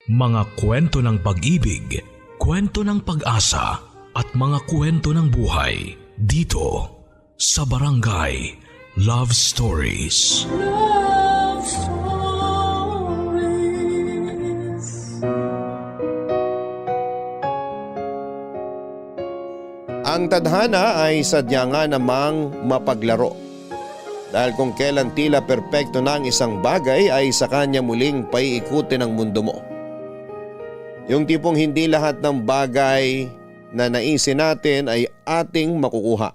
Mga kwento ng pag-ibig, kwento ng pag-asa at mga kwento ng buhay dito sa Barangay Love Stories. Love Stories. Ang tadhana ay sadya nga namang mapaglaro. Dahil kung kailan tila perpekto na ang isang bagay ay sa kanya muling paiikutin ang mundo mo. Yung tipong hindi lahat ng bagay na naisin natin ay ating makukuha.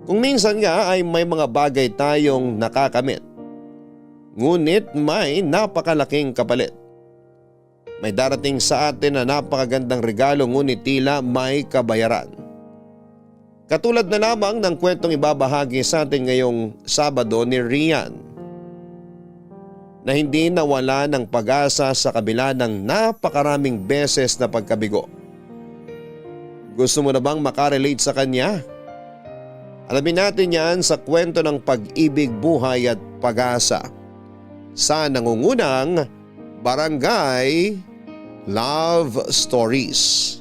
Kung minsan nga ay may mga bagay tayong nakakamit. Ngunit may napakalaking kapalit. May darating sa atin na napakagandang regalo ngunit tila may kabayaran. Katulad na lamang ng kwentong ibabahagi sa atin ngayong Sabado ni Rian, na hindi nawala ng pag-asa sa kabila ng napakaraming beses na pagkabigo. Gusto mo na bang makarelate sa kanya? Alamin natin yan sa kwento ng pag-ibig, buhay at pag-asa sa nangungunang Barangay Love Stories.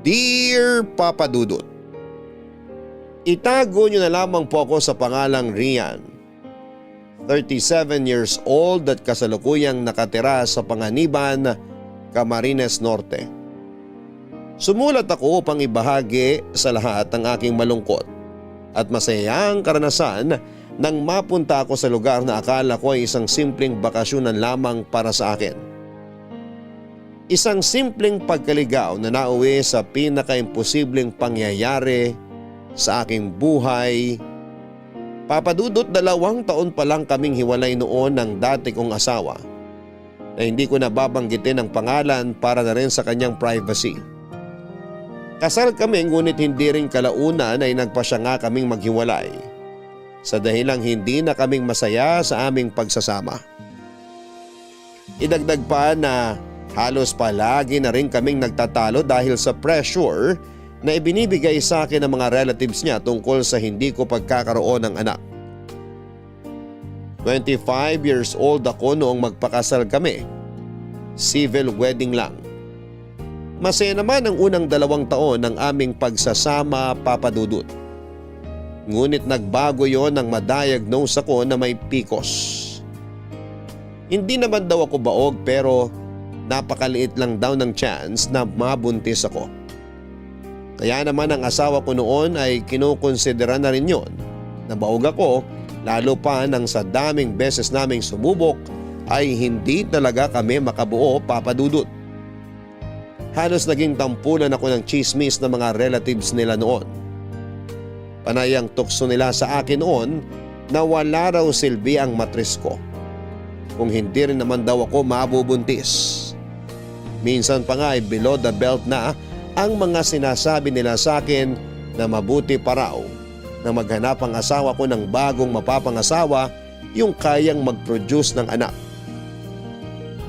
Dear Papa Dudut, itago niyo na lamang po ako sa pangalang Rian. 37 years old at kasalukuyang nakatira sa Panganiban, Camarines Norte. Sumulat ako upang ibahagi sa lahat ang aking malungkot at masayang karanasan nang mapunta ako sa lugar na akala ko ay isang simpleng bakasyonan lamang para sa akin. Isang simpleng pagkaligaw na nauwi sa pinaka-imposibleng pangyayari sa aking buhay. Papa Dudut, 2 taon pa lang kaming hiwalay noon ng dati kong asawa na hindi ko nababanggitin ang pangalan para na rin sa kanyang privacy. Kasal kami ngunit hindi rin kalaunan ay nagpasya nga kaming maghiwalay sa dahilang hindi na kaming masaya sa aming pagsasama. Idagdag pa na halos palagi na rin kaming nagtatalo dahil sa pressure na ibinibigay sa akin ng mga relatives niya tungkol sa hindi ko pagkakaroon ng anak. 25 years old ako noong magpakasal kami. Civil wedding lang. Masaya naman ang unang 2 taon ng aming pagsasama, Papa Dudut. Ngunit nagbago yon nang ma-diagnose ako na may PCOS. Hindi naman daw ako baog pero napakaliit lang daw ng chance na mabuntis ako. Kaya naman ang asawa ko noon ay kinukonsidera na rin yon na baog ako, lalo pa nang sa daming beses naming sumubok ay hindi talaga kami makabuo, Papa Dudut. Halos naging tampulan ako ng chismis ng mga relatives nila noon. Panay ang tukso nila sa akin noon na wala raw silbi ang matris ko kung hindi rin naman daw ako mabubuntis. Minsan pa nga ay below the belt na ang mga sinasabi nila sa akin na mabuti pa raw na maghanap ang asawa ko ng bagong mapapangasawa yung kayang mag-produce ng anak.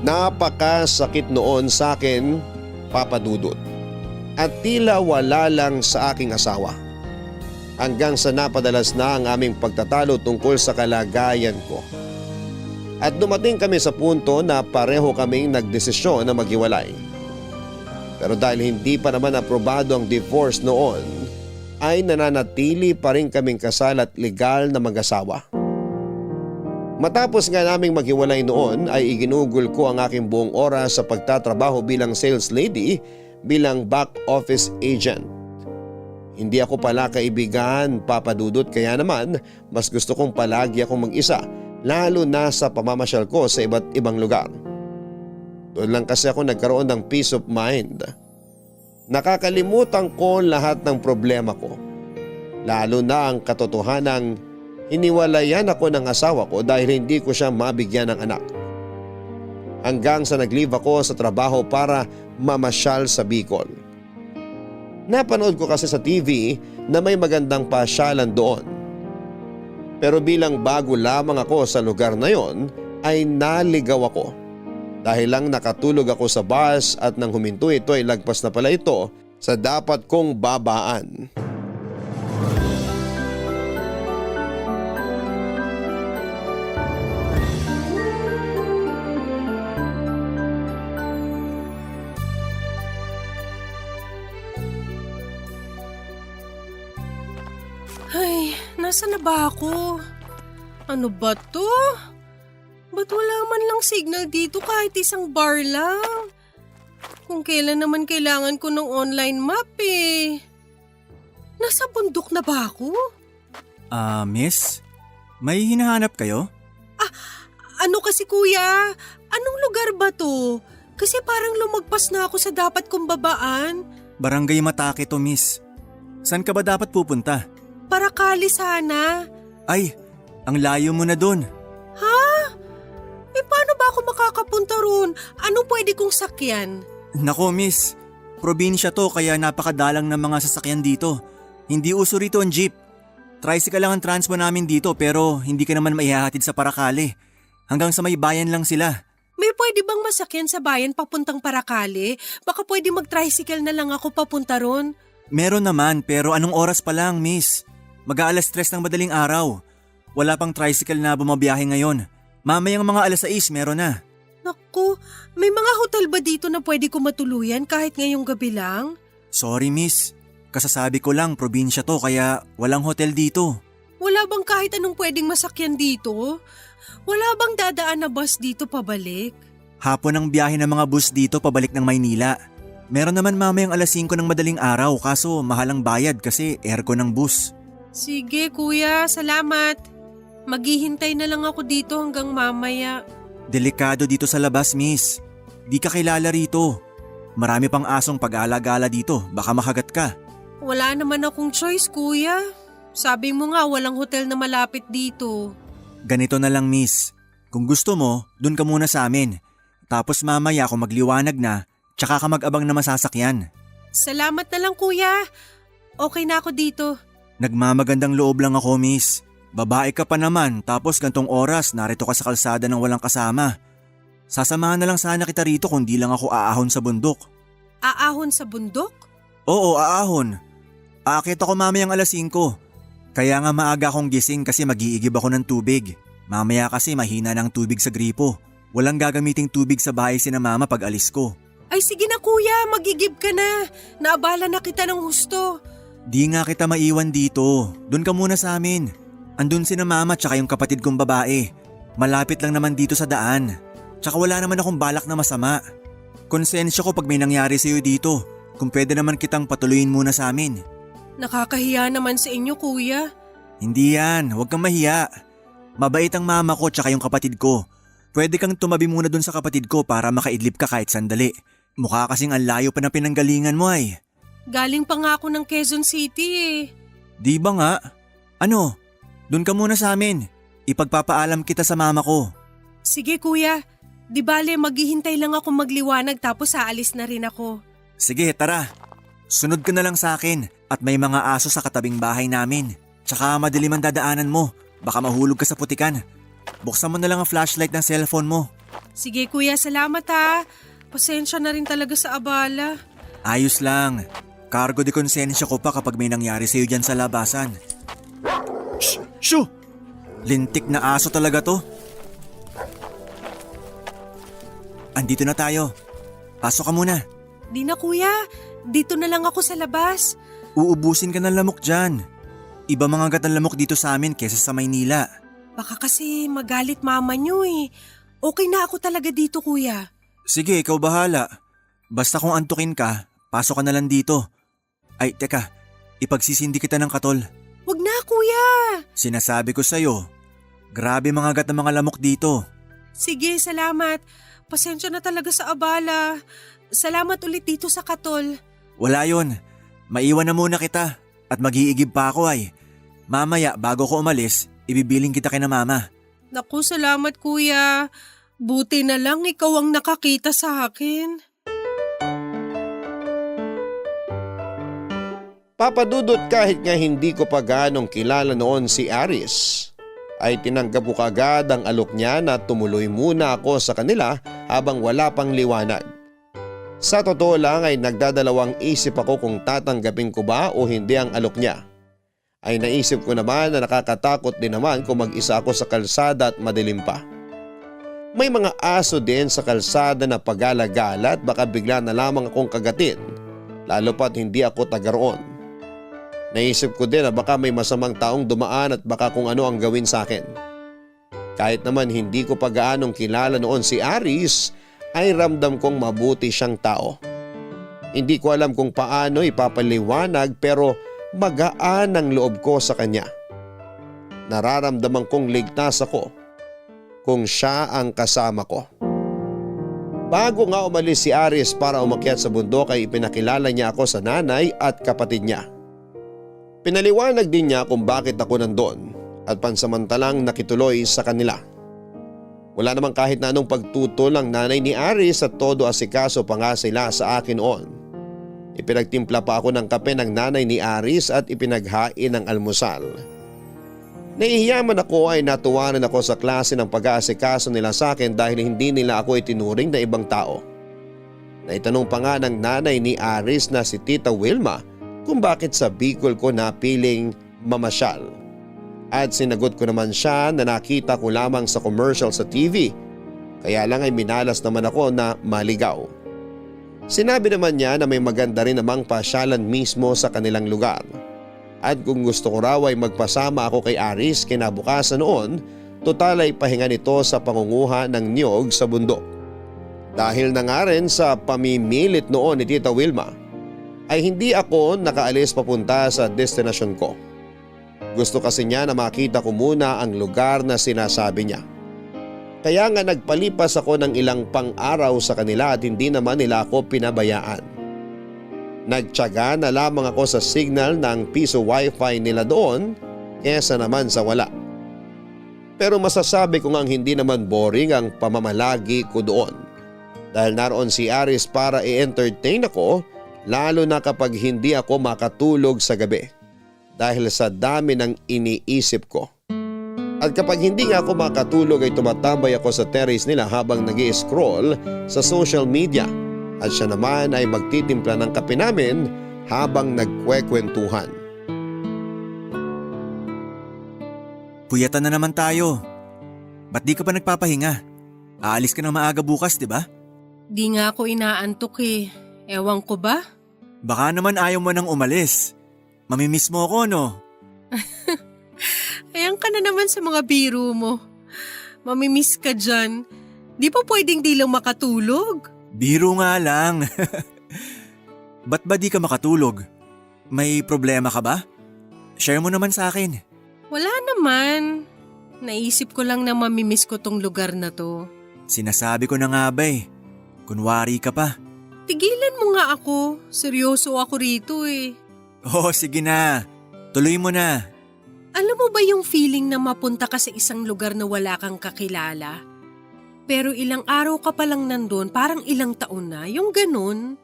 Napakasakit noon sa akin, Papa Dudut, at tila wala lang sa aking asawa. Hanggang sa napadalas na ang aming pagtatalo tungkol sa kalagayan ko. At dumating kami sa punto na pareho kaming nagdesisyon na maghiwalay. Pero dahil hindi pa naman aprobado ang divorce noon, ay nananatili pa rin kaming kasal at legal na mag-asawa. Matapos nga naming maghiwalay noon ay iginugol ko ang aking buong oras sa pagtatrabaho bilang sales lady, bilang back office agent. Hindi ako pala kaibigan, Papa Dudut, kaya naman mas gusto kong palagi akong mag-isa, lalo na sa pamamasyal ko sa iba't ibang lugar. Doon lang kasi ako nagkaroon ng peace of mind. Nakakalimutan ko lahat ng problema ko. Lalo na ang katotohanang hiniwalayan ako ng asawa ko dahil hindi ko siya mabigyan ng anak. Hanggang sa nag-leave ako sa trabaho para mamasyal sa Bicol. Napanood ko kasi sa TV na may magandang pasyalan doon. Pero bilang bago lamang ako sa lugar na yon ay naligaw ako. Dahil lang nakatulog ako sa bus at nang huminto ito ay lagpas na pala ito sa dapat kong babaan. Nasaan na ba ako? Ano ba to? Ba't wala man lang signal dito kahit isang bar lang? Kung kailan naman kailangan ko ng online map eh. Nasa bundok na ba ako? Miss? May hinahanap kayo? Ano kasi kuya? Anong lugar ba to? Kasi parang lumagpas na ako sa dapat kong babaan. Barangay Matake to, miss. Saan ka ba dapat pupunta? Parakali sana. Ay, ang layo mo na dun. Ha? Paano ba ako makakapunta roon? Anong pwede kong sakyan? Nako, miss. Probinsya to kaya napakadalang ng mga sasakyan dito. Hindi uso rito ang jeep. Tricycle lang ang transpo namin dito pero hindi ka naman maihahatid sa Parakali. Hanggang sa may bayan lang sila. May pwede bang masakyan sa bayan papuntang Parakali? Baka pwede mag-tricycle na lang ako papunta ron. Meron naman pero anong oras pa lang, miss? Mag-aalas 3 ng madaling araw. Wala pang tricycle na bumabiyahe ngayon. Mamayang mga alas 6 meron na. Naku, may mga hotel ba dito na pwede ko matuluyan kahit ngayong gabi lang? Sorry, miss. Kasasabi ko lang probinsya to kaya walang hotel dito. Wala bang kahit anong pwedeng masakyan dito? Wala bang dadaan na bus dito pabalik? Hapon ang biyahe ng mga bus dito pabalik ng Maynila. Meron naman mamayang alas 5 ng madaling araw kaso mahal ang bayad kasi aircon ng bus. Sige kuya, salamat. Maghihintay na lang ako dito hanggang mamaya. Delikado dito sa labas, miss. Di ka kilala rito. Marami pang asong pag-alagala dito, baka makagat ka. Wala naman akong choice kuya. Sabi mo nga walang hotel na malapit dito. Ganito na lang, miss. Kung gusto mo, dun ka muna sa amin. Tapos mamaya kung magliwanag na, tsaka ka mag-abang na masasakyan. Salamat na lang kuya. Okay na ako dito. Nagmamagandang loob lang ako, miss. Babae ka pa naman tapos gantong oras narito ka sa kalsada ng walang kasama. Sasamahan na lang sana kita rito kung di lang ako aahon sa bundok. Aahon sa bundok? Oo, aahon. Aakit ako mamayang alas 5. Kaya nga maaga akong gising kasi mag-iigib ako ng tubig. Mamaya kasi mahina ng tubig sa gripo. Walang gagamiting tubig sa bahay sina mama pag alis ko. Ay sige na kuya, magigib ka na. Naabala na kita ng husto. Di nga kita maiwan dito. Doon ka muna sa amin. Andun sina mama tsaka yung kapatid kong babae. Malapit lang naman dito sa daan. Tsaka wala naman akong balak na masama. Konsensya ko pag may nangyari sa'yo dito. Kung pwede naman kitang patuloyin muna sa amin. Nakakahiya naman sa inyo kuya. Hindi yan, huwag kang mahiya. Mabait ang mama ko tsaka yung kapatid ko. Pwede kang tumabi muna dun sa kapatid ko para makaidlip ka kahit sandali. Mukha kasing ang layo pa ng pinanggalingan mo ay. Galing pa nga ako ng Quezon City eh. Di ba nga? Ano? Dun ka muna sa amin. Ipagpapaalam kita sa mama ko. Sige kuya, di bale maghihintay lang ako magliwanag tapos aalis na rin ako. Sige, tara. Sunod ka na lang sa akin at may mga aso sa katabing bahay namin. Tsaka madilim ang dadaanan mo. Baka mahulog ka sa putikan. Buksan mo na lang ang flashlight ng cellphone mo. Sige kuya, salamat ha. Pasensya na rin talaga sa abala. Ayos lang. Cargo de konsensya ko pa kapag may nangyari sa'yo dyan sa labasan. Shoo! Lintik na aso talaga to. Andito na tayo. Pasok ka muna. Di na kuya, dito na lang ako sa labas. Uubusin ka ng lamok dyan. Iba mga gat ng lamok dito sa amin kesa sa Maynila. Baka kasi magalit mama niyo eh. Okay na ako talaga dito kuya. Sige, ikaw bahala. Basta kung antukin ka, pasok ka na lang dito. Ay, teka. Ipagsisindi kita ng katol. Wag na kuya. Sinasabi ko sa'yo. Grabe mga gat ng mga lamok dito. Sige, salamat. Pasensya na talaga sa abala. Salamat ulit dito sa katol. Wala yon. Maiwan na muna kita. At mag-iigib pa ako ay. Mamaya bago ko umalis, ibibiling kita kina mama. Naku, salamat kuya. Buti na lang ikaw ang nakakita sa akin. Papadudot kahit nga hindi ko pa ganong kilala noon si Aris, ay tinanggap ko kagad ang alok niya na tumuloy muna ako sa kanila habang wala pang liwanag. Sa totoo lang ay nagdadalawang isip ako kung tatanggapin ko ba o hindi ang alok niya. Ay naisip ko naman na nakakatakot din naman kung mag-isa ako sa kalsada at madilim pa. May mga aso din sa kalsada na pag-alagala at baka bigla na lamang akong kagatin, lalo pat hindi ako taga roon. Naisip ko din na baka may masamang taong dumaan at baka kung ano ang gawin sa akin. Kahit naman hindi ko pa gaanong kilala noon si Aris, ay ramdam kong mabuti siyang tao. Hindi ko alam kung paano ipapaliwanag pero magaan ang loob ko sa kanya. Nararamdaman kong ligtas ako kung siya ang kasama ko. Bago nga umalis si Aris para umakyat sa bundok ay ipinakilala niya ako sa nanay at kapatid niya. Pinaliwanag din niya kung bakit ako nandoon at pansamantalang nakituloy sa kanila. Wala namang kahit na anong pagtutol ang nanay ni Aris at todo asikaso pa nga sila sa akin noon. Ipinagtimpla pa ako ng kape ng nanay ni Aris at ipinaghain ng almusal. Nahihiyaman ako ay natuwanan ako sa klase ng pag-aasikaso nila sa akin dahil hindi nila ako itinuring na ibang tao. Naitanong pa nga ng nanay ni Aris na si Tita Wilma kung bakit sa Bicol ko napiling mamasyal. At sinagot ko naman siya na nakita ko lamang sa commercial sa TV, kaya lang ay minalas naman ako na maligaw. Sinabi naman niya na may maganda rin namang pasyalan mismo sa kanilang lugar. At kung gusto ko raw ay magpasama ako kay Aris kinabukasan noon, total ay pahinga nito sa pangunguha ng niyog sa bundok. Dahil na nga rin sa pamimilit noon ni Tita Wilma, ay hindi ako nakaalis papunta sa destinasyon ko. Gusto kasi niya na makita ko muna ang lugar na sinasabi niya. Kaya nga nagpalipas ako ng ilang pang-araw sa kanila at hindi naman nila ako pinabayaan. Nagtiyaga na lamang ako sa signal ng piso wifi nila doon kesa naman sa wala. Pero masasabi ko ngang hindi naman boring ang pamamalagi ko doon. Dahil naroon si Aris para i-entertain ako, lalo na kapag hindi ako makatulog sa gabi dahil sa dami ng iniisip ko. At kapag hindi nga ako makatulog ay tumatambay ako sa terrace nila habang nag-i-scroll sa social media at siya naman ay magtitimpla ng kape namin habang nagkwekwentuhan. Puyatan na naman tayo. Ba't di ka pa nagpapahinga? Aalis ka ng maaga bukas, di ba? Di nga ako inaantok eh. Ewan ko ba? Baka naman ayaw mo nang umalis. Mamimiss mo ako, no? Ayan ka na naman sa mga biro mo. Mamimiss ka dyan. Di pa pwedeng di lang makatulog. Biro nga lang. Ba't ba di ka makatulog? May problema ka ba? Share mo naman sa akin. Wala naman. Naisip ko lang na mamimiss ko tong lugar na to. Sinasabi ko na nga ba eh. Kunwari ka pa. Tigilan mo nga ako. Seryoso ako rito eh. Oh, sige na. Tuloy mo na. Alam mo ba yung feeling na mapunta ka sa isang lugar na wala kang kakilala? Pero ilang araw ka palang nandun, parang ilang taon na, yung ganun.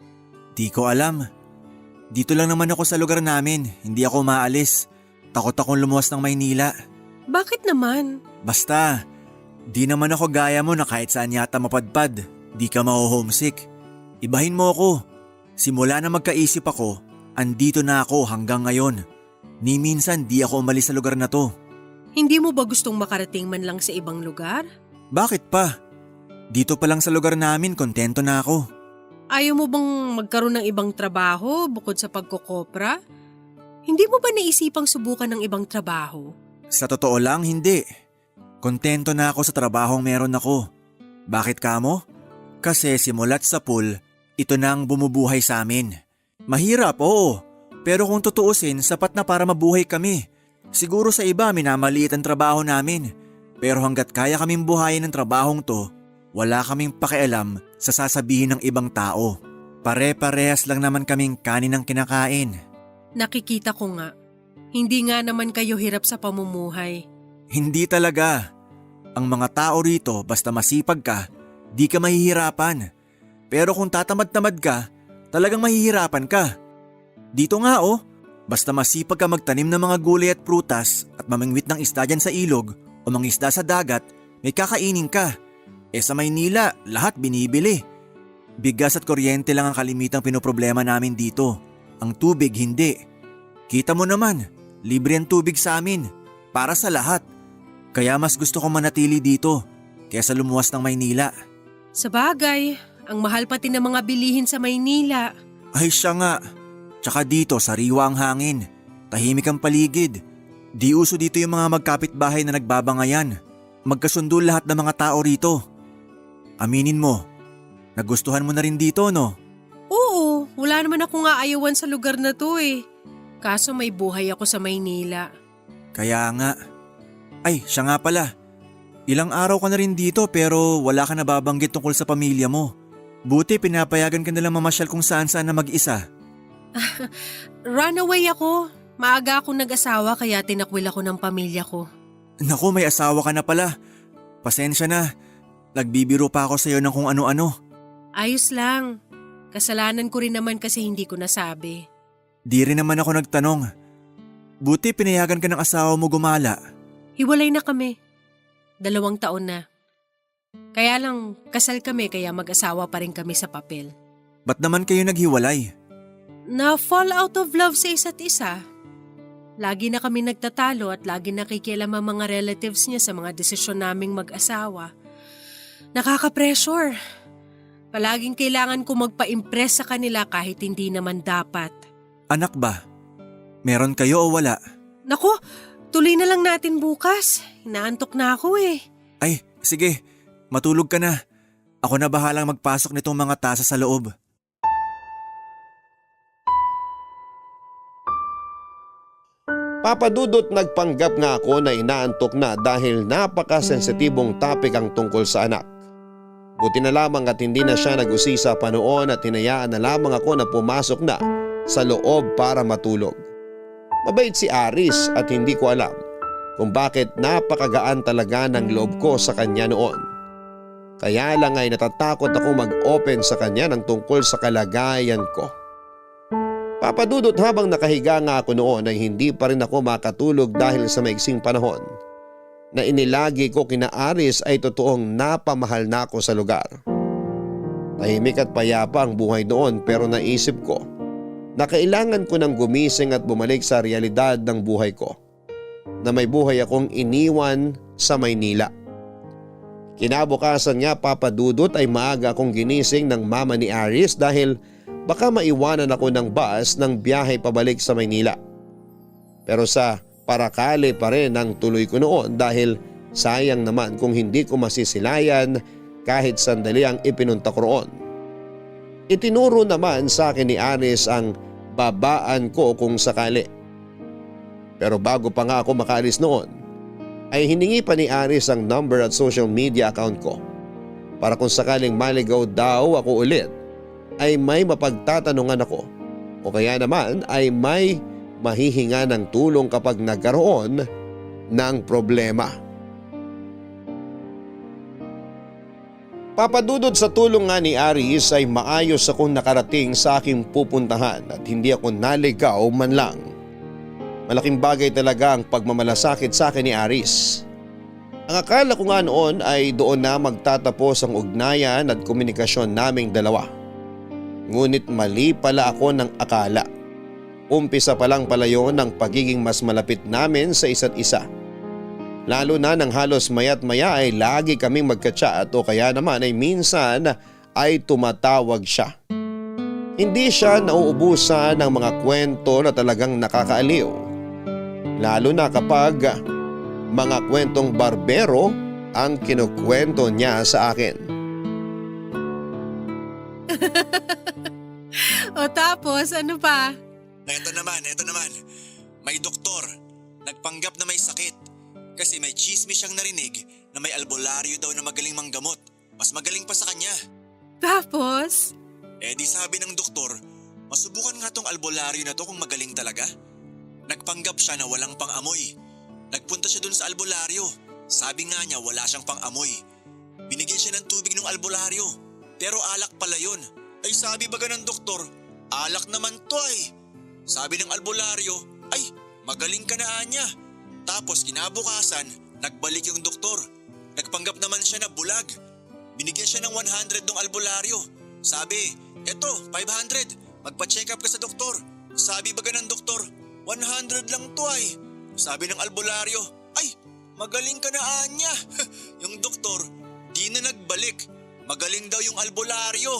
Di ko alam. Dito lang naman ako sa lugar namin, hindi ako maalis. Takot akong lumuwas ng Maynila. Bakit naman? Basta, di naman ako gaya mo na kahit saan yata mapadpad, di ka ma-homesick. Ibahin mo ako. Simula na magkaisip ako, andito na ako hanggang ngayon. Ni minsan di ako umalis sa lugar na to. Hindi mo ba gustong makarating man lang sa ibang lugar? Bakit pa? Dito pa lang sa lugar namin, kontento na ako. Ayaw mo bang magkaroon ng ibang trabaho bukod sa pagkokopra? Hindi mo ba naisipang subukan ng ibang trabaho? Sa totoo lang, hindi. Kontento na ako sa trabahong meron ako. Bakit kamo? Kasi simulat sa pool, ito na ang bumubuhay sa amin. Mahirap, oo. Pero kung tutuusin, sapat na para mabuhay kami. Siguro sa iba minamaliit ang trabaho namin. Pero hanggat kaya kaming buhayin ng trabahong to, wala kaming pakialam sa sasabihin ng ibang tao. Pare-parehas lang naman kaming kanin ang kinakain. Nakikita ko nga. Hindi nga naman kayo hirap sa pamumuhay. Hindi talaga. Ang mga tao rito basta masipag ka, di ka mahihirapan. Pero kung tatamad-tamad ka, talagang mahihirapan ka. Dito nga basta masipag ka magtanim ng mga gulay at prutas at mamingwit ng isda dyan sa ilog o mangisda sa dagat, may kakainin ka. Sa Maynila, lahat binibili. Bigas at kuryente lang ang kalimitang pinoproblema namin dito. Ang tubig hindi. Kita mo naman, libre ang tubig sa amin. Para sa lahat. Kaya mas gusto ko manatili dito kaysa lumuwas ng Maynila. Sa bagay, ang mahal pati ng mga bilihin sa Maynila. Ay siya nga. Tsaka dito sariwa ang hangin. Tahimik ang paligid. Di uso dito yung mga magkapitbahay na nagbabangayan. Magkasundo lahat ng mga tao rito. Aminin mo, nagustuhan mo na rin dito, no? Oo, wala naman akong aayawan sa lugar na to eh. Kaso may buhay ako sa Maynila. Kaya nga. Ay, siya nga pala. Ilang araw ka na rin dito pero wala ka nababanggit tungkol sa pamilya mo. Buti pinapayagan ka nalang mamasyal kung saan-saan na mag-isa. Runaway ako. Maaga akong nag-asawa kaya tinakwil ako ng pamilya ko. Naku, may asawa ka na pala. Pasensya na. Nagbibiro pa ako sa'yo ng kung ano-ano. Ayos lang. Kasalanan ko rin naman kasi hindi ko nasabi. Di rin naman ako nagtanong. Buti pinayagan ka ng asawa mo gumala. Hiwalay na kami. 2 taon na. Kaya lang, kasal kami kaya mag-asawa pa rin kami sa papel. Ba't naman kayo naghiwalay? Na-fall out of love sa isa't isa. Lagi na kami nagtatalo at lagi nakikialam ang mga relatives niya sa mga desisyon naming mag-asawa. Nakaka-pressure. Palaging kailangan ko magpa-impress sa kanila kahit hindi naman dapat. Anak ba? Meron kayo o wala? Naku, tuloy na lang natin bukas. Inaantok na ako eh. Ay, sige. Matulog ka na. Ako na bahalang magpasok nitong mga tasa sa loob. Papa Dudut, nagpanggap nga ako na inaantok na dahil napaka-sensitibong topic ang tungkol sa anak. Buti na lamang at hindi na siya nag-usisa pa noon at hinayaan na lamang ako na pumasok na sa loob para matulog. Mabait si Aris at hindi ko alam kung bakit napakagaan talaga ng loob ko sa kanya noon. Kaya lang ay natatakot ako mag-open sa kanya ng tungkol sa kalagayan ko. Papa Dudut, habang nakahiga nga ako noon ay hindi pa rin ako makatulog dahil sa maiksing panahon na inilagi ko kina Aris ay totoong napamahal na ako sa lugar. Tahimik at payapa ang buhay noon pero naisip ko na kailangan ko nang gumising at bumalik sa realidad ng buhay ko, na may buhay akong iniwan sa Maynila. Kinabukasan nga, Papa Dudut, ay maaga akong ginising ng mama ni Aris dahil baka maiwanan ako ng bus ng biyahe pabalik sa Maynila. Pero sa parakali pa rin ang tuloy ko noon dahil sayang naman kung hindi ko masisilayan kahit sandali ang ipinunta ko roon. Itinuro naman sa akin ni Aris ang babaan ko kung sakali. Pero bago pa nga ako makaalis noon, ay hiningi pa ni Aris ang number at social media account ko para kung sakaling maligaw daw ako ulit ay may mapagtatanungan ako o kaya naman ay may mahihinga ng tulong kapag nagkaroon ng problema. Papadudod sa tulong nga ni Aris ay maayos akong nakarating sa aking pupuntahan at hindi ako naligaw man lang. Malaking bagay talaga ang pagmamalasakit sa akin ni Aris. Ang akala ko nga noon ay doon na magtatapos ang ugnayan at komunikasyon naming dalawa. Ngunit mali pala ako ng akala. Umpisa pa lang pala yun ng pagiging mas malapit namin sa isa't isa. Lalo na nang halos maya't maya ay lagi kaming magka-chat o kaya naman ay minsan ay tumatawag siya. Hindi siya nauubusan ng mga kwento na talagang nakakaaliw. Lalo na kapag mga kwentong barbero ang kinukwento niya sa akin. O tapos, ano pa? Eto naman. May doktor. Nagpanggap na may sakit. Kasi may chismis siyang narinig na may albularyo daw na magaling manggamot. Mas magaling pa sa kanya. Tapos? Eh di sabi ng doktor, masubukan nga tong albularyo na to kung magaling talaga. Nagpanggap siya na walang pang-amoy. Nagpunta siya dun sa albularyo. Sabi nga niya wala siyang pang-amoy. Binigyan siya ng tubig ng albularyo. Pero alak pala yun. Ay sabi baga ng doktor, alak naman to ay. Sabi ng albularyo, ay magaling ka na niya. Tapos kinabukasan, nagbalik yung doktor. Nagpanggap naman siya na bulag. Binigyan siya ng 100 ng albularyo. Sabi, eto 500, magpa-check up ka sa doktor. Sabi baga ng doktor, 100 lang to ay. Sabi ng albularyo, ay magaling ka na niya. Yung doktor, di na nagbalik. Magaling daw yung albularyo.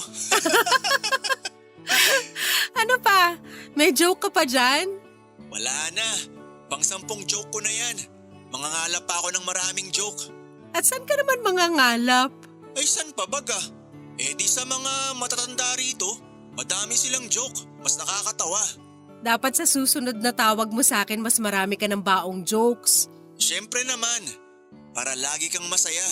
Ano pa? May joke ka pa dyan? Wala na. Pang 10 joke ko na yan. Mangangalap pa ako ng maraming joke. At saan ka naman mangangalap? Ay san pa baga? Eh di sa mga matatanda rito, madami silang joke. Mas nakakatawa. Dapat sa susunod na tawag mo sa akin mas marami ka ng baong jokes. Siyempre naman. Para lagi kang masaya.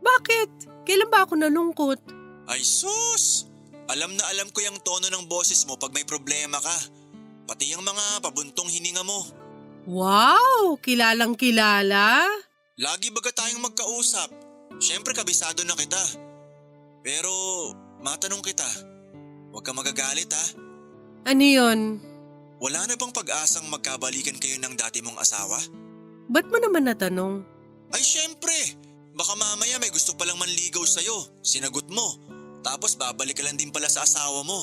Bakit? Kailan ba ako nalungkot? Ay sus! Alam na alam ko yung tono ng boses mo pag may problema ka. Pati yung mga pabuntong hininga mo. Wow! Kilalang kilala? Lagi baga tayong magkausap. Siyempre kabisado na kita. Pero matanong kita, huwag ka magagalit ha. Ano yun? Wala na bang pag-asang magkabalikan kayo ng dati mong asawa? Ba't mo naman natanong? Ay syempre! Baka mamaya may gusto palang manligaw sa'yo. Sinagot mo. Tapos babalik ka lang din pala sa asawa mo.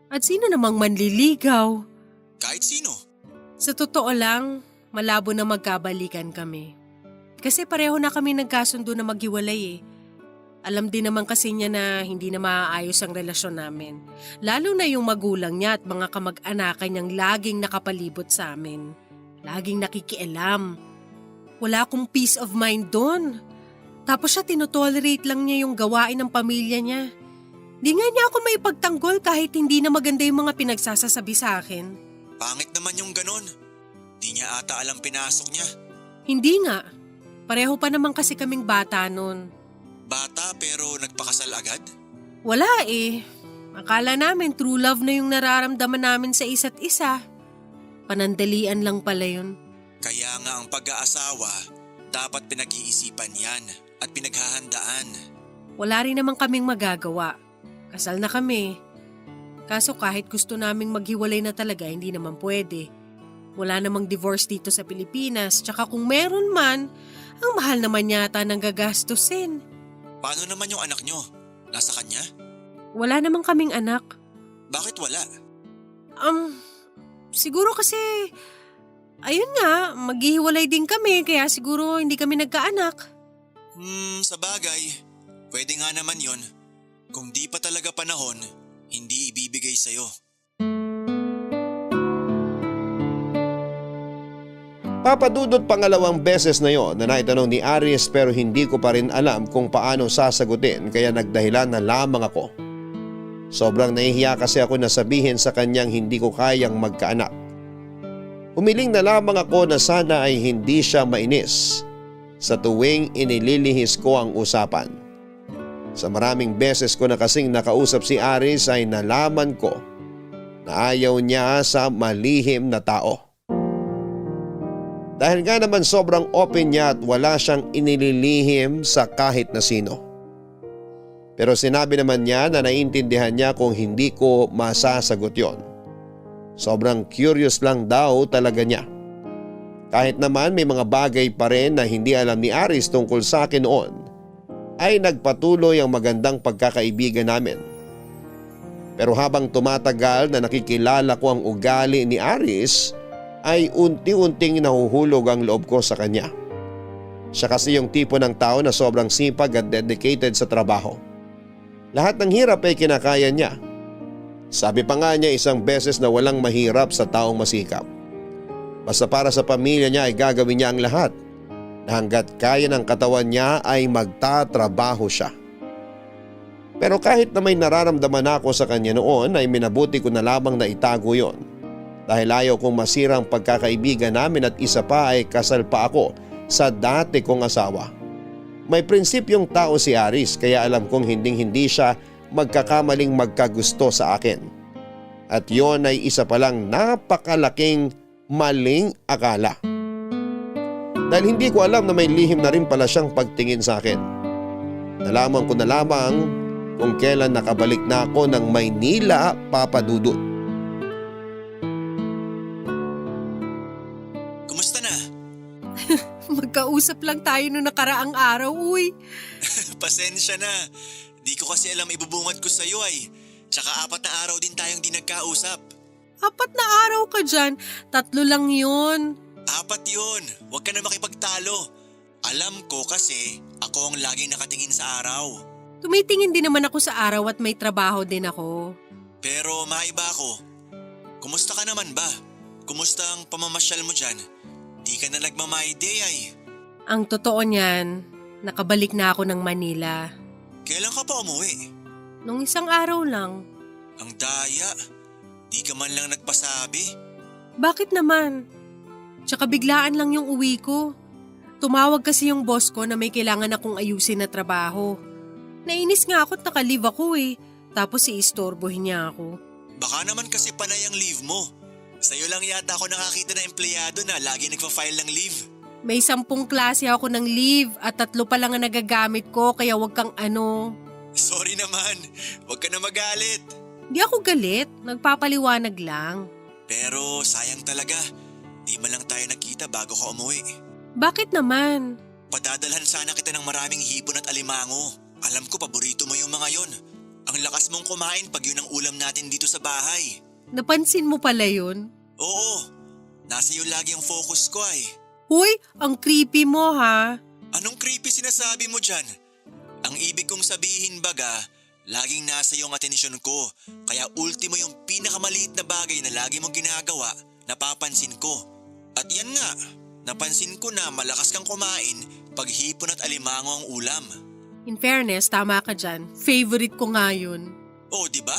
At sino namang manliligaw? Kahit sino. Sa totoo lang, malabo na magkabalikan kami. Kasi pareho na kami nagkasundo na maghiwalay eh. Alam din naman kasi niya na hindi na maaayos ang relasyon namin. Lalo na yung magulang niya at mga kamag-anakan niyang laging nakapalibot sa amin. Laging nakikialam. Wala akong peace of mind doon. Tapos siya tinotolerate lang niya yung gawain ng pamilya niya. Di nga niya ako may pagtanggol kahit hindi na maganda yung mga pinagsasasabi sa akin. Pangit naman yung ganon. Di niya ata alam pinasok niya. Hindi nga. Pareho pa naman kasi kaming bata nun. Bata pero nagpakasal agad? Wala eh. Akala namin true love na yung nararamdaman namin sa isa't isa. Panandalian lang pala yun. Kaya nga ang pag-aasawa, dapat pinag-iisipan yan at pinaghahandaan. Wala rin naman kaming magagawa. Kasal na kami. Kaso kahit gusto naming maghiwalay na talaga, hindi naman pwede. Wala namang divorce dito sa Pilipinas, tsaka kung meron man, ang mahal naman yata ng gagastusin. Paano naman yung anak nyo? Nasa kanya? Wala namang kaming anak. Bakit wala? Siguro kasi, ayun nga, maghihiwalay din kami kaya siguro hindi kami nagkaanak. Sa bagay, pwede nga naman yon. Kung di pa talaga panahon, hindi ibibigay sa'yo. Papadudot pangalawang beses na yon na naitanong ni Aris pero hindi ko pa rin alam kung paano sasagutin kaya nagdahilan na lamang ako. Sobrang nahihiya kasi ako na sabihin sa kanyang hindi ko kayang magkaanak. Humiling na lamang ako na sana ay hindi siya mainis sa tuwing inililihis ko ang usapan. Sa maraming beses ko na kasing nakausap si Aris ay nalaman ko na ayaw niya sa malihim na tao. Dahil nga naman sobrang open niya at wala siyang inililihim sa kahit na sino. Pero sinabi naman niya na naiintindihan niya kung hindi ko masasagot yon. Sobrang curious lang daw talaga niya. Kahit naman may mga bagay pa rin na hindi alam ni Aris tungkol sa akin noon, ay nagpatuloy ang magandang pagkakaibigan namin. Pero habang tumatagal na nakikilala ko ang ugali ni Aris, ay unti-unting nahuhulog ang loob ko sa kanya. Siya kasi yung tipo ng tao na sobrang sipag at dedicated sa trabaho. Lahat ng hirap ay kinakaya niya. Sabi pa nga niya isang beses na walang mahirap sa taong masikap. Basta para sa pamilya niya ay gagawin niya ang lahat. Na hanggat kaya ng katawan niya ay magtatrabaho siya. Pero kahit na may nararamdaman ako sa kanya noon ay minabuti ko na lamang na itago yon. Dahil ayaw kong masira ang pagkakaibigan namin at isa pa ay kasal pa ako sa dati kong asawa. May prinsipyong tao si Aris kaya alam kong hinding-hindi siya magkakamaling magkagusto sa akin. At yon ay isa palang napakalaking maling akala. Dahil hindi ko alam na may lihim na rin pala siyang pagtingin sa akin. Nalaman ko na lamang kung kailan nakabalik na ako ng Maynila, Papadudot. Kumusta na? Magkausap lang tayo noong nakaraang araw, uy. Pasensya na. Di ko kasi alam ibubungad ko sa'yo ay. Tsaka 4 na araw din tayong di nagkausap. 4 na araw ka dyan, 3 lang yun. 4 yun. Huwag ka na makipagtalo. Alam ko kasi ako ang laging nakatingin sa araw. Tumitingin din naman ako sa araw at may trabaho din ako. Pero maiba ako. Kumusta ka naman ba? kumusta ang pamamasyal mo dyan? Di ka na nagma-my day ay. Ang totoo niyan, nakabalik na ako ng Manila. Kailan ka pa umuwi? Nung isang araw lang. Ang daya. Di ka man lang nagpasabi. Bakit naman? Tsaka biglaan lang yung uwi ko. Tumawag kasi yung boss ko na may kailangan akong ayusin na trabaho. Nainis nga ako at naka-leave ako eh. Tapos iistorbohin niya ako. Baka naman kasi panay ang leave mo. Sa'yo lang yata ako nakakita na empleyado na lagi nagpa-file ng leave. May 10 klase ako ng leave at 3 pa lang ang nagagamit ko kaya wag kang Sorry naman. Huwag ka na magalit. Di ako galit, nagpapaliwanag lang. Pero sayang talaga. Di man lang tayo nagkita bago ka umuwi. Bakit naman? Padadalhan sana kita ng maraming hipon at alimango. Alam ko paborito mo yung mga yon. Ang lakas mong kumain pag yun ang ulam natin dito sa bahay. Napansin mo pala yun? Oo, nasa iyo lagi ang focus ko ay. Huy, ang creepy mo ha. Anong creepy sinasabi mo dyan? Ang ibig kong sabihin baga, laging nasa iyo ang atensyon ko. Kaya ultimo yung pinakamaliit na bagay na lagi mong ginagawa, napapansin ko. At yan nga, napansin ko na malakas kang kumain pag hipon at alimango ang ulam. In fairness, tama ka dyan. Favorite ko nga yun. Oh, di ba?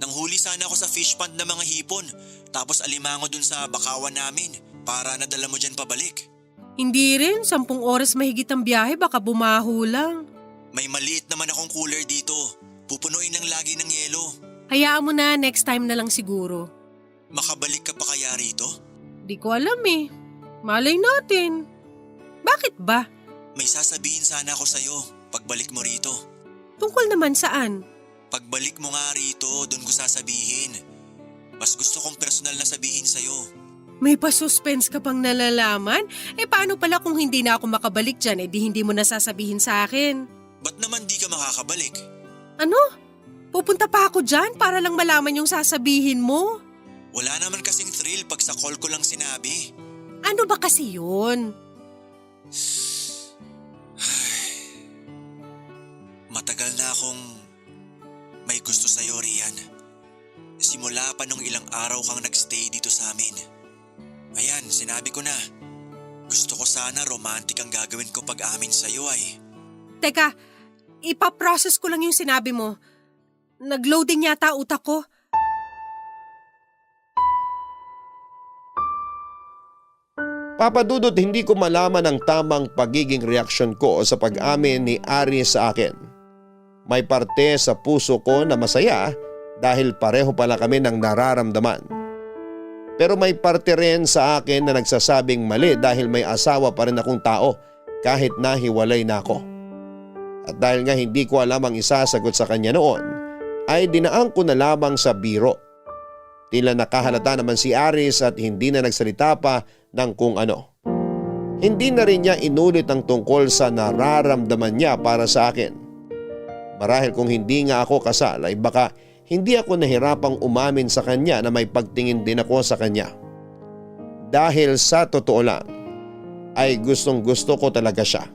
Nanghuli sana ako sa fish pond ng mga hipon, tapos alimango dun sa bakawan namin para nadala mo dyan pabalik. Hindi rin, 10 oras mahigit ang biyahe, baka bumaho lang. May maliit naman akong cooler dito. Pupunuin lang lagi ng yelo. Hayaan mo na, next time na lang siguro. Makabalik ka pa kaya rito? Di ko alam eh. Malay natin. Bakit ba? May sasabihin sana ako sa'yo pagbalik mo rito. Tungkol naman saan? Pagbalik mo nga rito, doon ko sasabihin. Mas gusto kong personal na sabihin sa'yo. May pa-suspense ka pang nalalaman? Paano pala kung hindi na ako makabalik dyan, di hindi mo nasasabihin sa akin? Ba't naman di ka makakabalik? Ano? Pupunta pa ako dyan para lang malaman yung sasabihin mo? Wala naman kasing thrill pag sa call ko lang sinabi. Ano ba kasi yun? Matagal na akong may gusto sa'yo, Rian. Simula pa nung ilang araw kang nagstay dito sa amin. Ayan, sinabi ko na. Gusto ko sana romantic ang gagawin ko pag-amin sa'yo ay. Teka, ipaprocess ko lang yung sinabi mo. Nag-loading yata utak ko. Papadudot, hindi ko malaman ang tamang pagiging reaksyon ko sa pag-amin ni Ari sa akin. May parte sa puso ko na masaya dahil pareho pala kami ng nararamdaman. Pero may parte rin sa akin na nagsasabing mali dahil may asawa pa rin akong tao kahit nahiwalay na ako. At dahil nga hindi ko alam ang isasagot sa kanya noon, ay dinaan ko na lamang sa biro. Tila nakahalata naman si Aris at hindi na nagsalita pa ng kung ano. Hindi na rin niya inulit ang tungkol sa nararamdaman niya para sa akin. Marahil kung hindi nga ako kasal ay baka hindi ako nahirapang umamin sa kanya na may pagtingin din ako sa kanya. Dahil sa totoo lang, ay gustong gusto ko talaga siya.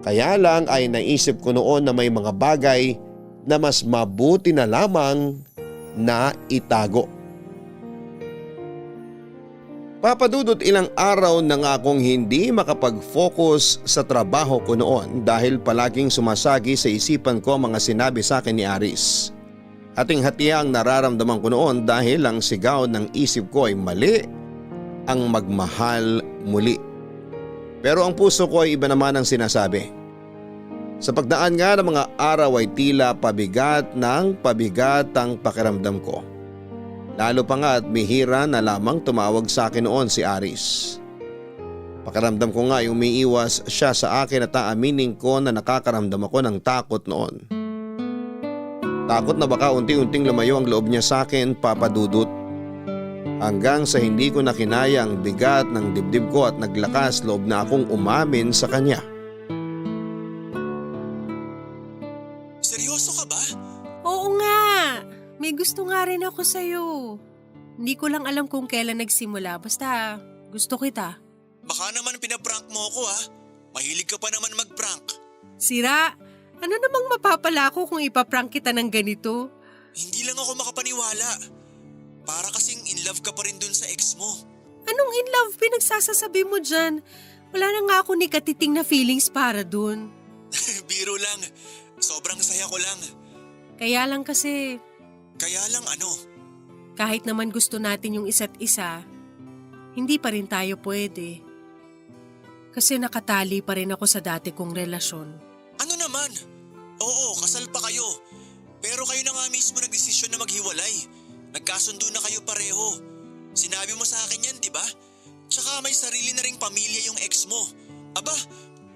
Kaya lang ay naisip ko noon na may mga bagay na mas mabuti na lamang na itago. Papadudot, ilang araw na nga akong hindi makapag-focus sa trabaho ko noon dahil palaging sumasagi sa isipan ko mga sinabi sa akin ni Aris. Hating-hati ang nararamdaman ko noon dahil ang sigaw ng isip ko ay mali ang magmahal muli. Pero ang puso ko ay iba naman ang sinasabi. Sa pagdaan nga ng mga araw ay tila pabigat ng pabigat ang pakiramdam ko. Lalo pa nga at bihira na lamang tumawag sa akin noon si Aris. Pakiramdam ko nga ay umiiwas siya sa akin at aaminin ko na nakakaramdam ako ng takot noon. Takot na baka unti-unting lumayo ang loob niya sa akin, Papadudot. Hanggang sa hindi ko na kinaya ang bigat ng dibdib ko at naglakas loob na akong umamin sa kanya. Seryoso ka ba? Oo nga. May gusto nga rin ako sa'yo. Hindi ko lang alam kung kailan nagsimula. Basta gusto kita. Baka naman pinaprank mo ako ha. Mahilig ka pa naman mag-prank. Sira, ano namang mapapala ko kung ipaprank kita ng ganito? Hindi lang ako makapaniwala. Para kasing in love ka pa rin dun sa ex mo. Anong in love pinagsasasabi mo dyan? Wala na nga ako ni katiting na feelings para dun. Biro lang. Sobrang saya ko lang. Kaya lang kasi, Kaya lang ano? kahit naman gusto natin yung isa't isa, hindi pa rin tayo pwede. Kasi nakatali pa rin ako sa dati kong relasyon. Ano naman? Oo, kasal pa kayo. Pero kayo na nga mismo nagdesisyon na maghiwalay. Nagkasundo na kayo pareho. Sinabi mo sa akin yan, di ba? Tsaka may sarili na ring pamilya yung ex mo. Aba,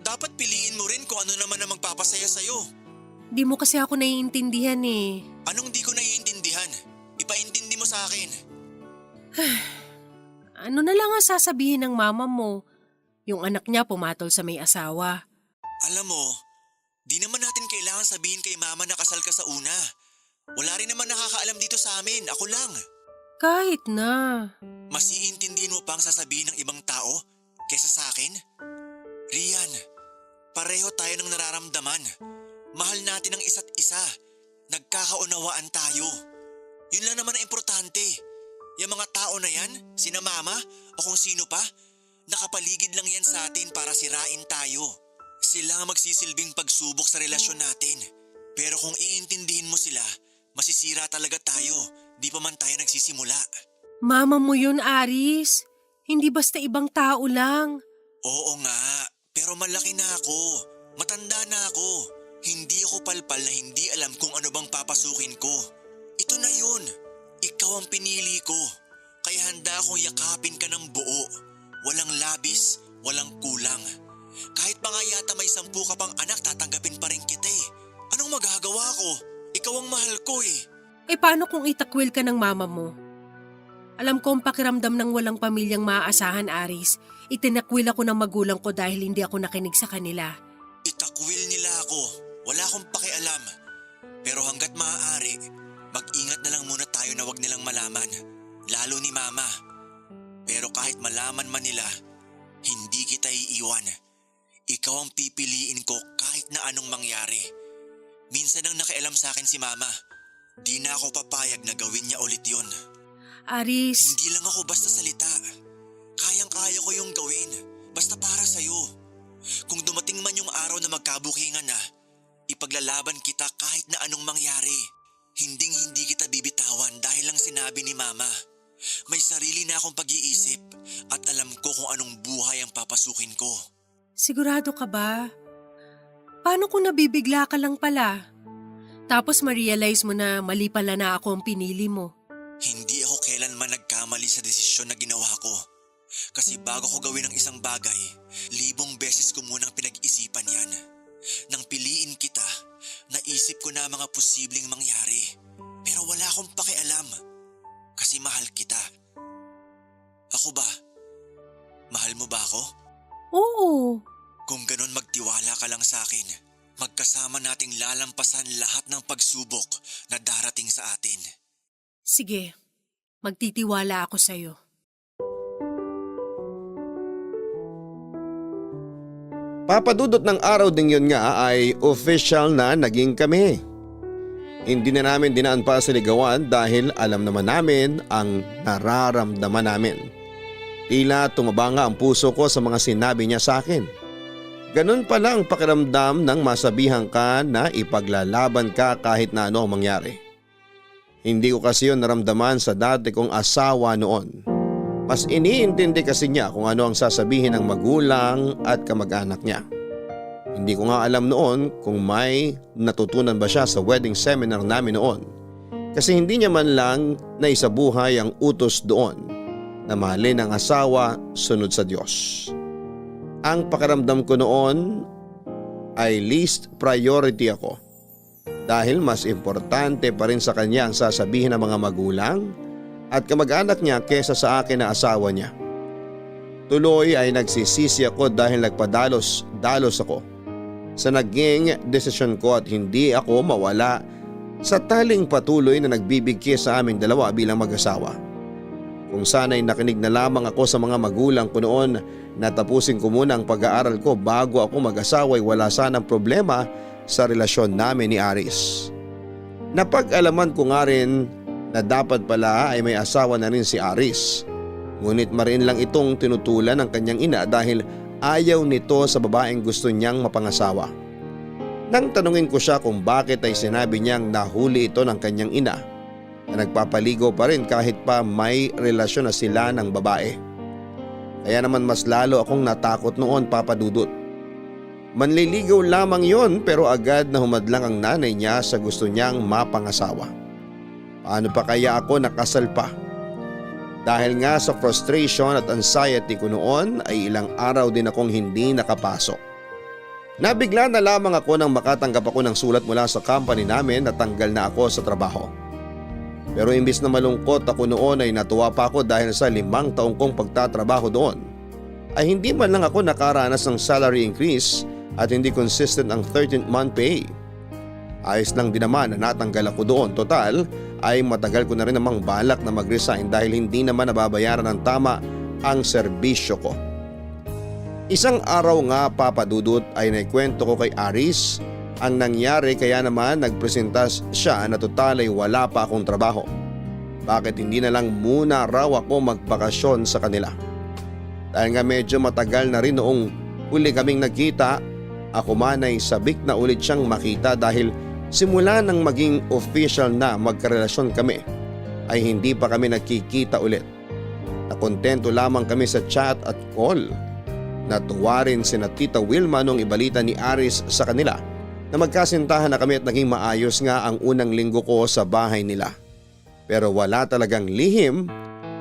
dapat piliin mo rin kung ano naman ang magpapasaya sa'yo. Di mo kasi ako naiintindihan eh. Anong di ko naiintindihan? Ipaintindi mo sa akin. Ano na lang ang sasabihin ng mama mo? Yung anak niya pumatol sa may asawa. Alam mo, di naman natin kailangan sabihin kay mama na kasal ka sa una. Wala rin naman nakakaalam dito sa amin, ako lang. Kahit na. Mas iintindihin mo pang sasabihin ng ibang tao kesa sa akin? Rian, pareho tayo ng nararamdaman. Mahal natin ang isa't isa. Nagkakaunawaan tayo. Yun lang naman ang importante. Yung mga tao na yan, sina mama o kung sino pa, nakapaligid lang yan sa atin para sirain tayo. Sila ang magsisilbing pagsubok sa relasyon natin. Pero kung iintindihin mo sila, masisira talaga tayo. Di pa man tayo nagsisimula. Mama mo yun, Aris. Hindi basta ibang tao lang. Oo nga, pero malaki na ako. Matanda na ako. Hindi ako palpal na hindi alam kung ano bang papasukin ko. Ito na yun. Ikaw ang pinili ko. Kaya handa akong yakapin ka ng buo. Walang labis, walang kulang. Kahit pa nga yata may 10 ka pang anak, tatanggapin pa rin kita eh. Anong magagawa ko? Ikaw ang mahal ko eh. Eh paano kung itakwil ka ng mama mo? Alam ko ang pakiramdam ng walang pamilyang maaasahan, Aris. Itinakwil ako ng magulang ko dahil hindi ako nakinig sa kanila. Itakwil nila ako. Wala akong pakialam. Pero hanggat maaari, mag-ingat na lang muna tayo na wag nilang malaman. Lalo ni mama. Pero kahit malaman man nila, hindi kita iiwan. Ikaw ang pipiliin ko kahit na anong mangyari. Minsan ang nakialam sa akin si mama. Di na ako papayag na gawin niya ulit yun. Aris, Hindi lang ako basta salita. Kayang-kaya ko yung gawin. Basta para sa'yo. Kung dumating man yung araw na magkabukingan na, ipaglalaban kita kahit na anong mangyari. Hinding-hindi kita bibitawan dahil lang sinabi ni mama. May sarili na akong pag-iisip at alam ko kung anong buhay ang papasukin ko. sigurado ka ba? Paano kung nabibigla ka lang pala? Tapos ma-realize mo na mali pala na ako ang pinili mo. Hindi ako kailanman nagkamali sa desisyon na ginawa ko. Kasi bago ko gawin ang isang bagay, 1,000 beses ko munang pinag-isipan yan. Nang piliin kita, naisip ko na mga posibleng mangyari. Pero wala akong pakialam. Kasi mahal kita. Ako ba? Mahal mo ba ako? Oo, Kung ganun magtiwala ka lang sa akin, magkasama nating lalampasan lahat ng pagsubok na darating sa atin. sige. Magtitiwala ako sa'yo. Papadudot ng araw ding yun nga ay official na naging kami. Hindi na namin dinaan pa sa ligawan dahil alam naman namin ang nararamdaman namin. Tila tumaba nga ang puso ko sa mga sinabi niya sa akin. Ganun pala ang pakiramdam ng masabihan ka na ipaglalaban ka kahit na ano ang mangyari. Hindi ko kasi yun naramdaman sa dati kong asawa noon. Mas iniintindi kasi niya kung ano ang sasabihin ng magulang at kamag-anak niya. Hindi ko nga alam noon kung may natutunan ba siya sa wedding seminar namin noon. Kasi hindi niya man lang naisabuhay ang utos doon na mahalin ang asawa sunod sa Diyos. Ang pakiramdam ko noon ay least priority ako. Dahil mas importante pa rin sa kanya ang sasabihin ng mga magulang at kamag-anak niya kesa sa akin na asawa niya. Tuloy ay nagsisisi ako dahil nagpadalos-dalos ako sa naging desisyon ko at hindi ako mawala sa taling patuloy na nagbibigay sa aming dalawa bilang mag-asawa. Kung sana'y nakinig na lamang ako sa mga magulang ko noon na tapusin ko muna ang pag-aaral ko bago ako mag-asawa ay wala sanang problema sa relasyon namin ni Aris. Napag-alaman ko nga rin na dapat pala ay may asawa na rin si Aris. Ngunit marin lang itong tinutulan ng kanyang ina dahil ayaw nito sa babaeng gusto niyang mapangasawa. Nang tanungin ko siya kung bakit ay sinabi niyang nahuli ito ng kanyang ina na nagpapaligo pa rin kahit pa may relasyon na sila ng babae. Kaya naman mas lalo akong natakot noon, Papa Dudut. Manliligaw lamang yon pero agad na humadlang ang nanay niya sa gusto niyang mapangasawa. Paano pa kaya ako nakasal pa? Dahil nga sa frustration at anxiety ko noon ay ilang araw din akong hindi nakapasok. Nabigla na lamang ako nang makatanggap ako ng sulat mula sa company namin na tanggal na ako sa trabaho. Pero imbis na malungkot ako noon ay natuwa pa ako dahil sa 5 taong kong pagtatrabaho doon ay hindi man lang ako nakaranas ng salary increase at hindi consistent ang 13th month pay. Ayos lang din naman na natanggal ako doon. Total ay matagal ko na rin namang balak na mag-resign dahil hindi naman nababayaran ng tama ang serbisyo ko. Isang araw nga, Papa Dudut, ay naikwento ko kay Aris ang nangyari kaya naman nagpresentas siya na total ay wala pa akong trabaho. Bakit hindi na lang muna raw ako magbakasyon sa kanila? Dahil nga medyo matagal na rin noong huli kaming nagkita, ako man ay sabik na ulit siyang makita dahil simula nang maging official na magkarelasyon kami ay hindi pa kami nagkikita ulit. Nakontento lamang kami sa chat at call. Natuwa rin sina Tita Wilma nung ibalita ni Aris sa kanila na magkasintahan na kami at naging maayos nga ang unang linggo ko sa bahay nila. Pero wala talagang lihim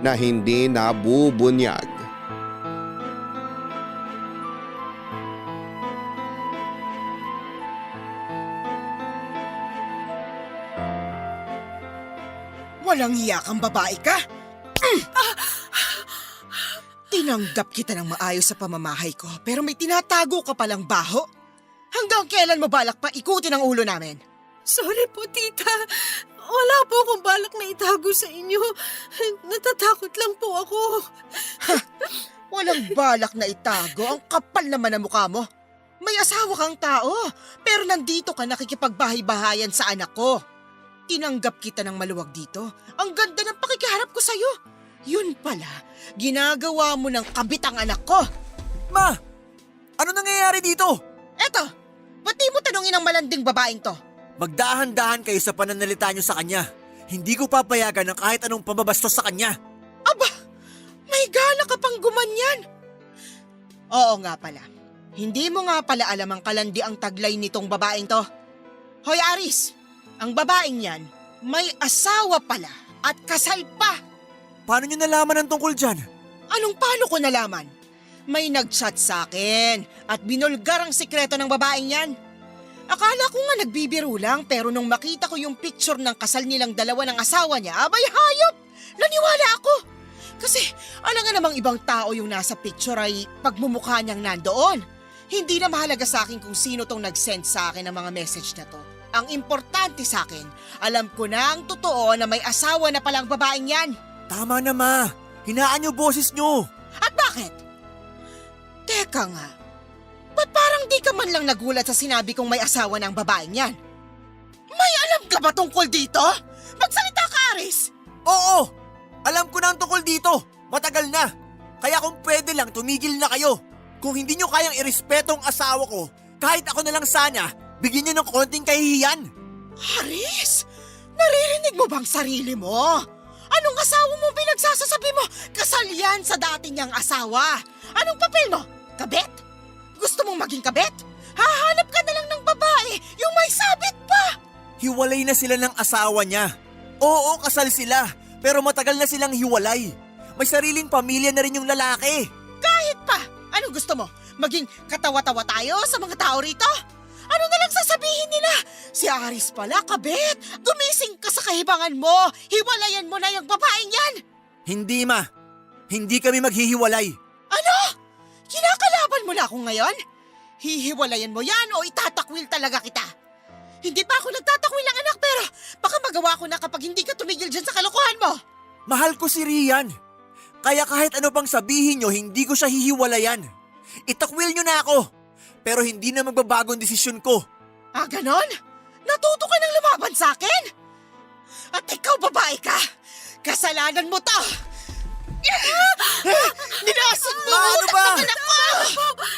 na hindi nabubunyag. Walang hiya kang babae ka? Tinanggap kita ng maayos sa pamamahay ko pero may tinatago ka palang baho. Hanggang kailan mo balak pa ikutin ang ulo namin? Sorry po, tita. Wala po akong balak na itago sa inyo. Natatakot lang po ako. Walang balak na itago. Ang kapal naman ang mukha mo. May asawa kang tao pero nandito ka nakikipagbahay-bahayan sa anak ko. Tinanggap kita ng maluwag dito. Ang ganda ng pakikiharap ko sa'yo. Yun pala, ginagawa mo ng kabit ang anak ko. Ma! Ano nangyayari dito? Eto, ba't di mo tanungin ang malanding babaeng to? Magdahan-dahan kayo sa pananalita niyo sa kanya. Hindi ko papayagan ng kahit anong pambabastos sa kanya. Aba, may gana ka pang gumanyan. Oo nga pala. Hindi mo nga pala alam ang kalandi ang taglay nitong babaeng to. Hoy Aris, ang babaeng yan may asawa pala at kasal pa. Paano niyo nalaman ang tungkol dyan? Anong paano ko nalaman? May nag-chat sa akin at binulgar ang sikreto ng babaeng yan. Akala ko nga nagbibiro lang pero nung makita ko yung picture ng kasal nilang dalawa ng asawa niya, abay hayop! Naniwala ako! Kasi alam nga namang ibang tao yung nasa picture ay pagmumukha niyang nandoon. Hindi na mahalaga sa akin kung sino tong nag-send sa akin ng mga message na to. Ang importante sa akin, alam ko na ang totoo na may asawa na palang babaeng yan. Tama na, Ma. Hinaan niyo boses niyo. At bakit? Teka nga, ba't parang di ka man lang nagulat sa sinabi kong may asawa ng babaeng yan? May alam ka ba tungkol dito? Magsalita ka, Aris! Oo! Alam ko na ang tungkol dito. Matagal na. Kaya kung pwede lang, tumigil na kayo. Kung hindi niyo kayang irespeto ang asawa ko, kahit ako na lang sana, bigyan niyo ng konting kahihiyan. Aris, naririnig mo bang sarili mo? Anong asawa mo pinagsasasabi mo? Kasal yan sa dati niyang asawa. Anong papel mo? Kabet? Gusto mong maging kabet? Hahanap ka na lang ng babae, yung may sabit pa. Hiwalay na sila ng asawa niya. Oo, kasal sila. Pero matagal na silang hiwalay. May sariling pamilya na rin yung lalaki. Kahit pa, anong gusto mo? Maging katawa-tawa tayo sa mga tao rito? Ano na lang sasabihin nila? Si Aris pala, kabet. Gumising ka sa kahibangan mo. Hiwalayan mo na yung babaeng yan. Hindi, Ma. Hindi kami maghihiwalay. Ano? Kinakalaban mo na ako ngayon? Hihiwalayan mo yan o itatakwil talaga kita? Hindi pa ako nagtatakwil ng anak pero baka magawa ko na kapag hindi ka tumigil dyan sa kalokohan mo. Mahal ko si Rian. Kaya kahit ano pang sabihin nyo, hindi ko siya hihiwalayan. Itakwil nyo na ako. Pero hindi na magbabago ang desisyon ko. Ah, ganon? Natuto ka ng lumaban sa akin? At ikaw babae ka! Kasalanan mo to! Nilasan mo Ma, ano ba? ang anak ko!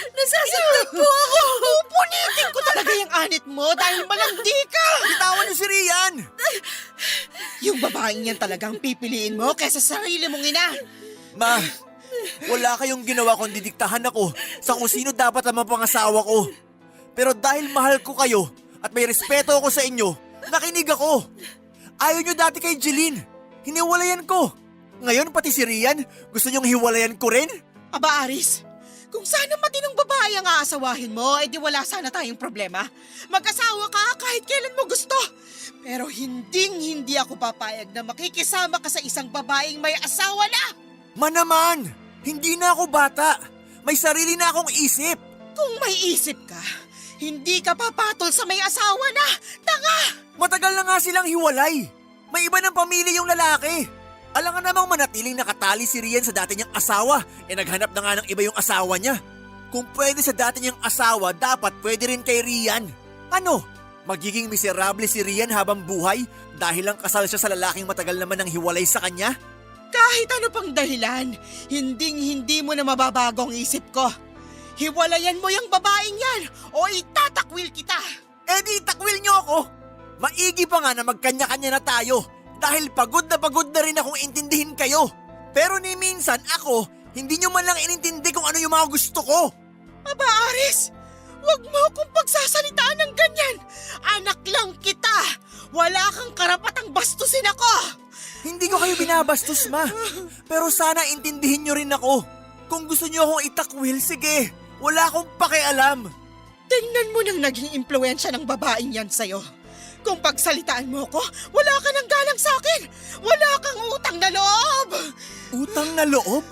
Nasasaktan po ako! Pupunitin ko talaga yung anit mo dahil malandi ka! Bitawan niyo si Rian! Yung babaeng yan talagang pipiliin mo kaysa sa sarili mong ina! Ma, wala kayong ginawa kung didiktahan ako sa kung sino dapat ang mapangasawa ko. Pero dahil mahal ko kayo at may respeto ako sa inyo, nakinig ako. Ayaw niyo dati kay Jeline. Hiniwalayan ko. Ngayon pati si Rian, gusto niyong hiwalayan ko rin? Aba Aris, kung sana matinong babae ang aasawahin mo, edi wala sana tayong problema. Mag-asawa ka kahit kailan mo gusto. Pero hindi ako papayag na makikisama ka sa isang babaeng may asawa na. Naman, hindi na ako bata. May sarili na akong isip. Kung may isip ka, hindi ka papatol sa may asawa na. Tanga! Matagal na nga silang hiwalay. May iba ng pamilya yung lalaki. Alam nga namang manatiling nakatali si Rian sa dati niyang asawa, naghanap na nga ng iba yung asawa niya. Kung pwede sa dati niyang asawa, dapat pwede rin kay Rian. Ano? Magiging miserable si Rian habang buhay dahil lang kasal siya sa lalaking matagal naman nang hiwalay sa kanya? Kahit ano pang dahilan, hindi mo na mababago ang isip ko. Hiwalayan mo yung babaeng yan o itatakwil kita. Di takwil niyo ako. Maigi pa nga na magkanya-kanya na tayo. Dahil pagod na rin akong intindihin kayo. Pero ni minsan ako, hindi nyo man lang inintindi kung ano yung mga gusto ko. Aba Aris, wag mo akong pagsasalitaan ng ganyan. Anak lang kita. Wala kang karapatang bastusin ako. Hindi ko kayo binabastos, ma. Pero sana intindihin nyo rin ako. Kung gusto nyo akong itakwil, sige. Wala akong pakialam. Tingnan mo nang naging impluensya ng babaeng yan sa'yo. Kung pagsalitaan mo ko, wala ka ng galang sa akin. Wala kang utang na loob. Utang na loob?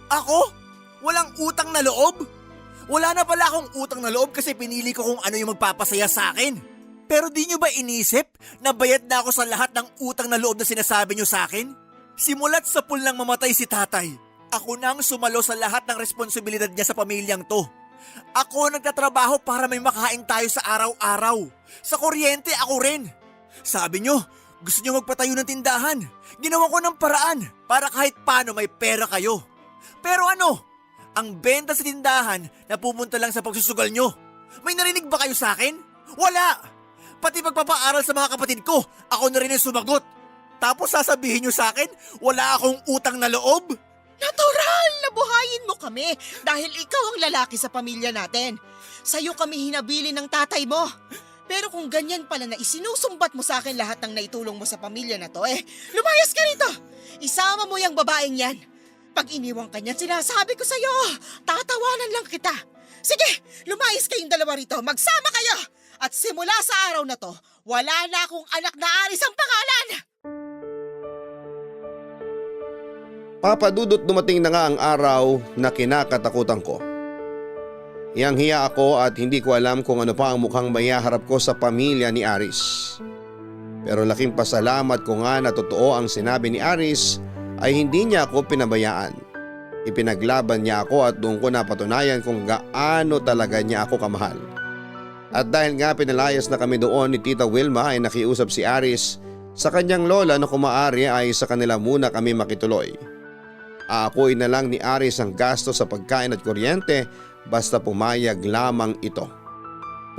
Ako? Walang utang na loob? Wala na pala akong utang na loob kasi pinili ko kung ano yung magpapasaya sa akin. Pero di nyo ba inisip na bayad na ako sa lahat ng utang na loob na sinasabi nyo sa akin? Simulat sa pool nang mamatay si tatay, ako nang sumalo sa lahat ng responsibilidad niya sa pamilyang to. Ako nagtatrabaho para may makain tayo sa araw-araw. Sa kuryente ako rin. Sabi nyo, gusto nyo magpatayo ng tindahan. Ginawa ko ng paraan para kahit paano may pera kayo. Pero ano? Ang benta sa tindahan na pumunta lang sa pagsusugal nyo. May narinig ba kayo sa akin? Wala! Pati pagpapaaral sa mga kapatid ko, ako na rin ang sumagot. Tapos sasabihin nyo sa akin, wala akong utang na loob? Natural na buhayin mo kami dahil ikaw ang lalaki sa pamilya natin. Sa'yo kami hinabili ng tatay mo. Pero kung ganyan pala na isinusumbat mo sa akin lahat ng naitulong mo sa pamilya na to, lumayas ka rito. Isama mo yung babaeng yan. Pag iniwang ka niyan, sinasabi ko sa'yo, tatawanan lang kita. Sige, lumayas kayong dalawa rito, magsama kayo. At simula sa araw na to, wala na akong anak na Aris ang pangalan. Papadudot dumating na nga ang araw na kinakatakutan ko. Hiyang-hiya ako at hindi ko alam kung ano pa ang mukhang mayaharap ko sa pamilya ni Aris. Pero laking pasalamat ko nga na totoo ang sinabi ni Aris ay hindi niya ako pinabayaan. Ipinaglaban niya ako at doon ko napatunayan kung gaano talaga niya ako kamahal. At dahil nga pinalayas na kami doon ni Tita Wilma ay nakiusap si Aris sa kanyang lola na kung maaari ay sa kanila muna kami makituloy. Aakuin na lang ni Aris ang gasto sa pagkain at kuryente basta pumayag lamang ito.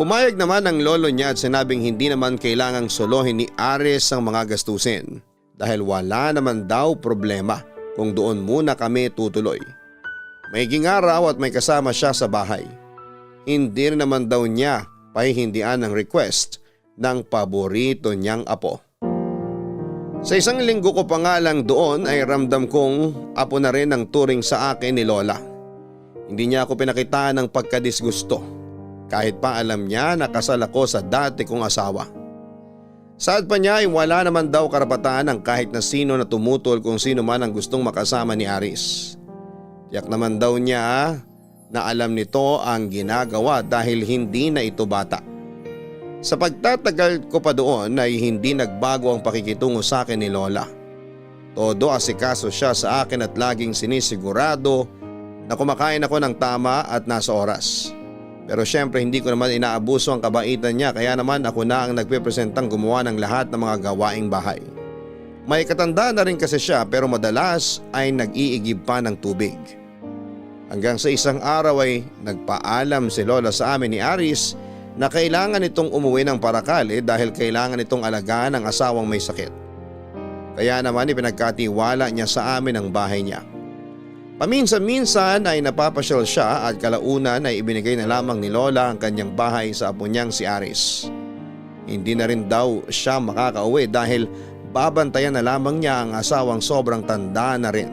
Pumayag naman ang lolo niya at sinabing hindi naman kailangang solohin ni Aris ang mga gastusin dahil wala naman daw problema kung doon muna kami tutuloy. Maiging araw at may kasama siya sa bahay. Hindi rin naman daw niya pahihindian ang request ng paborito niyang apo. Sa isang linggo ko pa nga lang doon ay ramdam kong apo na rin ang turing sa akin ni Lola. Hindi niya ako pinakitaan ng pagkadisgusto kahit pa alam niya na kasal ako sa dati kong asawa. Saad pa niya ay wala naman daw karapatan ng kahit na sino na tumutol kung sino man ang gustong makasama ni Aris. Tiyak naman daw niya na alam nito ang ginagawa dahil hindi na ito bata. Sa pagtatagal ko pa doon ay hindi nagbago ang pakikitungo sa akin ni Lola. Todo asikaso siya sa akin at laging sinisigurado na kumakain ako ng tama at nasa oras. Pero syempre hindi ko naman inaabuso ang kabaitan niya kaya naman ako na ang nagpipresentang gumawa ng lahat ng mga gawaing bahay. May katanda na rin kasi siya pero madalas ay nag-iigib pa ng tubig. Hanggang sa isang araw ay nagpaalam si Lola sa amin ni Aris na kailangan itong umuwi ng Paracale dahil kailangan itong alagaan ng asawang may sakit. Kaya naman ipinagkatiwala niya sa amin ang bahay niya. Paminsan-minsan ay napapasyal siya at kalaunan ay ibinigay na lamang ni Lola ang kanyang bahay sa apo niyang si Aris. Hindi na rin daw siya makakauwi dahil babantayan na lamang niya ang asawang sobrang tanda na rin.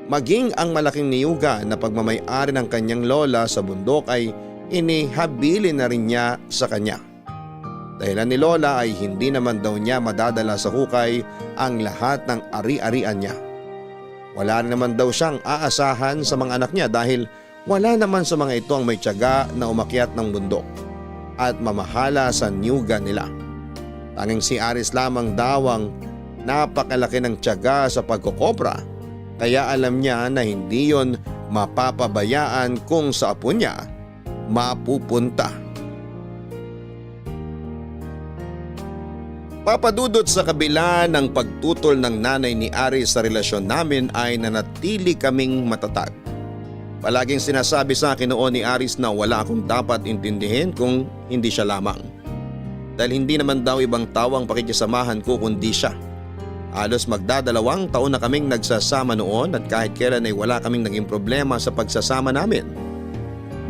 Maging ang malaking niyuga na pagmamay-ari ng kanyang lola sa bundok ay inihabilin na rin niya sa kanya. Dahilan ni Lola ay hindi naman daw niya madadala sa hukay ang lahat ng ari-arian niya. Wala rin naman daw siyang aasahan sa mga anak niya dahil wala naman sa mga ito ang may tiyaga na umakyat ng bundok at mamahala sa niyuga nila. Tanging si Aris lamang daw ang napakalaki ng tiyaga sa pagkokopra kaya alam niya na hindi yon mapapabayaan kung sa apo niya mapupunta. Papadudot sa kabila ng pagtutol ng nanay ni Aris sa relasyon namin ay nanatili kaming matatag. Palaging sinasabi sa akin noon ni Aris na wala akong dapat intindihin kung hindi siya lamang. Dahil hindi naman daw ibang tao ang pakikisamahan ko kundi siya. Halos magdadalawang taon na kaming nagsasama noon at kahit kailan ay wala kaming naging problema sa pagsasama namin.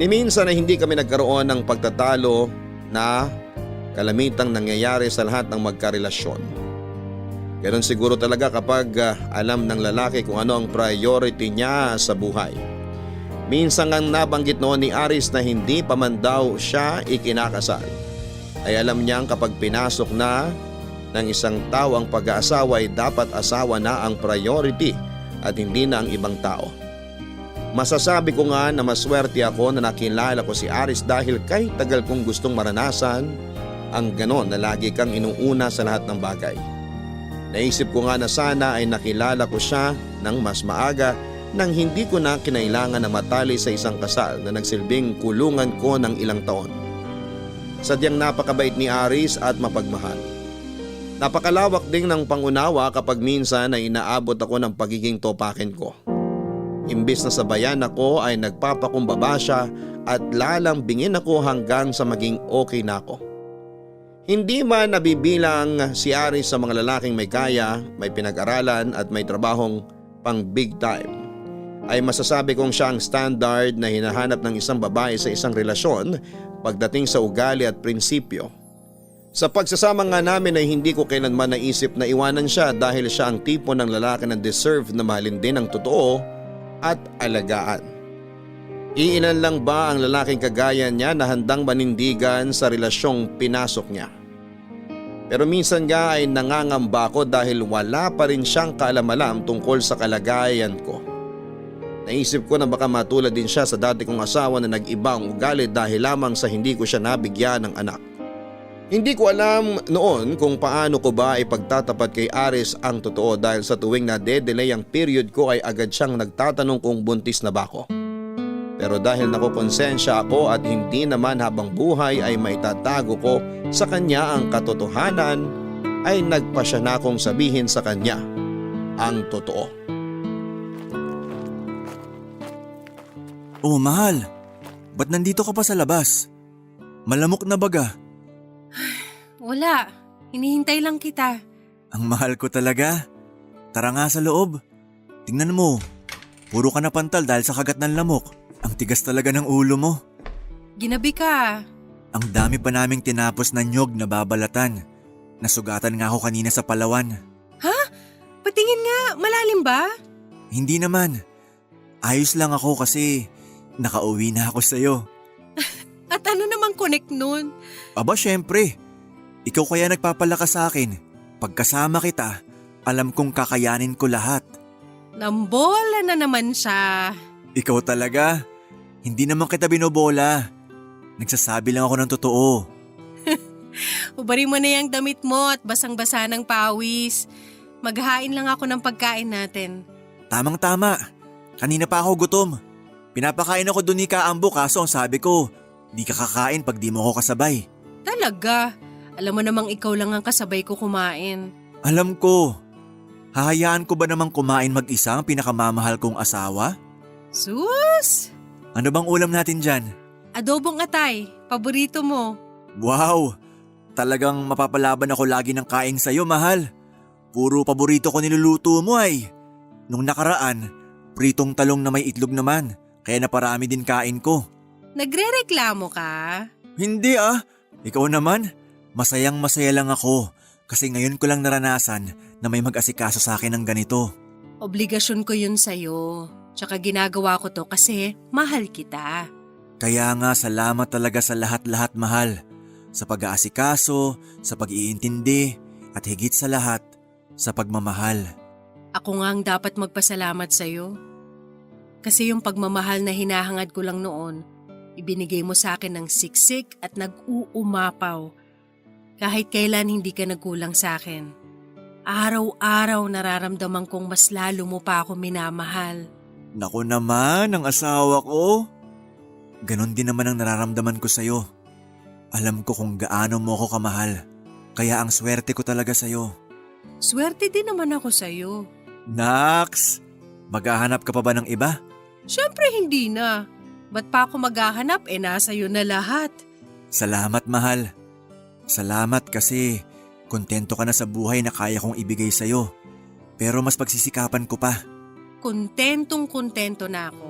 Ni minsan ay hindi kami nagkaroon ng pagtatalo na kalamitang nangyayari sa lahat ng magkarelasyon. Ganon siguro talaga kapag alam ng lalaki kung ano ang priority niya sa buhay. Minsan ang nabanggit noon ni Aris na hindi pa man daw siya ikinakasal. Ay alam niyang kapag pinasok na ng isang tao ang pag-aasawa ay dapat asawa na ang priority at hindi na ang ibang tao. Masasabi ko nga na maswerte ako na nakilala ko si Aris dahil kahit tagal kong gustong maranasan ang ganon na lagi kang inuuna sa lahat ng bagay. Naisip ko nga na sana ay nakilala ko siya ng mas maaga nang hindi ko na kinailangan na matali sa isang kasal na nagsilbing kulungan ko ng ilang taon. Sadyang napakabait ni Aris at mapagmahal. Napakalawak ding ng pangunawa kapag minsan ay inaabot ako ng pagiging topakin ko. Imbis na sabayan ako ay nagpapakumbaba siya at lalambingin ako hanggang sa maging okay na ako. Hindi man nabibilang si Aris sa mga lalaking may kaya, may pinag-aralan at may trabahong pang big time, ay masasabi kong siya ang standard na hinahanap ng isang babae sa isang relasyon pagdating sa ugali at prinsipyo. Sa pagsasama nga namin ay hindi ko kailanman naisip na iwanan siya dahil siya ang tipo ng lalaki na deserve na mahalin din ng totoo at alagaan. Iilan lang ba ang lalaking kagaya niya na handang manindigan sa relasyong pinasok niya? Pero minsan nga ay nangangamba ko dahil wala pa rin siyang kaalam-alam tungkol sa kalagayan ko. Naisip ko na baka matulad din siya sa dati kong asawa na nag-iba ang ugali dahil lamang sa hindi ko siya nabigyan ng anak. Hindi ko alam noon kung paano ko ba ipagtatapat kay Aris ang totoo dahil sa tuwing na-delay ang period ko ay agad siyang nagtatanong kung buntis na ba ako. Pero dahil nakukonsensya ako at hindi naman habang buhay ay maitatago ko sa kanya ang katotohanan, ay nagpasya na akong sabihin sa kanya ang totoo. Oh mahal, ba't nandito ka pa sa labas? Malamok na baga? Wala, hinihintay lang kita. Ang mahal ko talaga. Tara nga sa loob. Tingnan mo, puro ka na pantal dahil sa kagat ng lamok. Ang tigas talaga ng ulo mo. Ginabi ka. Ang dami pa naming tinapos na nyog na babalatan. Nasugatan nga ako kanina sa Palawan. Ha? Patingin nga, malalim ba? Hindi naman. Ayos lang ako kasi nakauwi na ako sa'yo. At ano namang connect nun? Aba syempre, ikaw kaya nagpapalakas sa akin. Pagkasama kita, alam kong kakayanin ko lahat. Nambola na naman siya. Ikaw talaga? Hindi naman kita binobola. Nagsasabi lang ako ng totoo. Ubari mo na yung damit mo at basang-basa ng pawis. Maghahain lang ako ng pagkain natin. Tamang-tama. Kanina pa ako gutom. Pinapakain ako dun ni Kaambo kaso ang sabi ko, di ka kakain pag di mo ako kasabay. Talaga? Alam mo namang ikaw lang ang kasabay ko kumain. Alam ko. Hahayaan ko ba namang kumain mag-isa ang pinakamamahal kong asawa? Sus! Ano bang ulam natin dyan? Adobong atay, paborito mo. Wow! Talagang mapapalaban ako lagi ng kaing sa'yo, mahal. Puro paborito ko niluluto mo ay. Nung nakaraan, pritong talong na may itlog naman, kaya naparami din kain ko. Nagrereklamo ka? Hindi ah, ikaw naman. Masayang masaya lang ako kasi ngayon ko lang naranasan na may mag-asikaso sa akin ng ganito. Obligasyon ko yun sa'yo. Tsaka ginagawa ko to kasi mahal kita. Kaya nga salamat talaga sa lahat-lahat, mahal. Sa pag-aasikaso, sa pag-iintindi, at higit sa lahat, sa pagmamahal. Ako nga ang dapat magpasalamat sa'yo. Kasi yung pagmamahal na hinahangad ko lang noon, ibinigay mo sa akin ng siksik at nag-uumapaw. Kahit kailan hindi ka nagkulang sa akin. Araw-araw nararamdaman kong mas lalo mo pa ako minamahal. Naku naman, ang asawa ko. Ganon din naman ang nararamdaman ko sa'yo. Alam ko kung gaano mo ako kamahal. Kaya ang swerte ko talaga sa'yo. Swerte din naman ako sa'yo. Naks! Maghahanap ka pa ba ng iba? Siyempre hindi na. Ba't pa ako maghahanap nasa'yo na lahat? Salamat, mahal. Salamat kasi kontento ka na sa buhay na kaya kong ibigay sa'yo. Pero mas pagsisikapan ko pa. Kontentong-kontento na ako.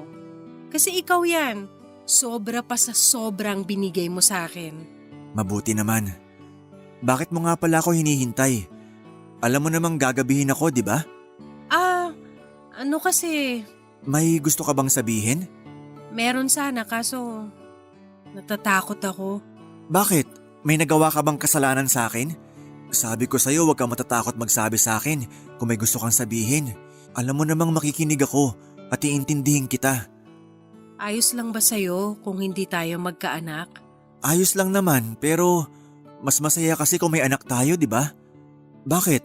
Kasi ikaw yan. Sobra pa sa sobrang binigay mo sa akin. Mabuti naman. Bakit mo nga pala ako hinihintay? Alam mo namang gagabihin ako, di ba? Ano kasi, May gusto ka bang sabihin? meron sana kaso natatakot ako. Bakit? May nagawa ka bang kasalanan sa akin? Sabi ko sa'yo huwag kang matatakot magsabi sa akin kung may gusto kang sabihin. Alam mo namang makikinig ako at iintindihin kita. Ayos lang ba sa'yo kung hindi tayo magkaanak? Ayos lang naman pero mas masaya kasi kung may anak tayo, di ba? Bakit?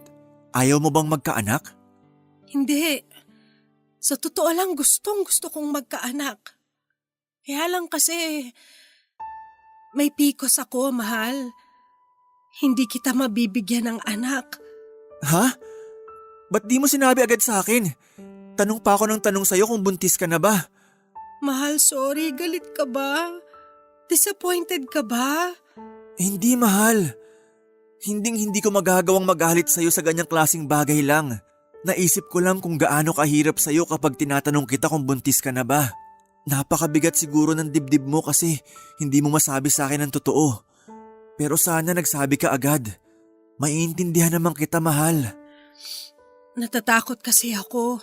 Ayaw mo bang magkaanak? Hindi. Sa totoo lang gusto kong magkaanak. Kaya lang kasi may pikos ako, mahal. Hindi kita mabibigyan ng anak. Ha? Ba't di mo sinabi agad sa akin? Tanong pa ako ng tanong sa'yo kung buntis ka na ba? Mahal, sorry. Galit ka ba? Disappointed ka ba? Hindi, mahal. Hindi ko magagawang magalit sa'yo sa ganyang klaseng bagay lang. Naisip ko lang kung gaano kahirap sa'yo kapag tinatanong kita kung buntis ka na ba. Napakabigat siguro ng dibdib mo kasi hindi mo masabi sa akin ang totoo. Pero sana nagsabi ka agad. Maiintindihan naman kita, mahal. Natatakot kasi ako.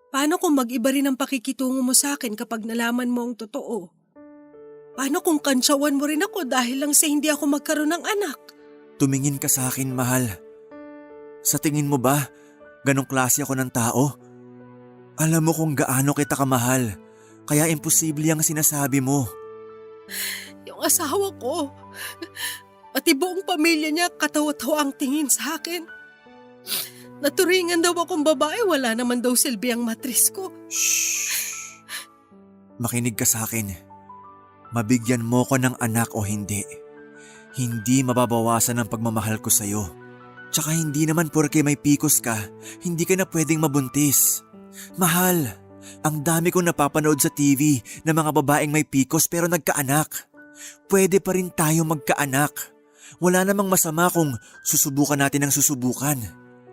Paano kung mag-iba rin ang pakikitungo mo sa akin kapag nalaman mo ang totoo? Paano kung kantsawan mo rin ako dahil lang sa hindi ako magkaroon ng anak? Tumingin ka sa akin, mahal. Sa tingin mo ba, ganong klase ako ng tao? Alam mo kung gaano kita kamahal, kaya imposible ang sinasabi mo. Yung asawa ko, pati buong pamilya niya katawa-tawa ang tingin sa akin. Naturingan daw akong babae, wala naman daw silbi ang matris ko. Shhh! Makinig ka sa akin. Mabigyan mo ko ng anak o hindi. Hindi mababawasan ang pagmamahal ko sa'yo. Tsaka hindi naman porke may pikos ka, hindi ka na pwedeng mabuntis. Mahal, ang dami kong napapanood sa TV na mga babaeng may pikos pero nagkaanak. Pwede pa rin tayo magkaanak. Wala namang masama kung susubukan natin ang susubukan.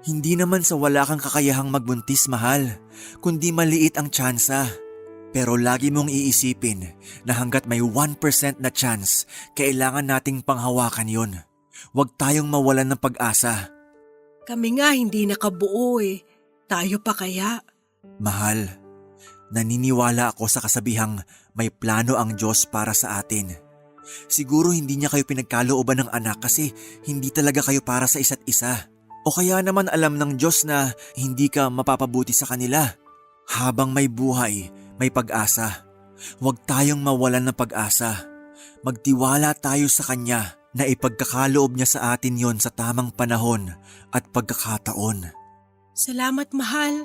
Hindi naman sa wala kang kakayahang magbuntis, mahal, kundi maliit ang tsansa. Pero lagi mong iisipin na hanggat may 1% na chance, kailangan nating panghawakan yon. Huwag tayong mawalan ng pag-asa. Kami nga hindi nakabuo eh. Tayo pa kaya? Mahal, naniniwala ako sa kasabihang may plano ang Diyos para sa atin. Siguro hindi niya kayo pinagkalooban ng anak kasi hindi talaga kayo para sa isa't isa. O kaya naman alam ng Diyos na hindi ka mapapabuti sa kanila. Habang may buhay, may pag-asa. Huwag tayong mawalan ng pag-asa. Magtiwala tayo sa Kanya na ipagkakaloob niya sa atin yon sa tamang panahon at pagkakataon. Salamat, mahal.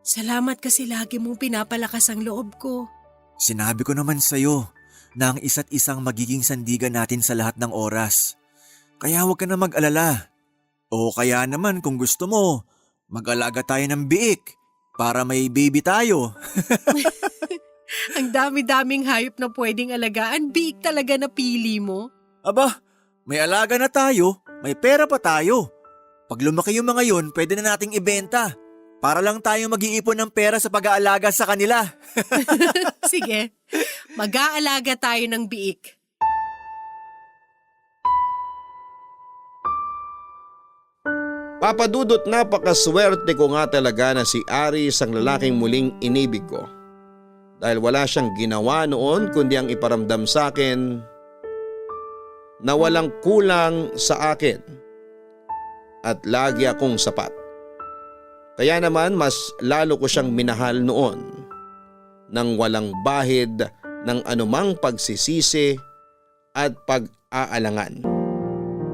Salamat kasi lagi mong pinapalakas ang loob ko. Sinabi ko naman sa'yo na ang isa't isang magiging sandigan natin sa lahat ng oras. Kaya huwag ka na mag-alala. O kaya naman kung gusto mo, Mag-alaga tayo ng biik para may baby tayo. Ang dami-daming hayop na pwedeng alagaan, biik talaga na pili mo. Aba, may alaga na tayo, may pera pa tayo. Pag lumaki yung mga yun, pwede na nating ibenta. Para lang tayo mag-iipon ng pera sa pag-aalaga sa kanila. Sige, mag-aalaga tayo ng biik. Papa Dudut, napakaswerte ko nga talaga na si Aris ang lalaking muling inibig ko. Dahil wala siyang ginawa noon kundi ang iparamdam sa akin na walang kulang sa akin at lagi akong sapat. Kaya naman mas lalo ko siyang minahal noon nang walang bahid ng anumang pagsisisi at pag-aalangan.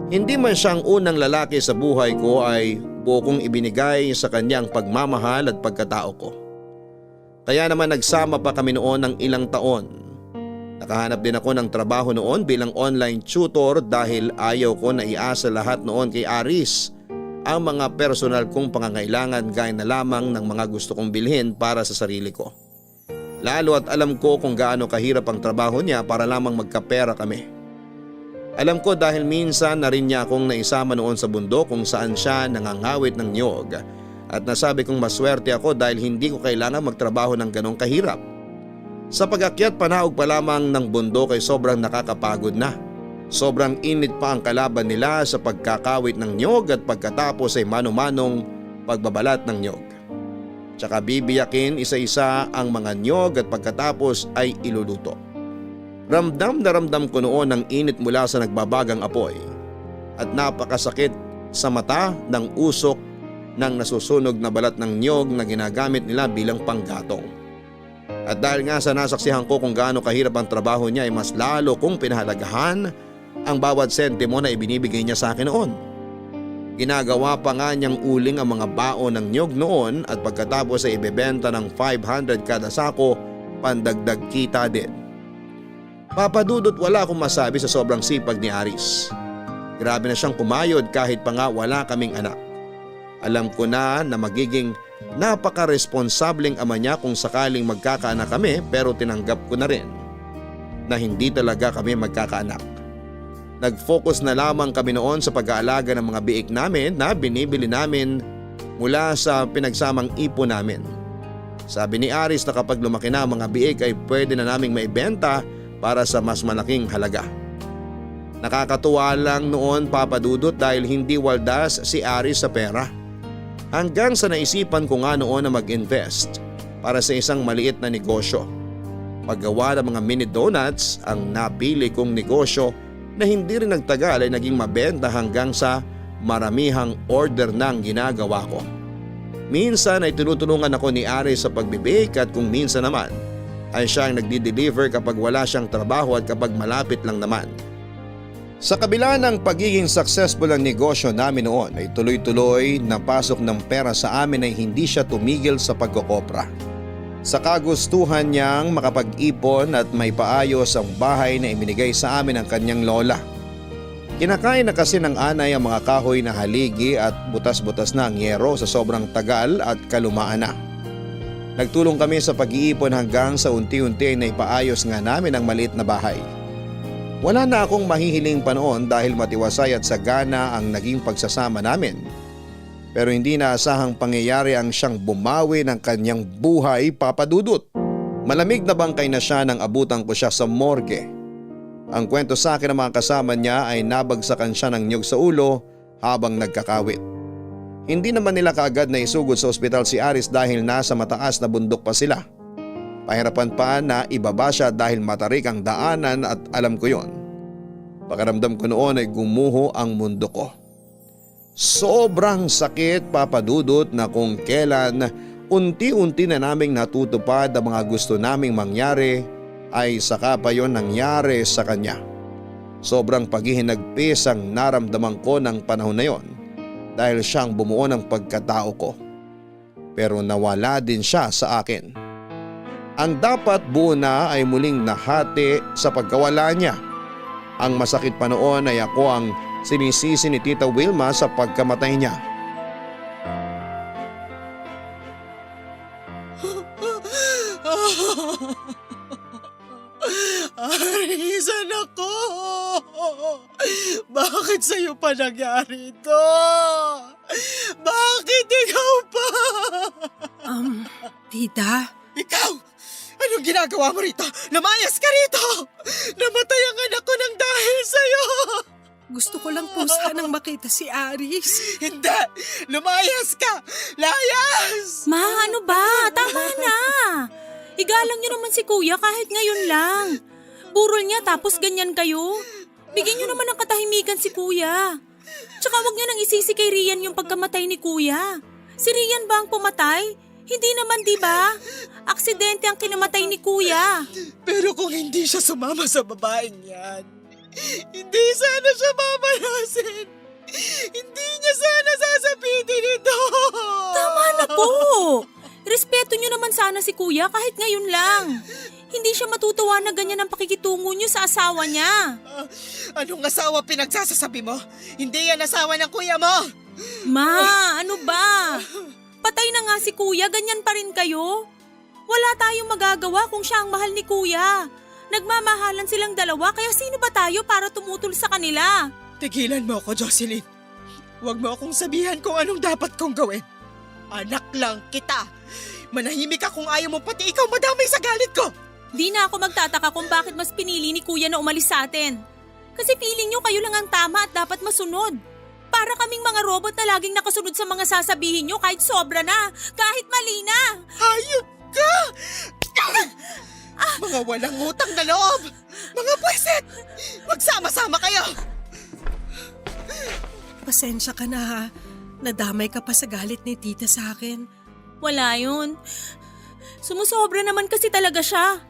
Hindi man siyang unang lalaki sa buhay ko ay buo kong ibinigay sa kanyang pagmamahal at pagkatao ko. Kaya naman nagsama pa kami noon ng ilang taon. Nakahanap din ako ng trabaho noon bilang online tutor dahil ayaw ko na iasa lahat noon kay Aris ang mga personal kong pangangailangan gaya na lamang ng mga gusto kong bilhin para sa sarili ko. Lalo at alam ko kung gaano kahirap ang trabaho niya para lamang magkapera kami. Alam ko dahil minsan na rin niya akong naisama noon sa bundok kung saan siya nangangawit ng niyog at nasabi kong maswerte ako dahil hindi ko kailangan magtrabaho ng ganong kahirap. Sa pag-akyat panahog pa lamang ng bundok ay sobrang nakakapagod na. Sobrang init pa ang kalaban nila sa pagkakawit ng niyog at pagkatapos ay mano-manong pagbabalat ng niyog. Tsaka bibiyakin isa-isa ang mga niyog at pagkatapos ay iluluto. Ramdam na ramdam ko noon ang init mula sa nagbabagang apoy at napakasakit sa mata ng usok ng nasusunog na balat ng niyog na ginagamit nila bilang panggatong. At dahil nga sa nasaksihan ko kung gaano kahirap ang trabaho niya ay mas lalo kong pinahalagahan ang bawat sentimo na ibinibigay niya sa akin noon. Ginagawa pa nga niyang uling ang mga baon ng niyog noon at pagkatapos ay ibebenta ng 500 kada sako, pandagdag kita din. Papa Dudut, wala akong masabi sa sobrang sipag ni Aris. Grabe na siyang kumayod kahit pa nga wala kaming anak. Alam ko na magiging napaka-responsableng ama niya kung sakaling magkakaanak kami pero tinanggap ko na rin na hindi talaga kami magkakaanak. Nag-focus na lamang kami noon sa pag-aalaga ng mga biik namin na binibili namin mula sa pinagsamang ipon namin. Sabi ni Aris na kapag lumaki na ang mga biik ay pwede na naming maibenta para sa mas malaking halaga. Nakakatuwa lang noon, Papa Dudut, dahil hindi waldas si Aris sa pera. Hanggang sa naisipan ko nga noon na mag-invest para sa isang maliit na negosyo. Paggawa ng mga mini donuts ang napili kong negosyo na hindi rin nagtagal ay naging mabenta hanggang sa maramihang order ng ginagawa ko. Minsan ay tinutulungan ako ni Aris sa pagbibake at kung minsan naman ay siya ang nagdi-deliver kapag wala siyang trabaho at kapag malapit lang naman. Sa kabila ng pagiging successful ang negosyo namin noon ay tuloy-tuloy na pasok ng pera sa amin ay hindi siya tumigil sa pagkokopra. Sa kagustuhan niyang makapag-ipon at may paayos ang bahay na ibinigay sa amin ng kanyang lola. Kinakain na kasi ng anay ang mga kahoy na haligi at butas-butas na ang yero sa sobrang tagal at kalumaan na. Nagtulong kami sa pag-iipon hanggang sa unti-unti na ipaayos nga namin ang maliit na bahay. Wala na akong mahihiling pa noon dahil matiwasay at sagana ang naging pagsasama namin. Pero hindi naasahang pangyayari ang siyang bumawi ng kanyang buhay, Papa Dudut. Malamig na bangkay na siya nang abutan ko siya sa morgue. Ang kwento sa akin ng mga kasama niya ay nabagsakan siya ng niyog sa ulo habang nagkakawit. Hindi naman nila kaagad na isugod sa ospital si Aris dahil nasa mataas na bundok pa sila. Pahirapan pa na ibaba siya dahil matarik ang daanan at alam ko yon. Pakiramdam ko noon ay gumuho ang mundo ko. Sobrang sakit, Papa Dudut, na kung kailan unti-unti na naming natutupad ang mga gusto naming mangyari ay saka pa yon nangyari sa kanya. Sobrang paghihinagpis ang naramdaman ko ng panahon na yon dahil siyang bumuo ng pagkatao ko. Pero nawala din siya sa akin. Ang dapat buo na ay muling nahati sa pagkawala niya. Ang masakit pa noon ay ako ang sinisisi ni Tita Wilma sa pagkamatay niya. Aris, anak ko! Bakit sa'yo pa nangyari ito? Bakit ikaw pa? Tita? Ikaw! Anong ginagawa mo rito? Lumayas ka rito! Namatay ang anak ko nang dahil sa'yo! Gusto ko lang po sanang makita si Aris. Hindi! Lumayas ka! Layas! Ma, ano ba? Tama na. Igalang niyo naman si kuya kahit ngayon lang. Burol niya tapos ganyan kayo. Bigyan niyo naman ng katahimikan si kuya. Tsaka wag niyo nang isisi kay Rian yung pagkamatay ni kuya. Si Rian ba ang pumatay? Hindi naman, di ba? Aksidente ang kinamatay ni kuya. Pero kung hindi siya sumama sa babaeng yan, hindi sana siya mamalasin. Hindi niya sana sasabihin ito. Tama na po. Respeto niyo naman sana si kuya kahit ngayon lang. Hindi siya matutuwa na ganyan ang pakikitungo niyo sa asawa niya. Anong asawa pinagsasasabi mo? Hindi yan asawa ng kuya mo. Ma, ano ba? Patay na nga si kuya, ganyan pa rin kayo? Wala tayong magagawa kung siya ang mahal ni kuya. Nagmamahalan silang dalawa kaya sino ba tayo para tumutol sa kanila? Tigilan mo ako, Jocelyn. Huwag mo akong sabihan kung anong dapat kong gawin. Anak lang kita. Manahimik ka kung ayaw mo pati ikaw madamay sa galit ko. Di na ako magtataka kung bakit mas pinili ni kuya na umalis sa atin. Kasi feeling nyo kayo lang ang tama at dapat masunod. Para kaming mga robot na laging nakasunod sa mga sasabihin nyo kahit sobra na, kahit mali na. Hayop ka! Mga walang utang na loob! Mga pweset! Magsama-sama kayo! Pasensya ka na ha. Nadamay ka pa sa galit ni tita sa akin. Wala yun. Sumusobra naman kasi talaga siya.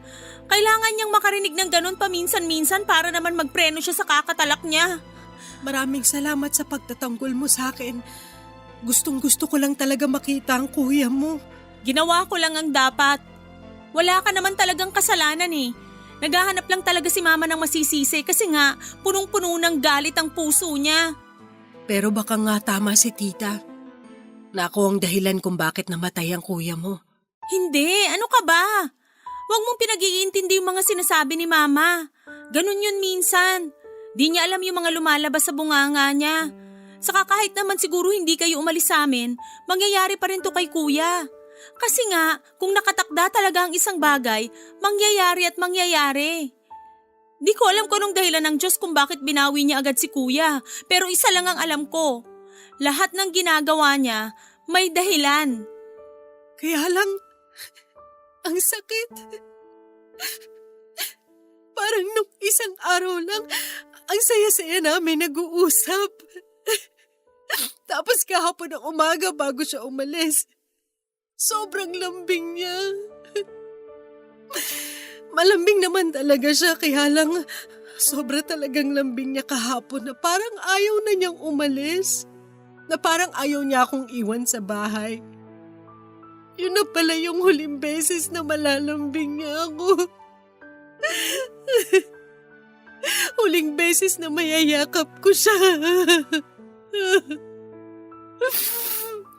Kailangan niyang makarinig ng ganun paminsan-minsan para naman magpreno siya sa kakatalak niya. Maraming salamat sa pagtatanggol mo sa akin. Gustong-gusto ko lang talaga makita ang kuya mo. Ginawa ko lang ang dapat. Wala ka naman talagang kasalanan eh. Naghahanap lang talaga si mama ng masisisi kasi nga punong-puno ng galit ang puso niya. Pero baka nga tama si tita. Na ako ang dahilan kung bakit namatay ang kuya mo. Hindi, ano ka ba? Huwag mong pinag-iintindi yung mga sinasabi ni mama. Ganun yun minsan. Di niya alam yung mga lumalabas sa bunganga niya. Saka kahit naman siguro hindi kayo umalis sa amin, mangyayari pa rin to kay kuya. Kasi nga, kung nakatakda talaga ang isang bagay, mangyayari at mangyayari. Di ko alam kung anong dahilan ng Diyos kung bakit binawi niya agad si kuya. Pero isa lang ang alam ko. Lahat ng ginagawa niya, may dahilan. Kaya lang, ang sakit. Parang nung isang araw lang, ang saya-saya namin nag-uusap. Tapos kahapon ng umaga bago siya umalis, sobrang lambing niya. Malambing naman talaga siya, kaya lang sobra talagang lambing niya kahapon na parang ayaw na niyang umalis. Na parang ayaw niya akong iwan sa bahay. Yun na pala yung huling beses na malalambing niya ako. Huling beses na mayayakap ko siya.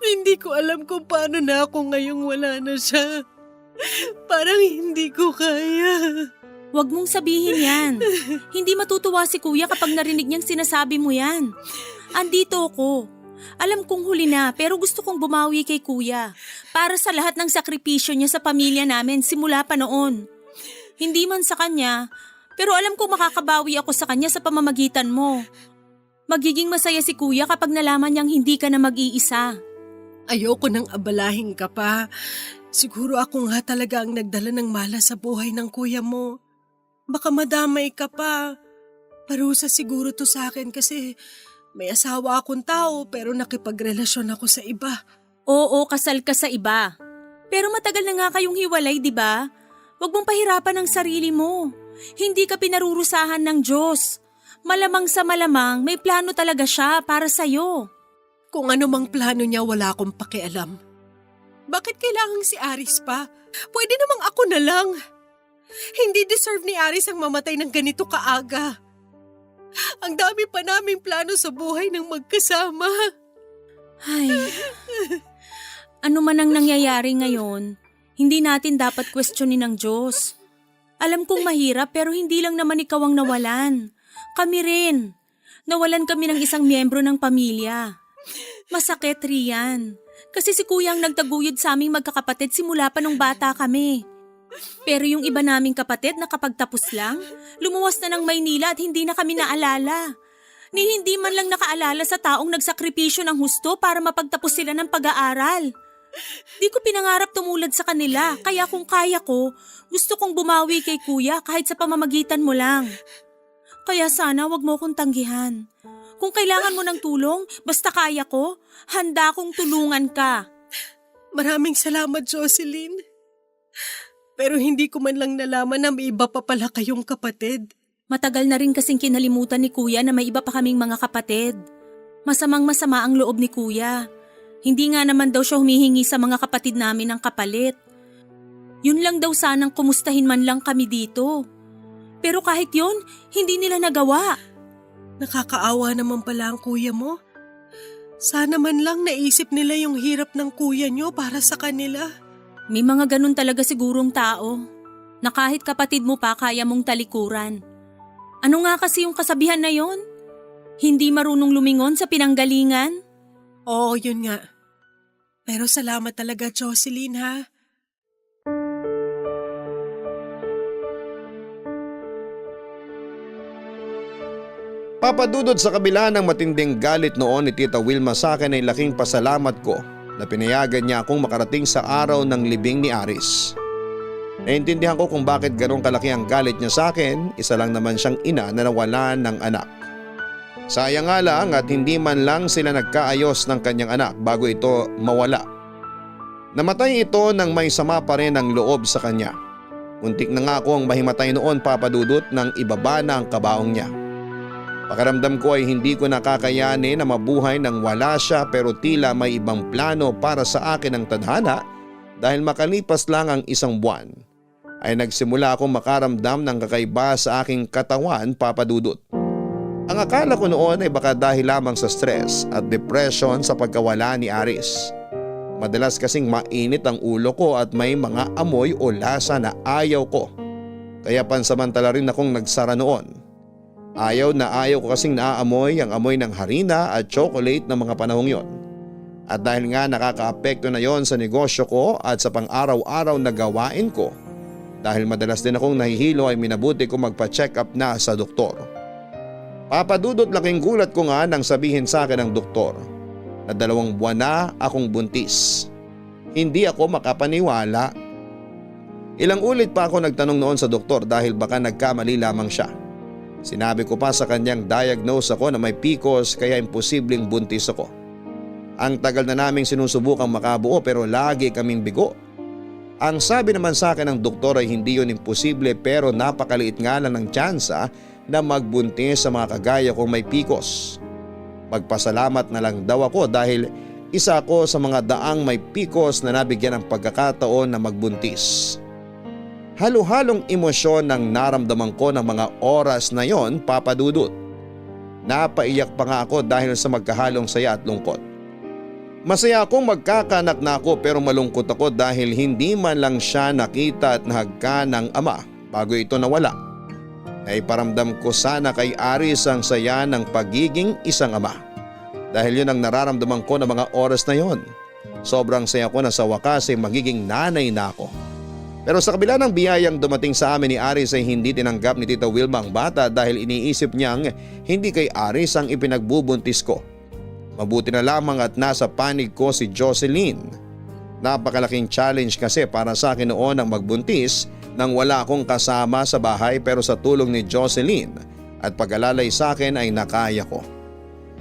Hindi ko alam kung paano na ako ngayong wala na siya. Parang hindi ko kaya. Huwag mong sabihin yan. Hindi matutuwa si kuya kapag narinig niyang sinasabi mo yan. Andito ako. Alam kong huli na pero gusto kong bumawi kay kuya. Para sa lahat ng sakripisyo niya sa pamilya namin simula pa noon. Hindi man sa kanya, pero alam kong makakabawi ako sa kanya sa pamamagitan mo. Magiging masaya si kuya kapag nalaman niyang hindi ka na mag-iisa. Ayoko nang abalahin ka pa. Siguro ako nga talaga ang nagdala ng malas sa buhay ng kuya mo. Baka madamay ka pa. Parusa siguro to sa akin kasi may asawa akong tao pero nakipagrelasyon ako sa iba. Oo, kasal ka sa iba. Pero matagal na nga kayong hiwalay, di ba? Huwag mong pahirapan ang sarili mo. Hindi ka pinarurusahan ng Diyos. Malamang sa malamang, may plano talaga siya para sa'yo. Kung ano mang plano niya, wala akong pakialam. Bakit kailangan si Aris pa? Pwede namang ako na lang. Hindi deserve ni Aris ang mamatay ng ganito kaaga. Ang dami pa naming plano sa buhay ng magkasama. Ay, ano man ang nangyayari ngayon, hindi natin dapat questionin ng Diyos. Alam kong mahirap pero hindi lang naman ikaw ang nawalan. Kami rin. Nawalan kami ng isang miyembro ng pamilya. Masakit, Rian. Kasi si kuya ang nagtaguyod sa aming magkakapatid simula pa nung bata kami. Pero yung iba naming kapatid na kapag tapos lang, lumuwas na ng Maynila at hindi na kami naalala. Ni hindi man lang nakaalala sa taong nagsakripisyo ng husto para mapagtapos sila ng pag-aaral. Di ko pinangarap tumulad sa kanila, kaya kung kaya ko, gusto kong bumawi kay kuya kahit sa pamamagitan mo lang. Kaya sana wag mo akong tanggihan. Kung kailangan mo ng tulong, basta kaya ko, handa kong tulungan ka. Maraming salamat, Jocelyn. Pero hindi ko man lang nalaman na may iba pa pala kayong kapatid. Matagal na rin kasing kinalimutan ni kuya na may iba pa kaming mga kapatid. Masamang-masama ang loob ni kuya. Hindi nga naman daw siya humihingi sa mga kapatid namin ng kapalit. Yun lang daw sanang kumustahin man lang kami dito. Pero kahit yun, hindi nila nagawa. Nakakaawa naman pala ang kuya mo. Sana man lang naisip nila yung hirap ng kuya nyo para sa kanila. May mga ganun talaga sigurong tao. Na kahit kapatid mo pa kaya mong talikuran. Ano nga kasi yung kasabihan na yon? Hindi marunong lumingon sa pinanggalingan? Oo, yun nga. Pero salamat talaga, Jocelyn, ha? Papadudod sa kabila ng matinding galit noon ni Tita Wilma sa akin ay laking pasalamat ko na pinayagan niya akong makarating sa araw ng libing ni Aris. Naintindihan ko kung bakit ganong kalaki ang galit niya sa akin, isa lang naman siyang ina na nawalan ng anak. Sayang nga lang at hindi man lang sila nagkaayos ng kanyang anak bago ito mawala. Namatay ito nang may sama pa rin ang loob sa kanya. Muntik na nga ako ang mahimatay noon, Papadudot, nang ibaba na ang kabaong niya. Pakiramdam ko ay hindi ko nakakayanin na mabuhay nang wala siya, pero tila may ibang plano para sa akin ang tadhana dahil makalipas lang ang isang buwan ay nagsimula akong makaramdam ng kakaiba sa aking katawan, Papadudot. Ang akala ko noon ay baka dahil lamang sa stress at depression sa pagkawala ni Aris. Madalas kasing mainit ang ulo ko at may mga amoy o lasa na ayaw ko. Kaya pansamantala rin akong nagsara noon. Ayaw ko kasing naaamoy ang amoy ng harina at chocolate ng mga panahong yon. At dahil nga nakakaapekto na yon sa negosyo ko at sa pang-araw-araw na gawain ko, dahil madalas din akong nahihilo ay minabuti ko magpa-check up na sa doktor. Papadudot, laking gulat ko nga nang sabihin sa akin ng doktor na 2 buwan na akong buntis. Hindi ako makapaniwala. Ilang ulit pa ako nagtanong noon sa doktor dahil baka nagkamali lamang siya. Sinabi ko pa sa kanyang diagnose ako na may PCOS kaya imposibleng buntis ako. Ang tagal na naming sinusubukang makabuo pero lagi kaming bigo. Ang sabi naman sa akin ng doktor ay hindi yun imposible pero napakaliit nga lang ng tsansa na magbuntis sa mga kagaya kong may PCOS. Magpasalamat na lang daw ako dahil isa ako sa mga daang may PCOS na nabigyan ng pagkakataon na magbuntis. Halo-halong emosyon ang naramdaman ko ng mga oras na yon, Papadudot. Napaiyak pa nga ako dahil sa magkahalong saya at lungkot. Masaya akong magkakanak na ako pero malungkot ako dahil hindi man lang siya nakita at nahagka ng ama bago ito nawala. Naiparamdam ko sana kay Aris ang saya ng pagiging isang ama. Dahil yun ang nararamdaman ko ng mga oras na yon. Sobrang saya ko na sa wakas ay magiging nanay na ako. Pero sa kabila ng biyayang dumating sa amin ni Aris ay hindi tinanggap ni Tita Wilma ang bata dahil iniisip niyang hindi kay Aris ang ipinagbubuntis ko. Mabuti na lamang at nasa panig ko si Jocelyn. Napakalaking challenge kasi para sa akin noon ang magbuntis nang wala akong kasama sa bahay, pero sa tulong ni Jocelyn at pag-alalay sa akin ay nakaya ko.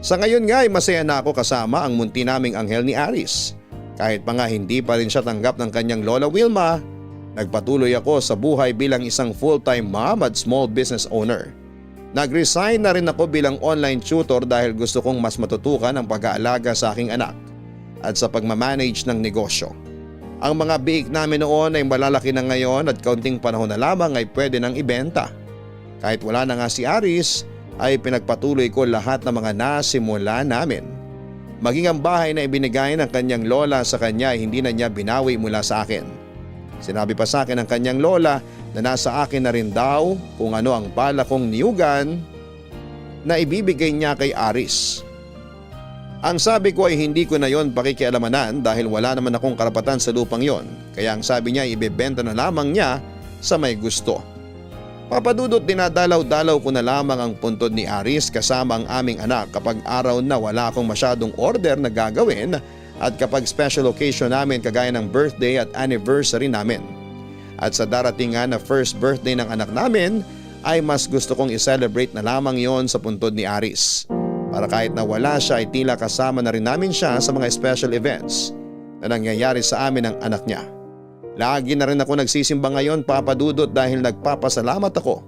Sa ngayon nga ay masaya na ako kasama ang munti naming anghel ni Aris. Kahit pa nga hindi pa rin siya tanggap ng kanyang Lola Wilma, nagpatuloy ako sa buhay bilang isang full-time mom at small business owner. Nag-resign na rin ako bilang online tutor dahil gusto kong mas matutukan ang pag-aalaga sa aking anak at sa pagmamanage ng negosyo. Ang mga biik namin noon ay malalaki na ngayon at kaunting panahon na lamang ay pwede nang ibenta. Kahit wala na nga si Aris ay pinagpatuloy ko lahat ng mga nasimula namin. Maging ang bahay na ibinigay ng kanyang lola sa kanya ay hindi na niya binawi mula sa akin. Sinabi pa sa akin ng kanyang lola na nasa akin na rin daw kung ano ang bala kong niyugan na ibibigay niya kay Aris. Ang sabi ko ay hindi ko na yon pakikialamanan dahil wala naman akong karapatan sa lupang yon, kaya ang sabi niya ibebenta na lamang niya sa may gusto. Papadudot dinadalaw-dalaw ko na lamang ang puntod ni Aris kasama ang aming anak kapag araw na wala akong masyadong order na gagawin at kapag special occasion namin kagaya ng birthday at anniversary namin. At sa darating nga na first birthday ng anak namin ay mas gusto kong i-celebrate na lamang yon sa puntod ni Aris. Para kahit na wala siya ay tila kasama na rin namin siya sa mga special events na nangyayari sa amin ng anak niya. Lagi na rin ako nagsisimba ngayon, Papa Dudut, dahil nagpapasalamat ako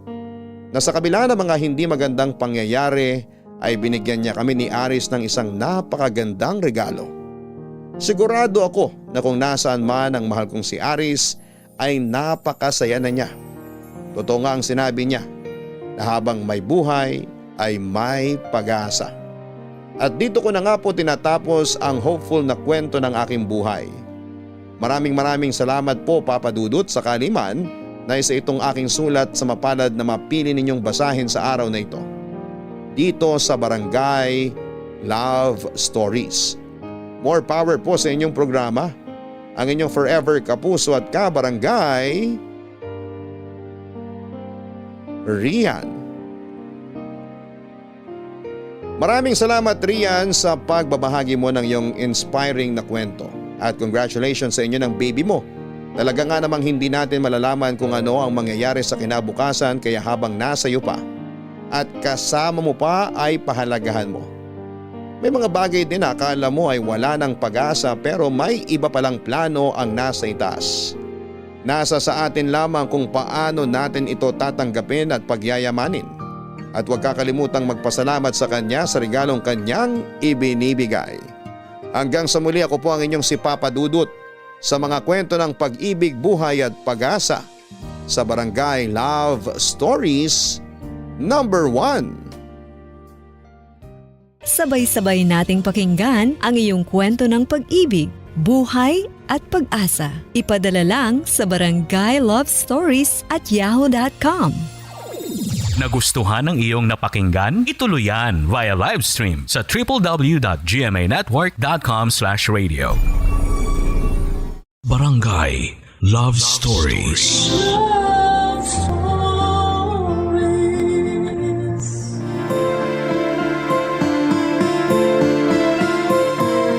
na sa kabila ng mga hindi magandang pangyayari ay binigyan niya kami ni Aris ng isang napakagandang regalo. Sigurado ako na kung nasaan man ang mahal kong si Aris ay napakasaya na niya. Totoo nga ang sinabi niya na habang may buhay ay may pag-asa. At dito ko na nga po tinatapos ang hopeful na kwento ng aking buhay. Maraming salamat po, Papa Dudut, sakali man na isa itong aking sulat sa mapalad na mapili ninyong basahin sa araw na ito. Dito sa Barangay Love Stories. More power po sa inyong programa. Ang inyong forever kapuso at kabarangay, Rian. Maraming salamat, Rian, sa pagbabahagi mo ng iyong inspiring na kwento. At congratulations sa inyo ng baby mo. Talaga nga namang hindi natin malalaman kung ano ang mangyayari sa kinabukasan, kaya habang nasa iyo pa at kasama mo pa ay pahalagahan mo. May mga bagay din na akala mo ay wala ng pag-asa pero may iba palang plano ang nasa itaas. Nasa sa atin lamang kung paano natin ito tatanggapin at pagyayamanin. At huwag kakalimutang magpasalamat sa kanya sa regalong kanyang ibinibigay. Hanggang sa muli, ako po ang inyong si Papa Dudut sa mga kwento ng pag-ibig, buhay at pag-asa sa Barangay Love Stories number 1. Sabay-sabay nating pakinggan ang iyong kwento ng pag-ibig, buhay at pag-asa. Ipadala lang sa barangaylovestories@yahoo.com. Nagustuhan ng iyong napakinggan? Ituloy yan via live stream sa www.gmanetwork.com/radio. Barangay Love Stories. Love Stories.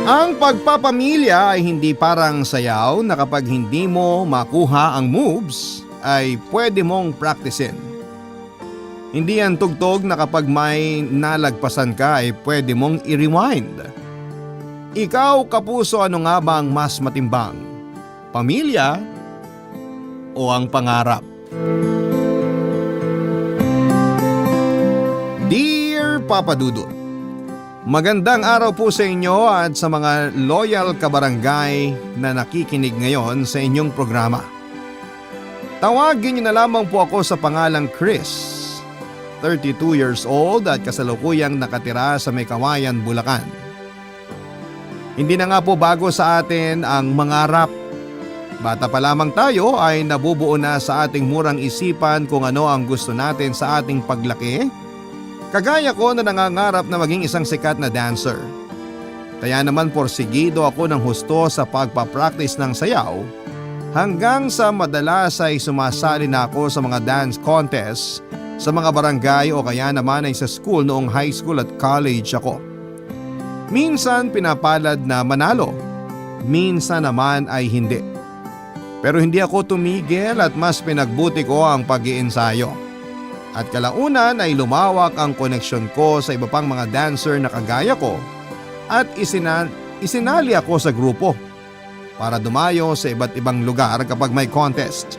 Ang pagpapamilya ay hindi parang sayaw na kapag hindi mo makuha ang moves ay pwede mong practicein. Hindi yan tugtog na kapag may nalagpasan ka ay pwede mong i-rewind. Ikaw, kapuso, ano nga ba ang mas matimbang? Pamilya o ang pangarap? Dear Papa Dudut, magandang araw po sa inyo at sa mga loyal kabarangay na nakikinig ngayon sa inyong programa. Tawagin niyo na lamang po ako sa pangalang Chris. 32 years old at kasalukuyang nakatira sa May Kawayan, Bulacan. Hindi na nga po bago sa atin ang mangarap. Bata pa lamang tayo ay nabubuo na sa ating murang isipan kung ano ang gusto natin sa ating paglaki. Kagaya ko na nangangarap na maging isang sikat na dancer. Kaya naman porsigido ako ng husto sa pagpapractice ng sayaw hanggang sa madalas ay sumasali na ako sa mga dance contests sa mga barangay o kaya naman ay sa school noong high school at college ako. Minsan pinapalad na manalo, minsan naman ay hindi. Pero hindi ako tumigil at mas pinagbuti ko ang pag-iensayo. At kalaunan ay lumawak ang koneksyon ko sa iba pang mga dancer na kagaya ko at isinali ako sa grupo para dumayo sa iba't ibang lugar kapag may contest.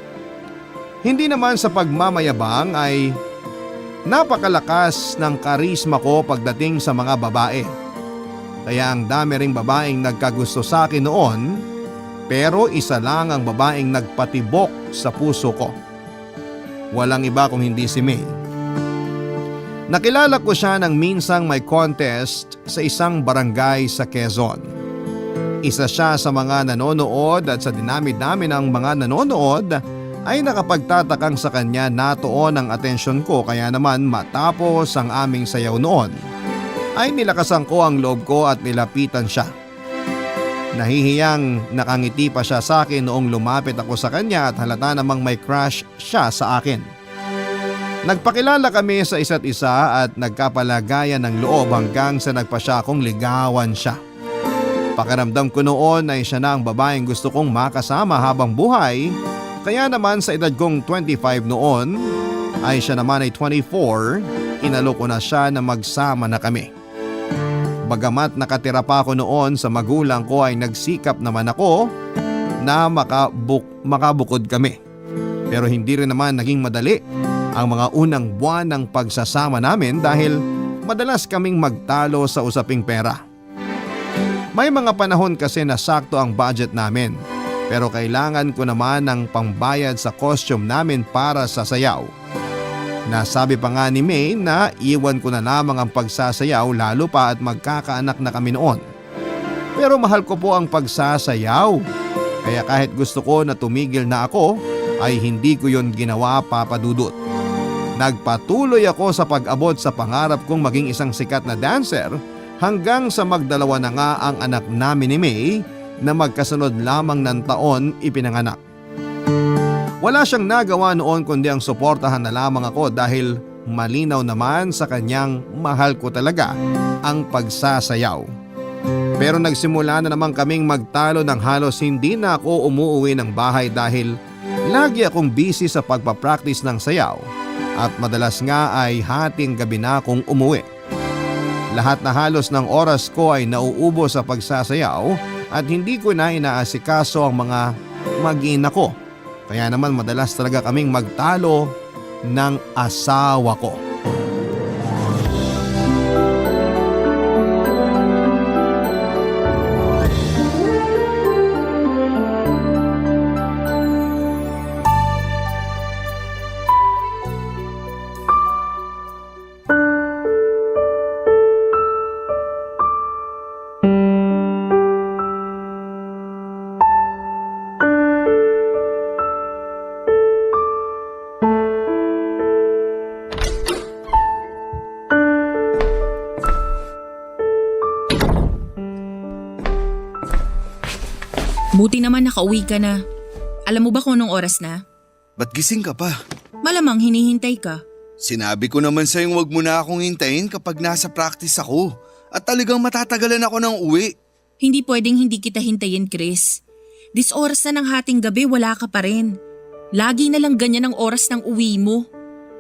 Hindi naman sa pagmamayabang ay napakalakas ng karisma ko pagdating sa mga babae. Kaya ang dami ring babaeng nagkagusto sa akin noon, pero isa lang ang babaeng nagpatibok sa puso ko. Walang iba kung hindi si May. Nakilala ko siya nang minsang may contest sa isang barangay sa Quezon. Isa siya sa mga nanonood at sa dinami-dami ng mga nanonood ay nakapagtatakang sa kanya natuon ang atensyon ko, kaya naman matapos ang aming sayaw noon ay nilakasan ko ang loob ko at nilapitan siya. Nahihiyang nakangiti pa siya sa akin noong lumapit ako sa kanya at halata namang may crush siya sa akin. Nagpakilala kami sa isa't isa at nagkapalagayan ng loob hanggang sa nagpa siya akong ligawan siya. Pakiramdam ko noon ay siya na ang babaeng gusto kong makasama habang buhay, kaya naman sa edad kong 25 noon ay siya naman ay 24, inalok ko na siya na magsama na kami. Bagamat nakatira pa ako noon sa magulang ko ay nagsikap naman ako na makabukod kami. Pero hindi rin naman naging madali ang mga unang buwan ng pagsasama namin dahil madalas kaming magtalo sa usaping pera. May mga panahon kasi na sakto ang budget namin, pero kailangan ko naman ng pangbayad sa costume namin para sa sayaw. Nasabi pa nga ni May na iwan ko na lamang ang pagsasayaw lalo pa at magkakaanak na kami noon. Pero mahal ko po ang pagsasayaw, kaya kahit gusto ko na tumigil na ako ay hindi ko yon ginawa, Papa Dudut. Nagpatuloy ako sa pag-abot sa pangarap kong maging isang sikat na dancer hanggang sa magdalawa na nga ang anak namin ni May na magkasunod lamang ng taon ipinanganak. Wala siyang nagawa noon kundi ang suportahan na lamang ako dahil malinaw naman sa kanyang mahal ko talaga ang pagsasayaw. Pero nagsimula na naman kaming magtalo ng halos hindi na ako umuuwi ng bahay dahil lagi akong busy sa pagpapractice ng sayaw at madalas nga ay hating gabi na akong umuwi. Lahat na halos ng oras ko ay nauubo sa pagsasayaw at hindi ko na inaasikaso ang mga mag-ina ko. Kaya naman madalas talaga kaming magtalo ng asawa ko. Buti naman nakauwi ka na. Alam mo ba kung anong oras na? Ba't gising ka pa? Malamang hinihintay ka. Sinabi ko naman sa'yong wag mo na akong hintayin kapag nasa practice ako. At talagang matatagalan ako ng uwi. Hindi pwedeng hindi kita hintayin, Chris. This oras na ng hating gabi, wala ka pa rin. Lagi na lang ganyan ang oras ng uwi mo.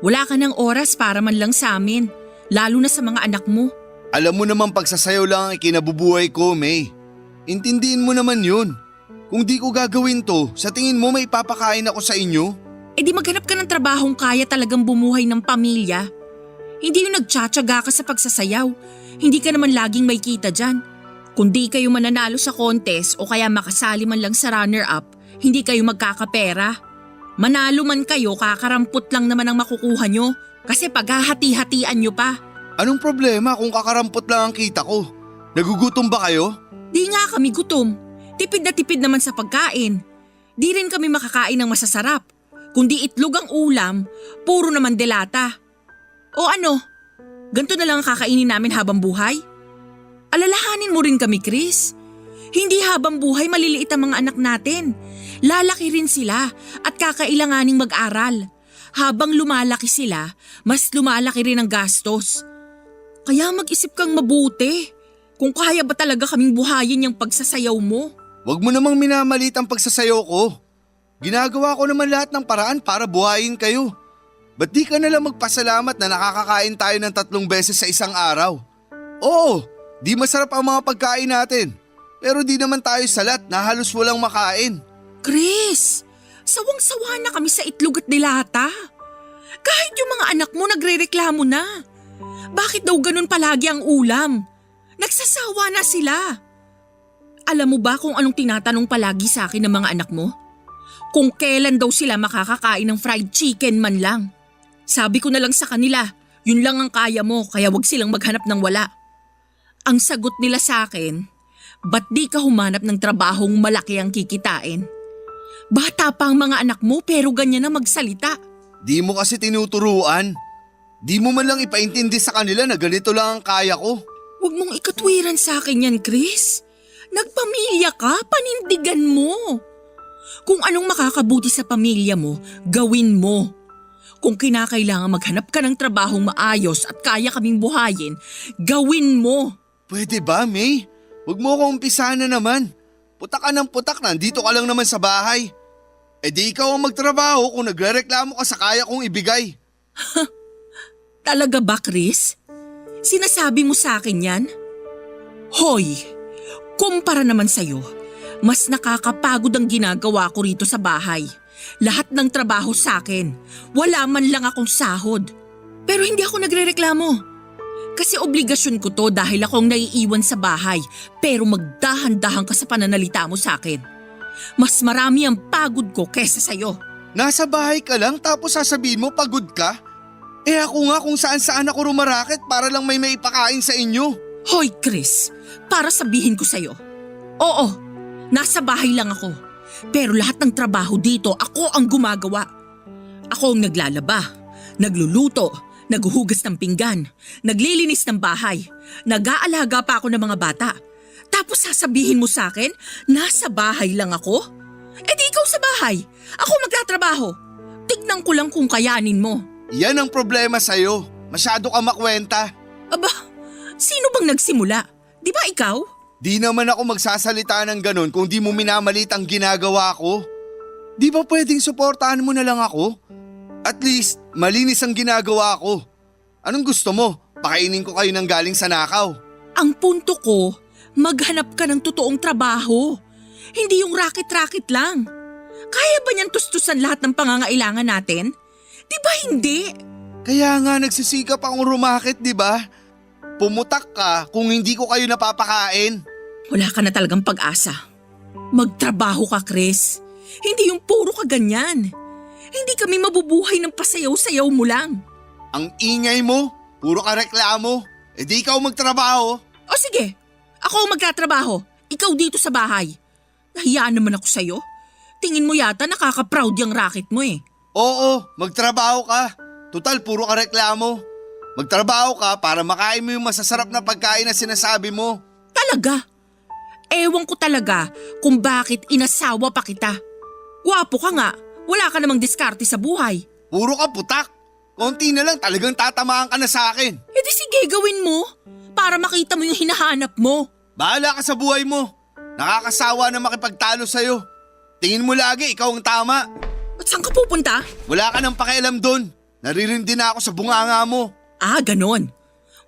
Wala ka ng oras para man lang sa amin, lalo na sa mga anak mo. Alam mo naman pagsasayaw lang ang ikinabubuhay ko, May. Intindihin mo naman yun. Kung di ko gagawin to, sa tingin mo may papakain ako sa inyo? E di maghanap ka ng trabahong kaya talagang bumuhay ng pamilya. Hindi yung nagtsatsaga ka sa pagsasayaw. Hindi ka naman laging may kita dyan. Kung di kayo mananalo sa contest o kaya makasali man lang sa runner-up, hindi kayo magkakapera. Manalo man kayo, kakarampot lang naman ang makukuha nyo kasi paghahati-hatian nyo pa. Anong problema kung kakarampot lang ang kita ko? Nagugutom ba kayo? Di nga kami gutom. Tipid na tipid naman sa pagkain. Di rin kami makakain ng masasarap. Kundi itlog ang ulam, puro naman delata. O ano, ganito na lang ang kakainin namin habang buhay? Alalahanin mo rin kami, Chris. Hindi habang buhay maliliit ang mga anak natin. Lalaki rin sila at kakailanganing mag-aral. Habang lumalaki sila, mas lumalaki rin ang gastos. Kaya mag-isip kang mabuti. Kung kaya ba talaga kaming buhayin yung pagsasayaw mo? Wag mo namang minamalit ang pagsasayaw ko. Ginagawa ko naman lahat ng paraan para buhayin kayo. Ba't di ka nalang magpasalamat na nakakakain tayo ng 3 beses sa isang araw? Oo, di masarap ang mga pagkain natin. Pero di naman tayo salat na halos walang makain. Chris, sawang-sawa na kami sa itlog at dilata. Kahit yung mga anak mo nagrereklamo na. Bakit daw ganun palagi ang ulam? Nagsasawa na sila. Alam mo ba kung anong tinatanong palagi sa akin ng mga anak mo? Kung kailan daw sila makakakain ng fried chicken man lang. Sabi ko na lang sa kanila, yun lang ang kaya mo kaya wag silang maghanap ng wala. Ang sagot nila sa akin, Ba't di ka humanap ng trabahong malaki ang kikitain? Bata pa ang mga anak mo pero ganyan na magsalita. Di mo kasi tinuturuan. Di mo man lang ipaintindi sa kanila na ganito lang ang kaya ko. Huwag mong ikatwiran sa akin yan, Chris. Nagpamilya ka, panindigan mo. Kung anong makakabuti sa pamilya mo, gawin mo. Kung kinakailangan maghanap ka ng trabahong maayos at kaya kaming buhayin, gawin mo. Pwede ba, May? Huwag mo akong umpisahan na naman. Putak ka ng putak, nandito ka lang naman sa bahay. E di ikaw ang magtrabaho kung nagrereklamo ka sa kaya kong ibigay. Talaga ba, Chris? Sinasabi mo sa akin yan? Hoy, kumpara naman sa'yo, mas nakakapagod ang ginagawa ko rito sa bahay. Lahat ng trabaho sa akin, wala man lang akong sahod. Pero hindi ako nagrereklamo. Kasi obligasyon ko to dahil akong naiiwan sa bahay, pero magdahan-dahan ka sa pananalita mo sa akin. Mas marami ang pagod ko kesa sa'yo. Nasa bahay ka lang tapos sasabihin mo pagod ka? Eh ako nga kung saan-saan ako rumaraket para lang may maipakain sa inyo. Hoy Chris, para sabihin ko sa'yo. Oo, nasa bahay lang ako. Pero lahat ng trabaho dito ako ang gumagawa. Ako ang naglalaba, nagluluto, naghuhugas ng pinggan, naglilinis ng bahay, nag-aalaga pa ako ng mga bata. Tapos sasabihin mo sa akin, nasa bahay lang ako? Eh di ikaw sa bahay, ako magtatrabaho. Tignan ko lang kung kayanin mo. Yan ang problema sa'yo. Masyado ka makwenta. Aba, sino bang nagsimula? Di ba ikaw? Di naman ako magsasalita ng ganun kung di mo minamalit ang ginagawa ko. Di ba pwedeng suportahan mo na lang ako? At least, malinis ang ginagawa ko. Anong gusto mo? Pakainin ko kayo ng galing sa nakaw. Ang punto ko, maghanap ka ng totoong trabaho. Hindi yung racket-racket lang. Kaya ba niyan tustusan lahat ng pangangailangan natin? Di ba hindi? Kaya nga nagsisikap akong rumakit, di ba? Pumutak ka kung hindi ko kayo napapakain. Wala ka na talagang pag-asa. Magtrabaho ka, Chris. Hindi yung puro ka ganyan. Hindi kami mabubuhay ng pasayaw-sayaw mo lang. Ang ingay mo, puro ka reklamo. E di ikaw magtrabaho. O sige, ako ang magtatrabaho. Ikaw dito sa bahay. Nahiyaan naman ako sa'yo. Tingin mo yata nakaka-proud yung racket mo eh. Oo, magtrabaho ka. Tutal, puro ka reklamo. Magtrabaho ka para makain mo yung masasarap na pagkain na sinasabi mo. Talaga? Ewan ko talaga kung bakit inasawa pa kita. Gwapo ka nga, wala ka namang diskarte sa buhay. Puro ka putak. Konti na lang talagang tatamaan ka na sa akin. E di sige gawin mo para makita mo yung hinahanap mo. Bahala ka sa buhay mo. Nakakasawa na makipagtalo sa'yo. Tingin mo lagi ikaw ang tama. At saan ka pupunta? Wala ka nang pakialam doon. Naririndi na ako sa bunganga mo. Ah, ganon.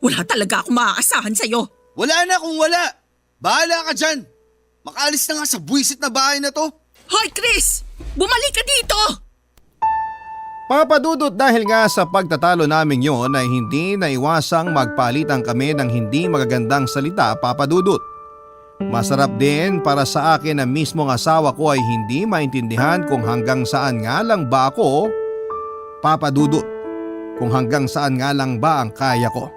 Wala talaga akong maaasahan sa'yo. Wala na kung wala. Bahala ka dyan. Makaalis na nga sa buwisit na bahay na to. Hoy Chris! Bumalik ka dito! Papadudot dahil nga sa pagtatalo namin yon ay hindi naiwasang magpalitan kami ng hindi magagandang salita, Papadudot. Masarap din para sa akin na mismong asawa ko ay hindi maintindihan kung hanggang saan nga lang ba ako, Papadudot, kung hanggang saan nga lang ba ang kaya ko.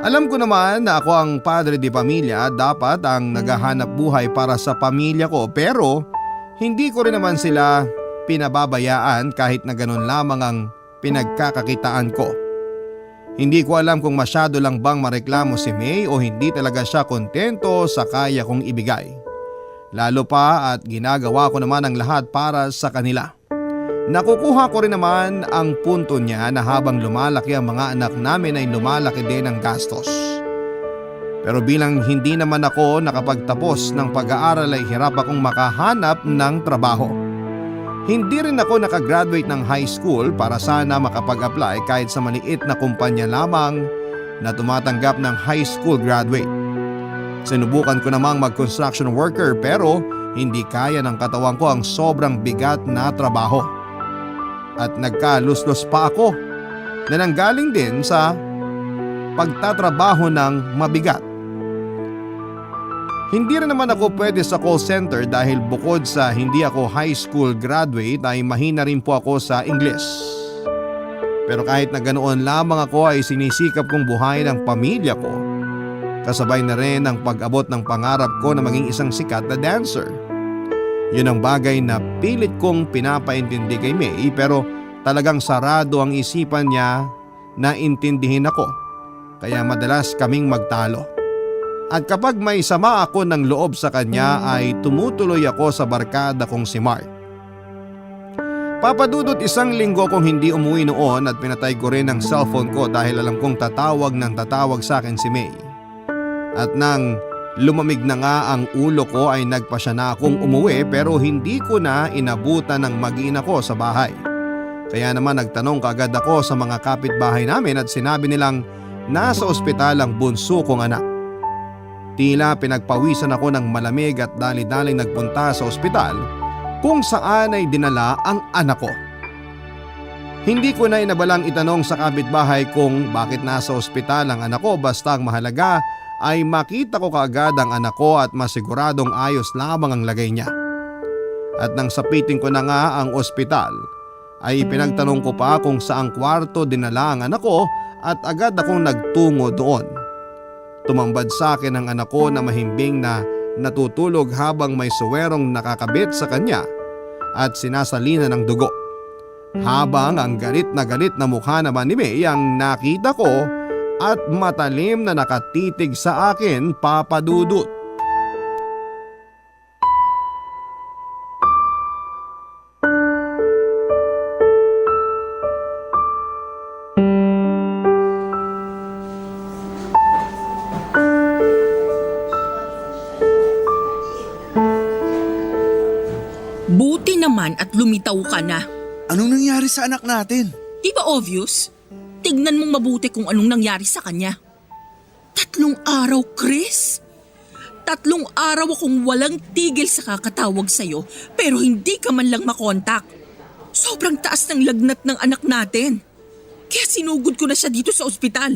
Alam ko naman na ako ang padre de pamilya at dapat ang naghahanap buhay para sa pamilya ko, pero hindi ko rin naman sila pinababayaan kahit na ganun lamang ang pinagkakakitaan ko. Hindi ko alam kung masyado lang bang mareklamo si May o hindi talaga siya kontento sa kaya kong ibigay. Lalo pa at ginagawa ko naman ang lahat para sa kanila. Nakukuha ko rin naman ang punto niya na habang lumalaki ang mga anak namin ay lumalaki din ang gastos. Pero bilang hindi naman ako nakapagtapos ng pag-aaral ay hirap akong makahanap ng trabaho. Hindi rin ako nakagraduate ng high school para sana makapag-apply kahit sa maliit na kumpanya lamang na tumatanggap ng high school graduate. Sinubukan ko namang mag-construction worker pero hindi kaya ng katawan ko ang sobrang bigat na trabaho. At nagkaluslos pa ako na nanggaling din sa pagtatrabaho ng mabigat. Hindi rin naman ako pwede sa call center dahil bukod sa hindi ako high school graduate ay mahina rin po ako sa English. Pero kahit na ganoon lamang ako ay sinisikap kong buhayin ang pamilya ko Kasabay na rin ang pag-abot ng pangarap ko na maging isang sikat na dancer. Yun ang bagay na pilit kong pinapaintindi kay May pero talagang sarado ang isipan niya na intindihin ako. Kaya madalas kaming magtalo. At kapag may sama ako ng loob sa kanya ay tumutuloy ako sa barkada kong si Mark. Papadudot 1 linggo kong hindi umuwi noon at pinatay ko rin ang cellphone ko dahil alam kong tatawag sa akin si May. At nang lumamig na nga ang ulo ko ay nagpasya na akong umuwi pero hindi ko na inabutan ng mag-ina ko sa bahay. Kaya naman nagtanong kaagad ako sa mga kapitbahay namin at sinabi nilang nasa ospital ang bunso kong anak. Tila pinagpawisan ako ng malamig at dali-daling nagpunta sa ospital kung saan ay dinala ang anak ko. Hindi ko na inabalang itanong sa kapitbahay kung bakit nasa ospital ang anak ko basta ang mahalaga ay makita ko kaagad ang anak ko at masiguradong ayos lamang ang lagay niya. At nang sapitin ko na nga ang ospital ay pinagtanong ko pa kung saang kwarto dinala ang anak ko at agad akong nagtungo doon. Tumambad sa akin ang anak ko na mahimbing na natutulog habang may suwerong nakakabit sa kanya at sinasalina ng dugo. Habang ang galit na mukha naman ni May ang nakita ko at matalim na nakatitig sa akin, Papa Dudut. Buti naman at lumitaw ka na. Anong nangyari sa anak natin? Di ba obvious? Tignan mong mabuti kung anong nangyari sa kanya. 3 araw, Chris? 3 araw akong walang tigil sa kakatawag sa'yo pero hindi ka man lang makontak. Sobrang taas ng lagnat ng anak natin. Kaya sinugod ko na siya dito sa ospital.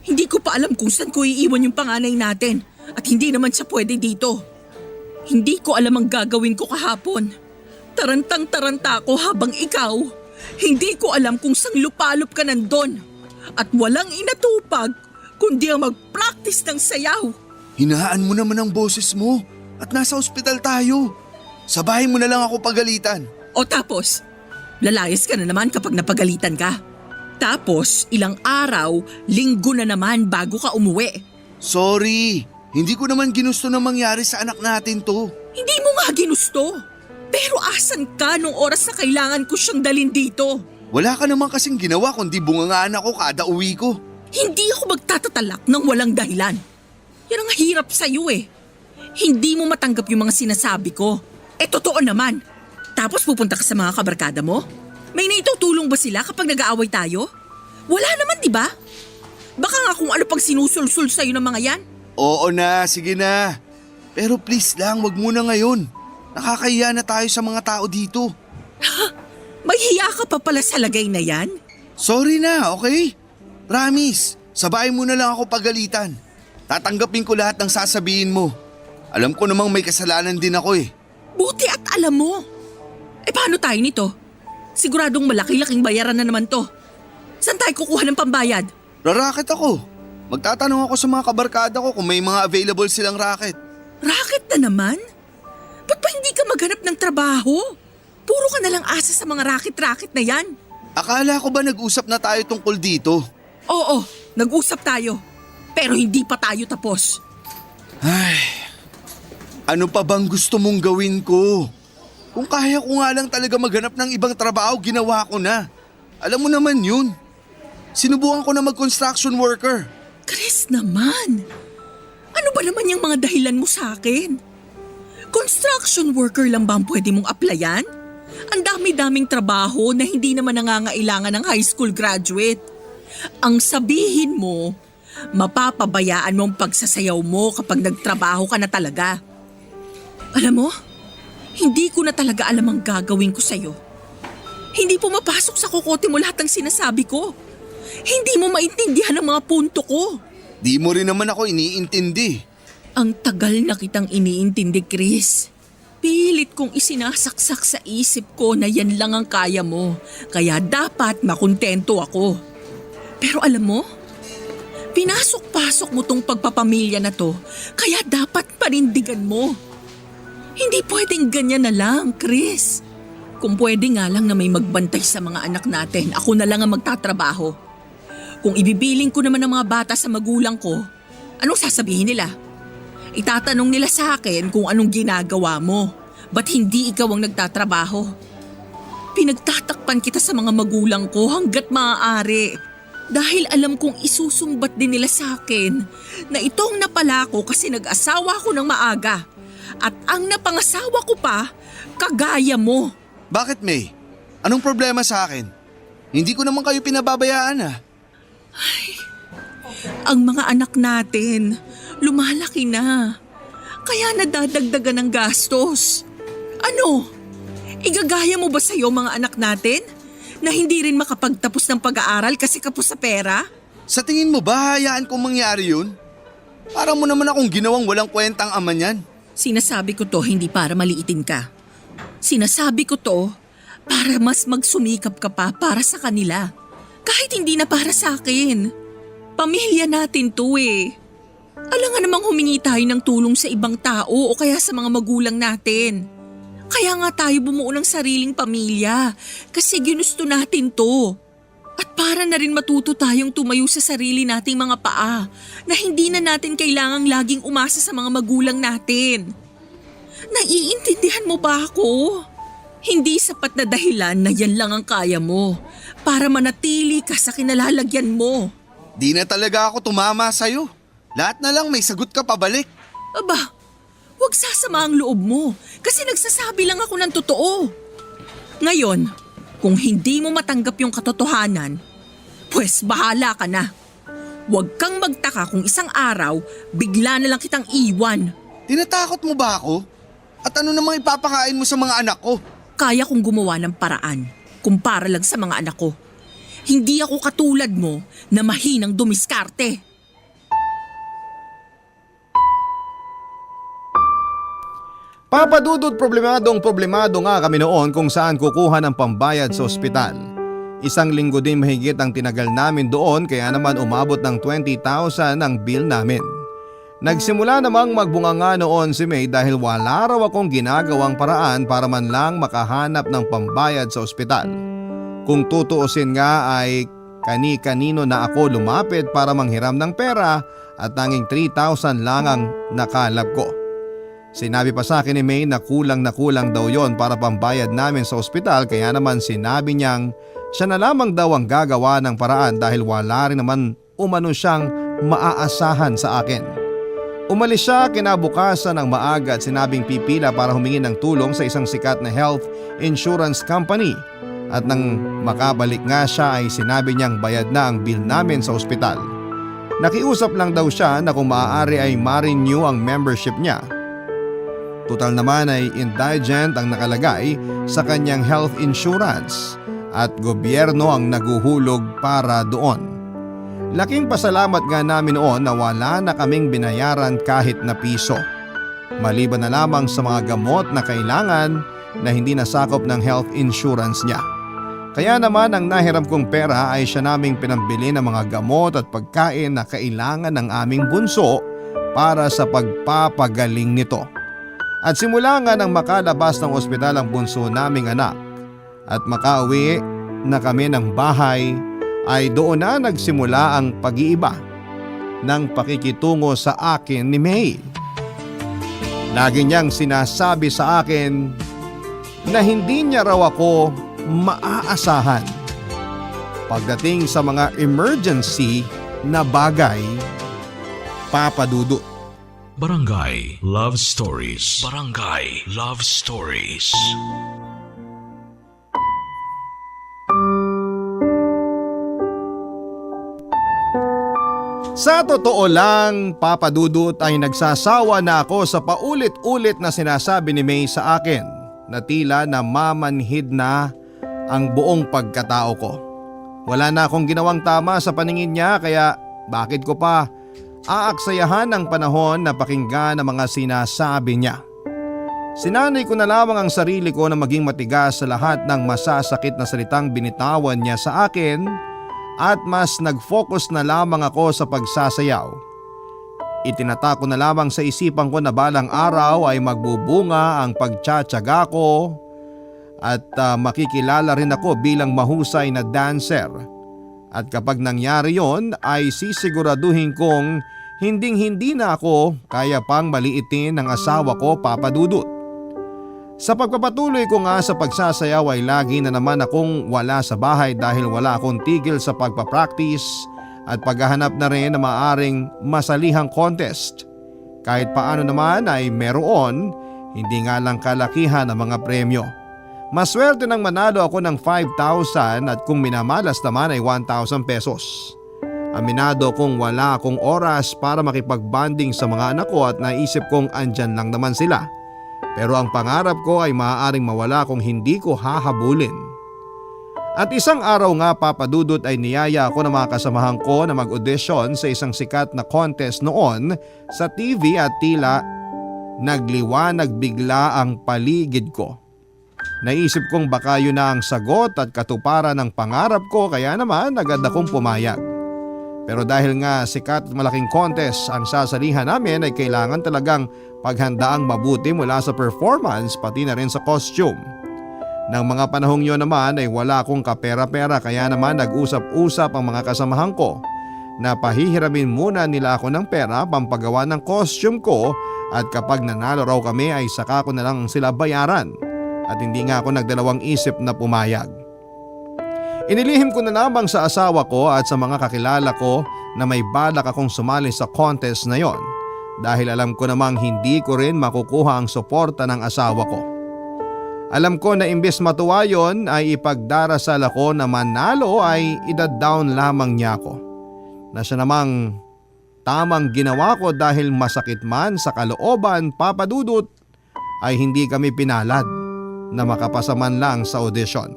Hindi ko pa alam kung saan ko iiwan yung panganay natin at hindi naman siya pwede dito. Hindi ko alam ang gagawin ko kahapon. Tarantang-taranta ako habang ikaw. Hindi ko alam kung sang lupalop ka nandun. At walang inatupag kundi ang mag-practice ng sayaw. Hinaan mo naman ang boses mo at nasa ospital tayo. Sa bahay mo na lang ako pagalitan. O tapos, lalayas ka na naman kapag napagalitan ka. Tapos, ilang araw, linggo na naman bago ka umuwi. Sorry, hindi ko naman ginusto na mangyari sa anak natin to. Hindi mo nga ginusto. Pero asan ka nung oras na kailangan ko siyang dalhin dito? Wala ka naman kasing ginawa kundi bungangaan ako kada uwi ko. Hindi ako magtatatalak ng walang dahilan. Yan ang hirap sa'yo eh. Hindi mo matanggap yung mga sinasabi ko. Totoo naman. Tapos pupunta ka sa mga kabarkada mo? May naitutulong ba sila kapag nag-aaway tayo? Wala naman, di ba? Baka nga kung ano pang sinusulsul sa'yo ng mga yan. Oo na, sige na. Pero please lang, wag muna ngayon. Nakakahiya na tayo sa mga tao dito. May hiya ka pa pala sa lagay na yan? Sorry na, okay? Promise, sa bahay mo na lang ako pagalitan. Tatanggapin ko lahat ng sasabihin mo. Alam ko namang may kasalanan din ako eh. Buti at alam mo. Paano tayo nito? Siguradong malaki-laking bayaran na naman to. Saan tayo kukuha ng pambayad? Rarakit ako. Magtatanong ako sa mga kabarkada ko kung may mga available silang racket. Racket na naman? Ba't pa hindi ka maghanap ng trabaho? Puro ka na lang asa sa mga racket-racket na yan. Akala ko ba nag-usap na tayo tungkol dito? Oo, nag-usap tayo. Pero hindi pa tayo tapos. Ay, ano pa bang gusto mong gawin ko? Kung kaya ko nga lang talaga maghanap ng ibang trabaho, ginawa ko na. Alam mo naman yun. Sinubukan ko na mag-construction worker. Chris naman, ano ba naman yung mga dahilan mo sa akin? Construction worker lang ba ang pwede mong applyan? Ang dami-daming trabaho na hindi naman nangangailangan ng high school graduate. Ang sabihin mo, mapapabayaan mo ang pagsasayaw mo kapag nagtrabaho ka na talaga. Alam mo, hindi ko na talaga alam ang gagawin ko sa'yo. Hindi pumapasok sa kokote mo lahat ng sinasabi ko. Hindi mo maintindihan ang mga punto ko. Di mo rin naman ako iniintindi. Ang tagal na kitang iniintindi, Chris. Pilit kong isinasaksak sa isip ko na yan lang ang kaya mo. Kaya dapat makontento ako. Pero alam mo, Pinasok-pasok mo tong pagpapamilya na to, kaya dapat panindigan mo. Hindi pwedeng ganyan na lang, Chris. Kung pwede nga lang na may magbantay sa mga anak natin, ako na lang ang magtatrabaho. Kung ibibiling ko naman ang mga bata sa magulang ko, anong sasabihin nila? Itatanong nila sa akin kung anong ginagawa mo. Ba't hindi ikaw ang nagtatrabaho? Pinagtatakpan kita sa mga magulang ko hanggat maaari. Dahil alam kong isusumbat din nila sa akin na itong napala ko kasi nag-asawa ko ng maaga. At ang napangasawa ko pa, kagaya mo. Bakit, May? Anong problema sa akin? Hindi ko naman kayo pinababayaan ah. Ang mga anak natin, lumalaki na. Kaya nadadagdagan ng gastos. Ano? Igagaya mo ba sa'yo mga anak natin? Na hindi rin makapagtapos ng pag-aaral kasi kapos sa pera? Sa tingin mo ba hayaan kong mangyari yun? Parang mo naman akong ginawang walang kwentang ama niyan. Sinasabi ko to hindi para maliitin ka. Sinasabi ko to para mas magsumikap ka pa para sa kanila. Kahit hindi na para sa akin. Pamilya natin to eh. Alangan namang humingi tayo ng tulong sa ibang tao o kaya sa mga magulang natin. Kaya nga tayo bumuo ng sariling pamilya kasi ginusto natin to. At para na rin matuto tayong tumayo sa sarili nating mga paa na hindi na natin kailangang laging umasa sa mga magulang natin. Naiintindihan mo ba ako? Hindi sapat na dahilan na yan lang ang kaya mo para manatili ka sa kinalalagyan mo. Di na talaga ako tumama sa'yo. Lahat na lang may sagot ka pabalik. Aba, huwag sasama ang loob mo kasi nagsasabi lang ako ng totoo. Ngayon, kung hindi mo matanggap yung katotohanan, pues bahala ka na. Huwag kang magtaka kung isang araw, bigla na lang kitang iwan. Tinatakot mo ba ako? At ano namang ipapakain mo sa mga anak ko? Kaya kong gumawa ng paraan kumpara lang sa mga anak ko. Hindi ako katulad mo na mahinang dumiskarte. Papadudod problemado nga kami noon kung saan kukuha ng pambayad sa ospital. Isang linggo din mahigit ang tinagal namin doon kaya naman umabot ng 20,000 ang bill namin. Nagsimula namang magbunganga noon si May dahil wala raw akong ginagawang paraan para man lang makahanap ng pambayad sa ospital. Kung tutuusin nga ay kani-kanino na ako lumapit para manghiram ng pera at tanging 3,000 lang ang nakalap ko. Sinabi pa sa akin ni May na kulang daw yon para pambayad namin sa ospital kaya naman sinabi niyang siya na lamang daw ang gagawa ng paraan dahil wala rin naman umano siyang maaasahan sa akin. Umalis siya kinabukasan ng maaga at sinabing pipila para humingi ng tulong sa isang sikat na health insurance company. At nang makabalik nga siya ay sinabi niyang bayad na ang bill namin sa ospital. Nakiusap lang daw siya na kung maaari ay ma-renew ang membership niya. Total naman ay indigent ang nakalagay sa kanyang health insurance at gobyerno ang naguhulog para doon. Laking pasalamat nga namin noon na wala na kaming binayaran kahit na piso. Maliban na lamang sa mga gamot na kailangan na hindi nasakop ng health insurance niya. Kaya naman ang nahiram kong pera ay siya naming pinambili ng mga gamot at pagkain na kailangan ng aming bunso para sa pagpapagaling nito. At simula nga nang makalabas ng ospital ang bunso naming anak at makauwi na kami ng bahay ay doon na nagsimula ang pag-iiba ng pakikitungo sa akin ni May. Lagi niyang sinasabi sa akin na hindi niya raw ako maaasahan pagdating sa mga emergency na bagay, Papa Dudut. Barangay Love Stories. Barangay Love Stories. Sa totoo lang, Papa Dudut, ay nagsasawa na ako sa paulit-ulit na sinasabi ni May sa akin na tila na mamanhid na ang buong pagkatao ko. Wala na akong ginawang tama sa paningin niya kaya bakit ko pa aaksayahan ang panahon na pakinggan ang mga sinasabi niya. Sinanay ko na lamang ang sarili ko na maging matigas sa lahat ng masasakit na salitang binitawan niya sa akin at mas nag-focus na lamang ako sa pagsasayaw. Itinatako na lamang sa isipan ko na balang araw ay magbubunga ang pagtsatsaga ko at makikilala rin ako bilang mahusay na dancer. At kapag nangyari yon ay sisiguraduhin kong hinding-hindi na ako kaya pang maliitin ng asawa ko, Papa Dudut. Sa pagpapatuloy ko nga sa pagsasayaw ay lagi na naman akong wala sa bahay dahil wala akong tigil sa pagpapractice at paghahanap na rin na maaring masalihang contest. Kahit paano naman ay meron, hindi nga lang kalakihan ang mga premyo. Maswerte nang manalo ako ng 5,000 at kung minamalas naman ay 1,000 pesos. Aminado kong wala akong oras para makipagbanding sa mga anak ko at naisip kong andyan lang naman sila. Pero ang pangarap ko ay maaaring mawala kung hindi ko hahabulin. At isang araw nga, Papa Dudut, ay niyaya ako ng mga kasamahan ko na mag-audition sa isang sikat na contest noon sa TV at tila nagliwanag bigla ang paligid ko. Naisip kong baka yun na ang sagot at katuparan ng pangarap ko kaya naman agad akong pumayag. Pero dahil nga sikat at malaking contest ang sasalihan namin ay kailangan talagang paghandaang mabuti mula sa performance pati na rin sa costume. Nang mga panahong yon naman ay wala akong kapera-pera kaya naman nag-usap-usap ang mga kasamahan ko na pahihiramin muna nila ako ng pera pampagawa ng costume ko at kapag nanalo raw kami ay saka ko na lang sila bayaran at hindi nga ako nagdalawang isip na pumayag. Inilihim ko na lamang sa asawa ko at sa mga kakilala ko na may balak akong sumali sa contest na yon dahil alam ko namang hindi ko rin makukuha ang suporta ng asawa ko. Alam ko na imbes matuwa yon ay ipagdarasal ako na manalo ay ida-down lamang niya ako. Na siya namang tamang ginawa ko dahil masakit man sa kalooban, Papa Dudut, ay hindi kami pinalad na makapasa man lang sa audition.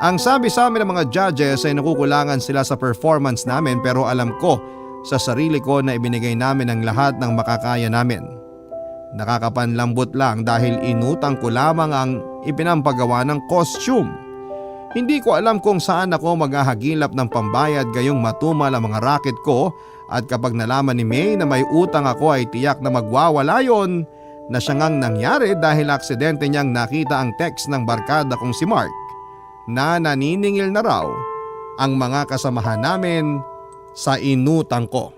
Ang sabi sa amin ng mga judges ay nakukulangan sila sa performance namin pero alam ko sa sarili ko na ibinigay namin ang lahat ng makakaya namin. Nakakapanlambot lang dahil inutang ko lamang ang ipinampagawa ng costume. Hindi ko alam kung saan ako maghahagilap ng pambayad gayong matumal ang mga racket ko at kapag nalaman ni May na may utang ako ay tiyak na magwawala yon na siya ngang nangyari dahil aksidente niyang nakita ang text ng barkada kong si Mark na naniningil na raw ang mga kasamahan namin sa inutang ko.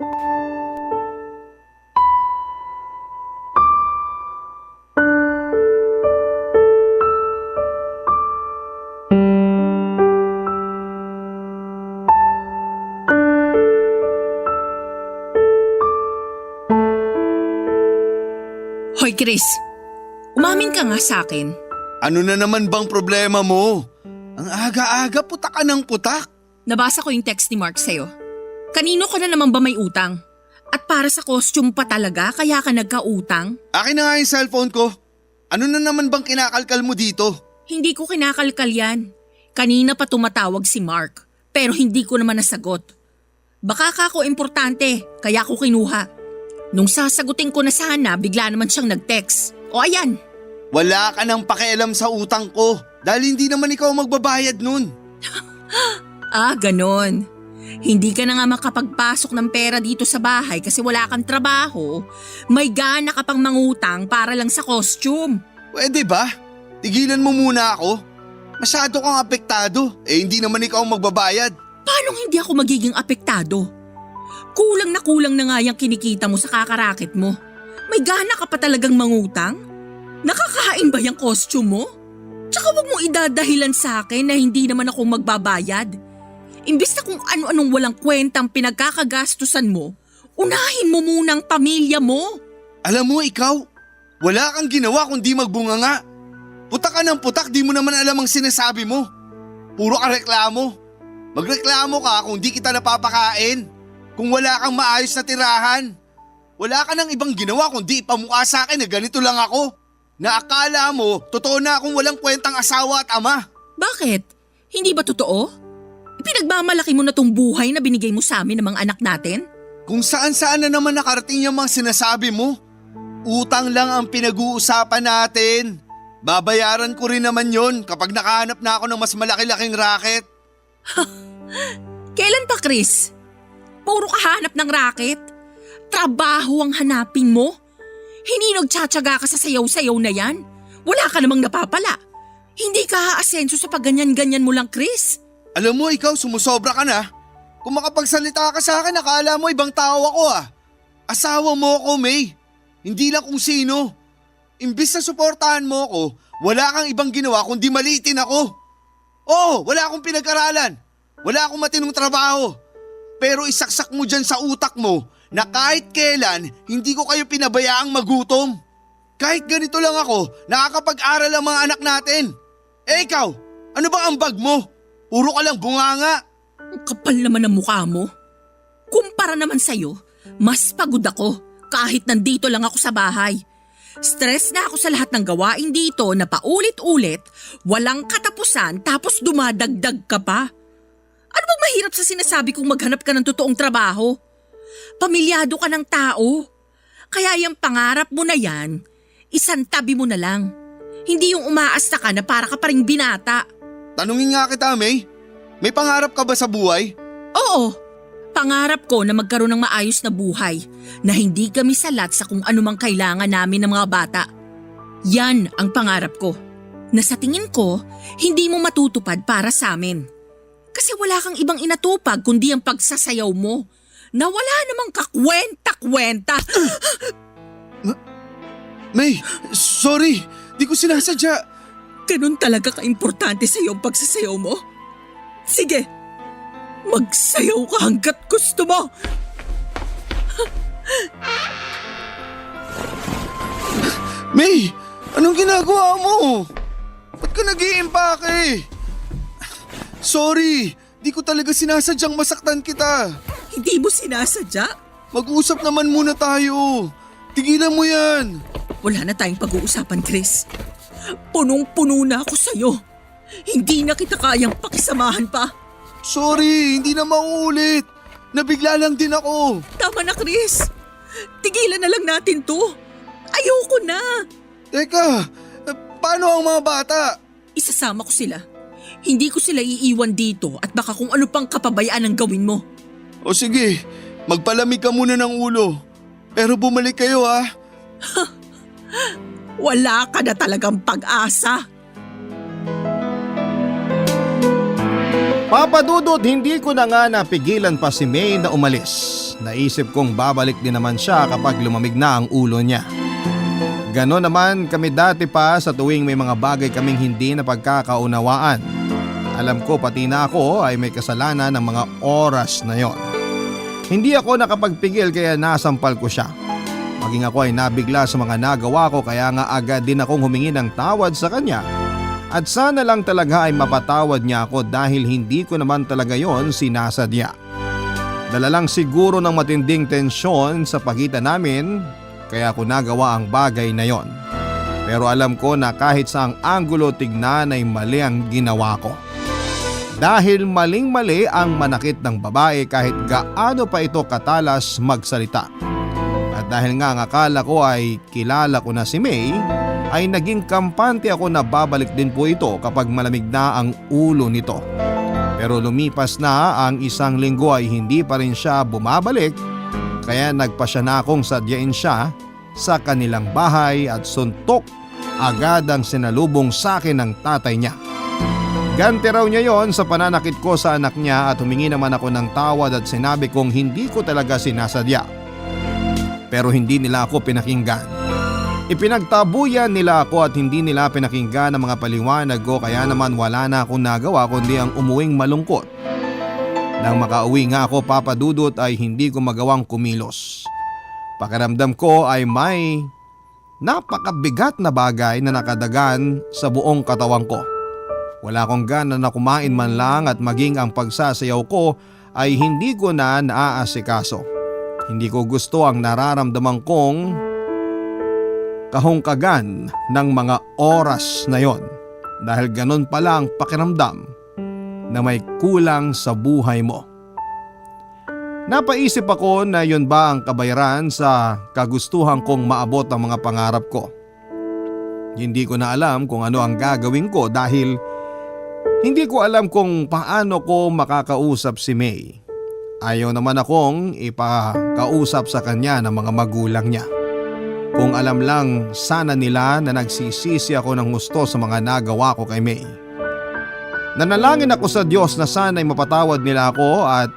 Hoy Chris, umamin ka nga sa akin. Ano na naman bang problema mo? Ang aga-aga, putak ka ng putak. Nabasa ko yung text ni Mark sa'yo. Kanino ka na naman ba may utang? At para sa costume pa talaga kaya ka nagkautang? Akin na nga yung cellphone ko. Ano na naman bang kinakalkal mo dito? Hindi ko kinakalkal yan. Kanina pa tumatawag si Mark, pero hindi ko naman nasagot. Baka ka ako importante, kaya ko kinuha. Nung sasagutin ko na sana, bigla naman siyang nag-text. O ayan. Wala ka nang pakialam sa utang ko dahil hindi naman ikaw magbabayad nun. Ah, ganon. Hindi ka na nga makapagpasok ng pera dito sa bahay kasi wala kang trabaho. May gana ka pang mangutang para lang sa costume. Pwede ba? Tigilan mo muna ako. Masyado kang apektado. Hindi naman ikaw magbabayad. Paano hindi ako magiging apektado? Kulang na nga yung kinikita mo sa kakaraket mo. May gana ka pa talagang mangutang? Nakakain ba yung costume mo? Tsaka wag mong idadahilan sa akin na hindi naman ako magbabayad. Imbis na kung ano-anong walang kwentang pinagkakagastusan mo, unahin mo muna ang pamilya mo. Alam mo ikaw, wala kang ginawa kundi magbunganga. Putak ka ng putak, di mo naman alam ang sinasabi mo. Puro ka reklamo. Magreklamo ka kung di kita napapakain. Kung wala kang maayos na tirahan. Wala ka nang ibang ginawa kundi ipamukha sa akin na ganito lang ako. Na akala mo, totoo na akong walang kwentang asawa at ama. Bakit? Hindi ba totoo? Ipinagmamalaki mo na tong buhay na binigay mo sa amin ng mga anak natin? Kung saan-saan na naman nakarating yung mga sinasabi mo. Utang lang ang pinag-uusapan natin. Babayaran ko rin naman yon kapag nakahanap na ako ng mas malaki-laking racket. Kailan pa, Chris? Puro kahanap ng racket? Trabaho ang hanapin mo? Hindi nagtsatsaga ka sa sayaw-sayaw na yan? Wala ka namang napapala. Hindi ka aasenso sa pagganyan-ganyan mo lang, Chris. Alam mo, ikaw sumusobra ka na. Kung makapagsalita ka sa akin, akala mo ibang tao ako ah. Asawa mo ako, May. Hindi lang kung sino. Imbis na suportahan mo ako, wala kang ibang ginawa kundi maliitin ako. Oo, wala akong pinag-aralan. Wala akong matinong trabaho. Pero isaksak mo dyan sa utak mo na kahit kailan hindi ko kayo pinabayaang magutom. Kahit ganito lang ako, nakakapag-aral ang mga anak natin. Eh ikaw, ano ba ang bag mo? Puro ka lang bunganga. Ang kapal naman ang mukha mo. Kumpara naman sa'yo, mas pagod ako kahit nandito lang ako sa bahay. Stress na ako sa lahat ng gawain dito na paulit-ulit, walang katapusan tapos dumadagdag ka pa. Ano bang mahirap sa sinasabi kong maghanap ka ng totoong trabaho? Pamilyado ka ng tao. Kaya yung pangarap mo na yan, isantabi mo na lang. Hindi yung umaasta ka na para ka pa ring binata. Tanungin nga kita, May. May pangarap ka ba sa buhay? Oo, pangarap ko na magkaroon ng maayos na buhay na hindi kami salat sa kung anumang kailangan namin ng mga bata. Yan ang pangarap ko na sa tingin ko hindi mo matutupad para sa amin. Kasi wala kang ibang inatupag kundi ang pagsasayaw mo na wala namang kakwenta-kwenta. May, sorry. Di ko sinasadya. Ganun talaga ka-importante sa iyo ang pagsasayaw mo? Sige, magsayaw ka hanggat gusto mo. May, anong ginagawa mo? Ba't ka nag-iimpake? Sorry, di ko talaga sinasadyang masaktan kita. Hindi mo sinasadya? Mag-usap naman muna tayo. Tigilan mo yan. Wala na tayong pag-uusapan, Chris. Punong-puno na ako sa'yo. Hindi na kita kayang pakisamahan pa. Sorry, hindi na mauulit. Nabigla lang din ako. Tama na, Chris. Tigilan na lang natin to. Ayoko na. Teka, paano ang mga bata? Isasama ko sila. Hindi ko sila iiwan dito at baka kung ano pang kapabayaan ang gawin mo. O sige, magpalamig ka muna ng ulo. Pero bumalik kayo ha. Wala ka na talagang pag-asa. Papa Dudut, hindi ko na nga napigilan pa si May na umalis. Naisip kong babalik din naman siya kapag lumamig na ang ulo niya. Ganon naman kami dati pa sa tuwing may mga bagay kaming hindi na pagkakaunawaan. Alam ko pati na ako ay may kasalanan ng mga oras na yon. Hindi ako nakapagpigil kaya nasampal ko siya. Maging ako ay nabigla sa mga nagawa ko kaya nga agad din akong humingi ng tawad sa kanya. At sana lang talaga ay mapatawad niya ako dahil hindi ko naman talaga yon sinasadya. Dala lang siguro ng matinding tensyon sa pagitan namin kaya ako nagawa ang bagay na yon. Pero alam ko na kahit saang anggulo tignan ay mali ang ginawa ko. Dahil maling-mali ang manakit ng babae kahit gaano pa ito katalas magsalita. At dahil nga ang akala ko ay kilala ko na si May, ay naging kampante ako na babalik din po ito kapag malamig na ang ulo nito. Pero lumipas na ang isang linggo ay hindi pa rin siya bumabalik, kaya nagpasya na akong sadyain siya sa kanilang bahay at suntok agad ang sinalubong sa akin ng tatay niya. Ganti raw niya yon sa pananakit ko sa anak niya at humingi naman ako ng tawad at sinabi kong hindi ko talaga sinasadya. Pero hindi nila ako pinakinggan. Ipinagtabuyan nila ako at hindi nila pinakinggan ang mga paliwanag ko kaya naman wala na akong nagawa kundi ang umuwing malungkot. Nang makauwi nga ako, Papa Dudut, ay hindi ko magawang kumilos. Pakiramdam ko ay may napakabigat na bagay na nakadagan sa buong katawan ko. Wala akong gana na kumain man lang at maging ang pagsasayaw ko ay hindi ko na naaasikaso. Hindi ko gusto ang nararamdaman kong kahungkagan ng mga oras na yon dahil ganun pala ang pakiramdam na may kulang sa buhay mo. Napaisip ako na yun ba ang kabayaran sa kagustuhan kong maabot ang mga pangarap ko. Hindi ko na alam kung ano ang gagawin ko dahil Hindi ko alam kung paano ko makakausap si May. Ayaw naman akong ipakausap sa kanya ng mga magulang niya. Kung alam lang sana nila na nagsisisi ako ng gusto sa mga nagawa ko kay May. Nanalangin ako sa Diyos na sana'y mapatawad nila ako at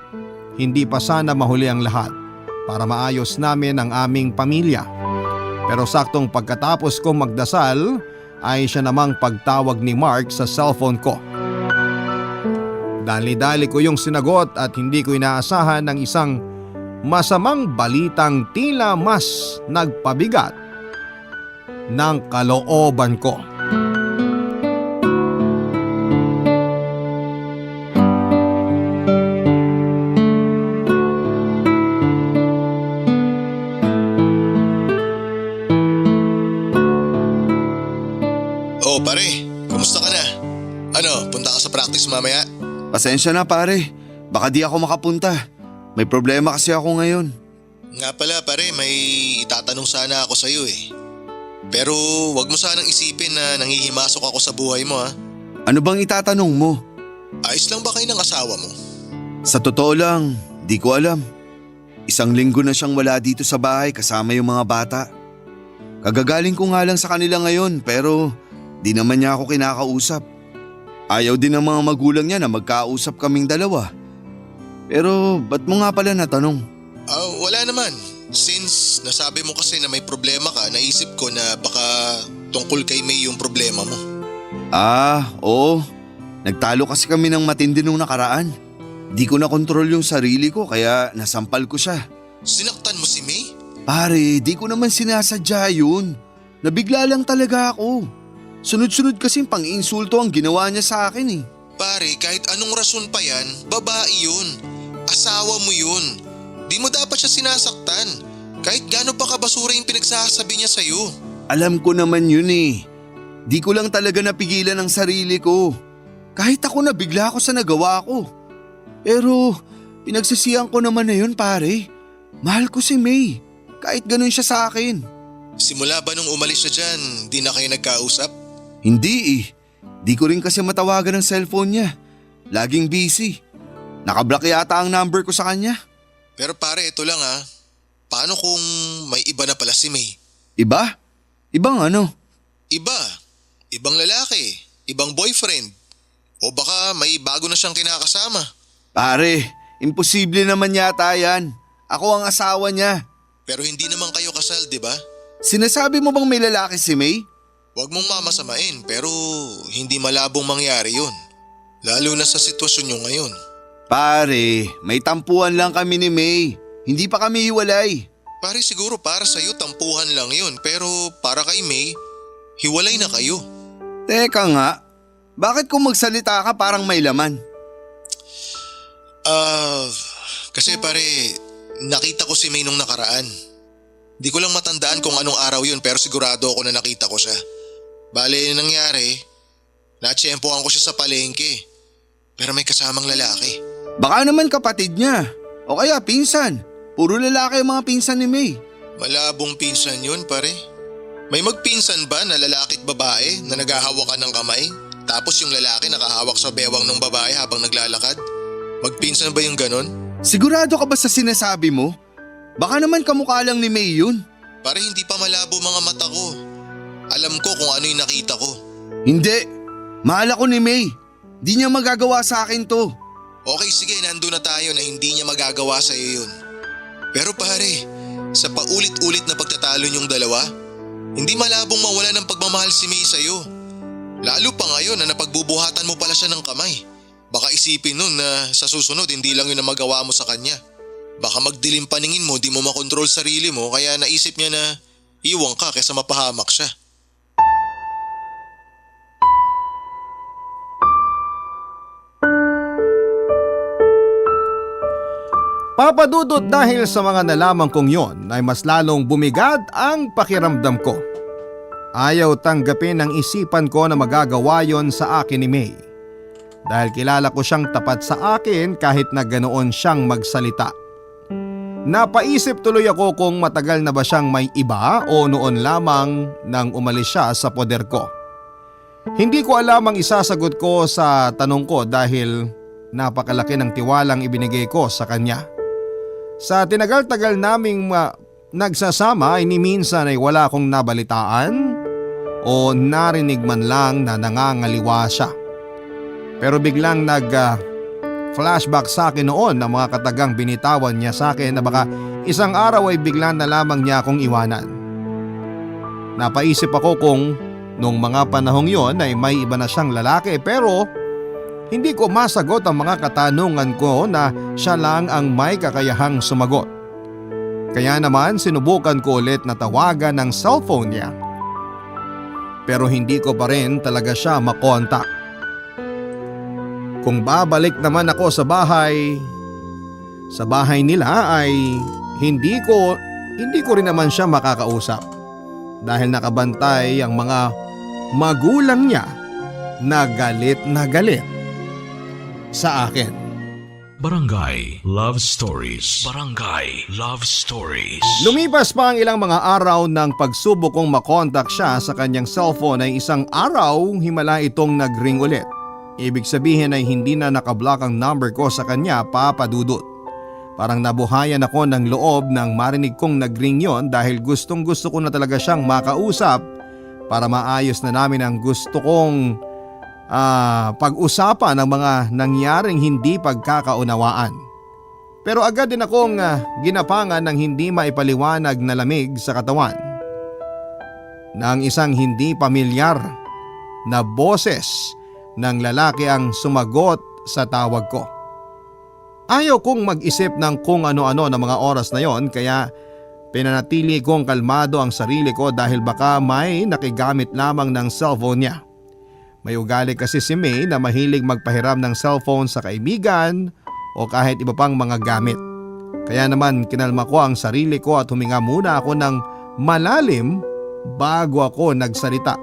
hindi pa sana mahuli ang lahat para maayos namin ang aming pamilya. Pero saktong pagkatapos kong magdasal ay siya namang pagtawag ni Mark sa cellphone ko. Dali-dali ko yung sinagot at hindi ko inaasahan ng isang masamang balitang tila mas nagpabigat ng kalooban ko. Oh pare, kumusta ka na? Ano, punta ka sa practice mamaya? Pasensya na pare, baka di ako makapunta. May problema kasi ako ngayon. Nga pala pare, may itatanong sana ako sa'yo eh. Pero wag mo sanang isipin na nanghihimasok ako sa buhay mo ha. Ano bang itatanong mo? Ayos lang ba kayo ng asawa mo? Sa totoo lang, di ko alam. 1 linggo na siyang wala dito sa bahay kasama yung mga bata. Kagagaling ko nga lang sa kanila ngayon pero di naman niya ako kinakausap. Ayaw din ng mga magulang niya na magkausap kaming dalawa. Pero ba't mo nga pala natanong? Wala naman. Since nasabi mo kasi na may problema ka, naisip ko na baka tungkol kay May yung problema mo. Oo. Nagtalo kasi kami ng matindi nung nakaraan. Di ko na kontrol yung sarili ko kaya nasampal ko siya. Sinaktan mo si May? Pare, di ko naman sinasadya yun. Nabigla lang talaga ako. Sunod-sunod kasing pang-insulto ang ginawa niya sa akin eh. Pare, kahit anong rason pa yan, babae yun. Asawa mo yun. Di mo dapat siya sinasaktan. Kahit gaano pa kabasura yung pinagsasabi niya sa'yo. Alam ko naman yun eh. Di ko lang talaga napigilan ang sarili ko. Kahit ako nabigla ako sa nagawa ko. Pero pinagsisihan ko naman na yun pare. Mahal ko si May. Kahit ganun siya sa akin. Simula ba nung umalis siya dyan, di na kayo nagkausap? Hindi eh. Di ko rin kasi matawagan ng cellphone niya. Laging busy. Nakablock yata ang number ko sa kanya. Pero pare, ito lang ha. Paano kung may iba na pala si May? Iba? Ibang ano? Iba. Ibang lalaki. Ibang boyfriend. O baka may bago na siyang kinakasama. Pare, imposible naman yata yan. Ako ang asawa niya. Pero hindi naman kayo kasal, di ba? Sinasabi mo bang may lalaki si May? Huwag mong mamasamain pero hindi malabong mangyari yun. Lalo na sa sitwasyon nyo ngayon. Pare, may tampuhan lang kami ni May. Hindi pa kami hiwalay. Pare siguro para sa'yo tampuhan lang yun pero para kay May, hiwalay na kayo. Teka nga, bakit kung magsalita ka parang may laman? Kasi pare, nakita ko si May nung nakaraan. Di ko lang matandaan kung anong araw yun pero sigurado ako na nakita ko siya. Bale, nangyari, natsyempohan ko siya sa palengke. Pero may kasamang lalaki. Baka naman kapatid niya. O kaya pinsan. Puro lalaki ang mga pinsan ni May. Malabong pinsan yun pare. May magpinsan ba na lalaki at babae na naghahawakan ng kamay? Tapos yung lalaki nakahawak sa bewang ng babae habang naglalakad? Magpinsan ba yung ganon? Sigurado ka ba sa sinasabi mo? Baka naman kamukha lang ni May yun. Pare hindi pa malabo mga mata ko. Alam ko kung ano yung nakita ko. Hindi. Mahal ako ni May. Di niya magagawa sa akin to. Okay sige, nandun na tayo na hindi niya magagawa sa iyo yun. Pero pare, sa paulit-ulit na pagtatalo niyong dalawa, hindi malabong mawala ng pagmamahal si May sa'yo. Lalo pa ngayon na napagbubuhatan mo pala siya ng kamay. Baka isipin nun na sa susunod hindi lang yun ang magawa mo sa kanya. Baka magdilim paningin mo, di mo makontrol sarili mo kaya naisip niya na iwang ka kaysa mapahamak siya. Papadudot dahil sa mga nalaman kong yon ay mas lalong bumigat ang pakiramdam ko. Ayaw tanggapin ng isipan ko na magagawa yon sa akin ni May. Dahil kilala ko siyang tapat sa akin kahit na ganoon siyang magsalita. Napaisip tuloy ako kung matagal na ba siyang may iba o noon lamang nang umalis siya sa poder ko. Hindi ko alam ang isasagot ko sa tanong ko dahil napakalaki ng tiwalang ibinigay ko sa kanya. Sa tinagal-tagal naming nagsasama ay ni minsan ay wala akong nabalitaan o narinig man lang na nangangaliwa siya. Pero biglang flashback sa akin noon ng mga katagang binitawan niya sa akin na baka isang araw ay biglang na lamang niya akong iwanan. Napaisip ako kung nung mga panahong yon ay may iba na siyang lalaki pero hindi ko masagot ang mga katanungan ko na siya lang ang may kakayahang sumagot. Kaya naman sinubukan ko ulit na tawagan ng cellphone niya. Pero hindi ko pa rin talaga siya makontak. Kung babalik naman ako sa bahay nila ay hindi ko rin naman siya makakausap. Dahil nakabantay ang mga magulang niya na galit sa akin. Barangay Love Stories. Barangay Love Stories. Lumipas pa ang ilang mga araw ng pagsubok kong makontak siya sa kanyang cellphone ay isang araw himala itong nagring ulit. Ibig sabihin ay hindi na nakablock ang number ko sa kanya, Papa Dudut. Parang nabuhayan ako ng loob nang marinig kong nagring yon dahil gustong gusto ko na talaga siyang makausap para maayos na namin ang gusto kong pag-usapan ng mga nangyaring hindi pagkakaunawaan. Pero agad din akong ginapangan ng hindi maipaliwanag na lamig sa katawan ng isang hindi pamilyar na boses ng lalaki ang sumagot sa tawag ko. Ayaw kong mag-isip ng kung ano-ano ng mga oras na yon kaya pinanatili kong kalmado ang sarili ko dahil baka may nakigamit lamang ng cellphone niya. May ugali kasi si May na mahilig magpahiram ng cellphone sa kaibigan o kahit iba pang mga gamit. Kaya naman kinalma ko ang sarili ko at huminga muna ako ng malalim bago ako nagsalita.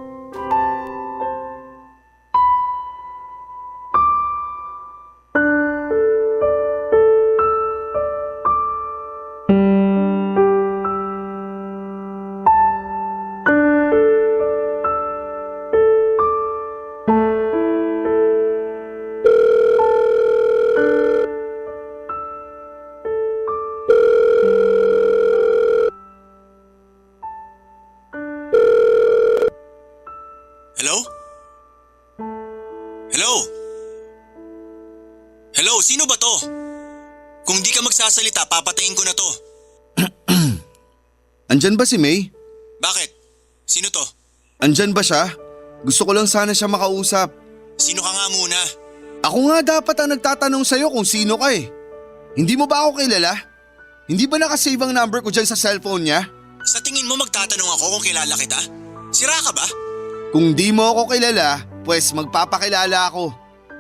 Hello, sino ba to? Kung di ka magsasalita, papatayin ko na to. Andyan ba si May? Bakit? Sino to? Andyan ba siya? Gusto ko lang sana siya makausap. Sino ka nga muna? Ako nga dapat ang nagtatanong sa'yo kung sino ka eh. Hindi mo ba ako kilala? Hindi ba nakasave ang number ko dyan sa cellphone niya? Sa tingin mo magtatanong ako kung kilala kita? Sira ka ba? Kung di mo ako kilala, pues magpapakilala ako.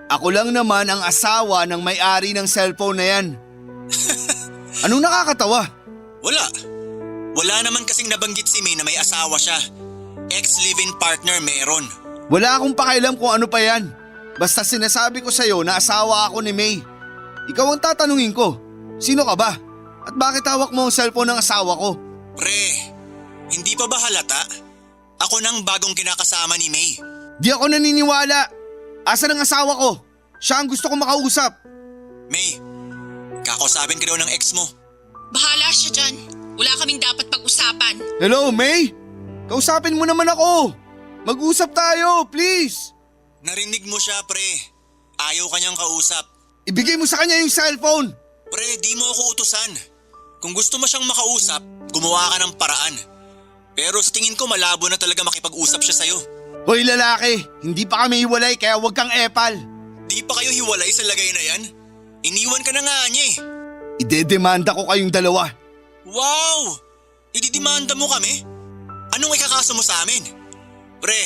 Ako lang naman ang asawa ng may-ari ng cellphone na yan. Anong nakakatawa? Wala naman kasing nabanggit si May na may asawa siya. Ex-live-in partner meron. Wala akong pakialam kung ano pa yan. Basta sinasabi ko sa'yo na asawa ako ni May. Ikaw ang tatanungin ko. Sino ka ba? At bakit hawak mo ang cellphone ng asawa ko? Pre, hindi pa ba halata? Ako nang bagong kinakasama ni May. Di ako naniniwala. Asan ang asawa ko? Siya ang gusto kong makausap. May, kakausapin ka daw ng ex mo. Bahala siya dyan. Wala kaming dapat pag-usapan. Hello, May? Kausapin mo naman ako. Mag-usap tayo, please. Narinig mo siya, pre. Ayaw kanyang kausap. Ibigay mo sa kanya yung cellphone. Pre, di mo ako utusan. Kung gusto mo siyang makausap, gumawa ka ng paraan. Pero sa tingin ko malabo na talaga makipag-usap siya sa'yo. Hoy lalaki, hindi pa kami hiwalay kaya huwag kang epal. Di pa kayo hiwalay sa lagay na yan? Iniwan ka na nga niya eh. Idedemanda ko kayong dalawa. Wow! Ididemanda mo kami? Anong ikakaso mo sa amin? Pre,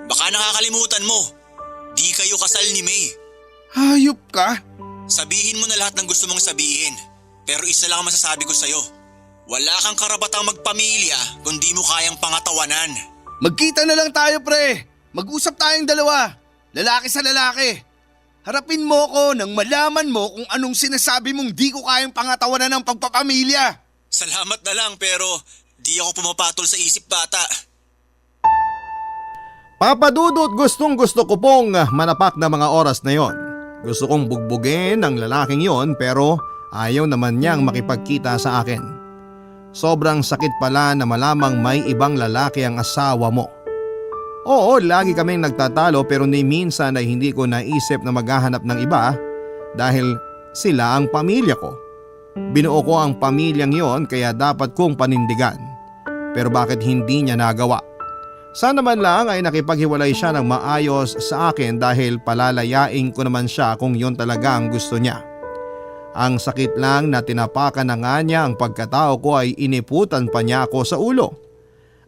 baka nakakalimutan mo. Di kayo kasal ni May. Hayop ka? Sabihin mo na lahat ng gusto mong sabihin. Pero isa lang ang masasabi ko sa'yo. Wala kang karapatang magpamilya kung di mo kayang pangatawanan. Magkita na lang tayo pre. Mag-usap tayong dalawa. Lalaki sa lalaki. Harapin mo ko nang malaman mo kung anong sinasabi mong di ko kayang pangatawanan ng pagpapamilya. Salamat na lang pero di ako pumapatol sa isip bata. Papadudot, gustong gusto ko pong manapak na mga oras na yon. Gusto kong bugbugin ang lalaking yon pero ayaw naman niyang makipagkita sa akin. Sobrang sakit pala na malamang may ibang lalaki ang asawa mo. Oo, lagi kaming nagtatalo pero ni minsan ay hindi ko naisip na maghahanap ng iba dahil sila ang pamilya ko. Binuo ko ang pamilyang yon kaya dapat kong panindigan. Pero bakit hindi niya nagawa? Sana man lang ay nakipaghiwalay siya ng maayos sa akin dahil palalayain ko naman siya kung yun talaga ang gusto niya. Ang sakit lang na tinapakan na nga niya ang pagkatao ko ay iniputan pa niya ako sa ulo.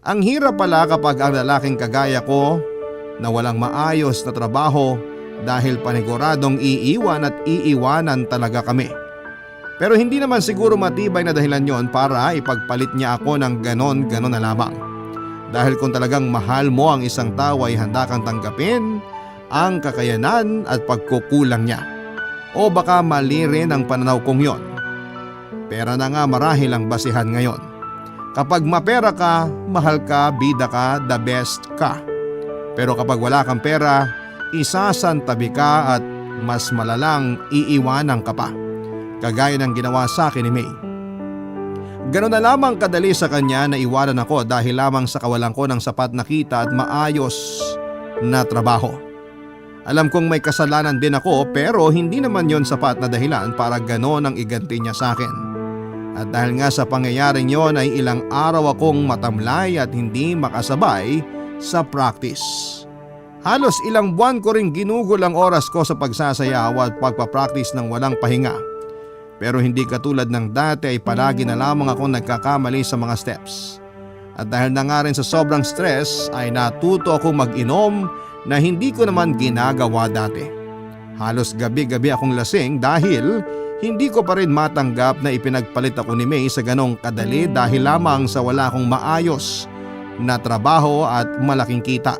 Ang hirap pala kapag ang lalaking kagaya ko na walang maayos na trabaho dahil paniguradong iiwan at iiwanan talaga kami. Pero hindi naman siguro matibay na dahilan yon para ipagpalit niya ako ng ganon-ganon na lamang. Dahil kung talagang mahal mo ang isang tao ay handa kang tanggapin ang kakayanan at pagkukulang niya. O baka mali rin ang pananaw kong yon. Pera na nga marahil ang basihan ngayon. Kapag mapera ka, mahal ka, bida ka, the best ka. Pero kapag wala kang pera, isasantabi ka at mas malalang iiwanan ka pa. Kagaya ng ginawa sa akin ni May. Ganon na lamang kadali sa kanya na iwanan ako dahil lamang sa kawalan ko ng sapat na kita at maayos na trabaho. Alam kong may kasalanan din ako pero hindi naman yon sapat na dahilan para ganon ang iganti niya sa akin. At dahil nga sa pangyayaring yon ay ilang araw akong matamlay at hindi makasabay sa practice. Halos ilang buwan ko ring ginugol ang oras ko sa pagsasayaw at pagpapractice ng walang pahinga. Pero hindi katulad ng dati ay palagi na lamang ako nagkakamali sa mga steps. At dahil na nga rin sa sobrang stress ay natuto ako mag-inom na hindi ko naman ginagawa dati. Halos gabi-gabi akong lasing dahil hindi ko pa rin matanggap na ipinagpalit ako ni May sa ganong kadali dahil lamang sa wala akong maayos na trabaho at malaking kita.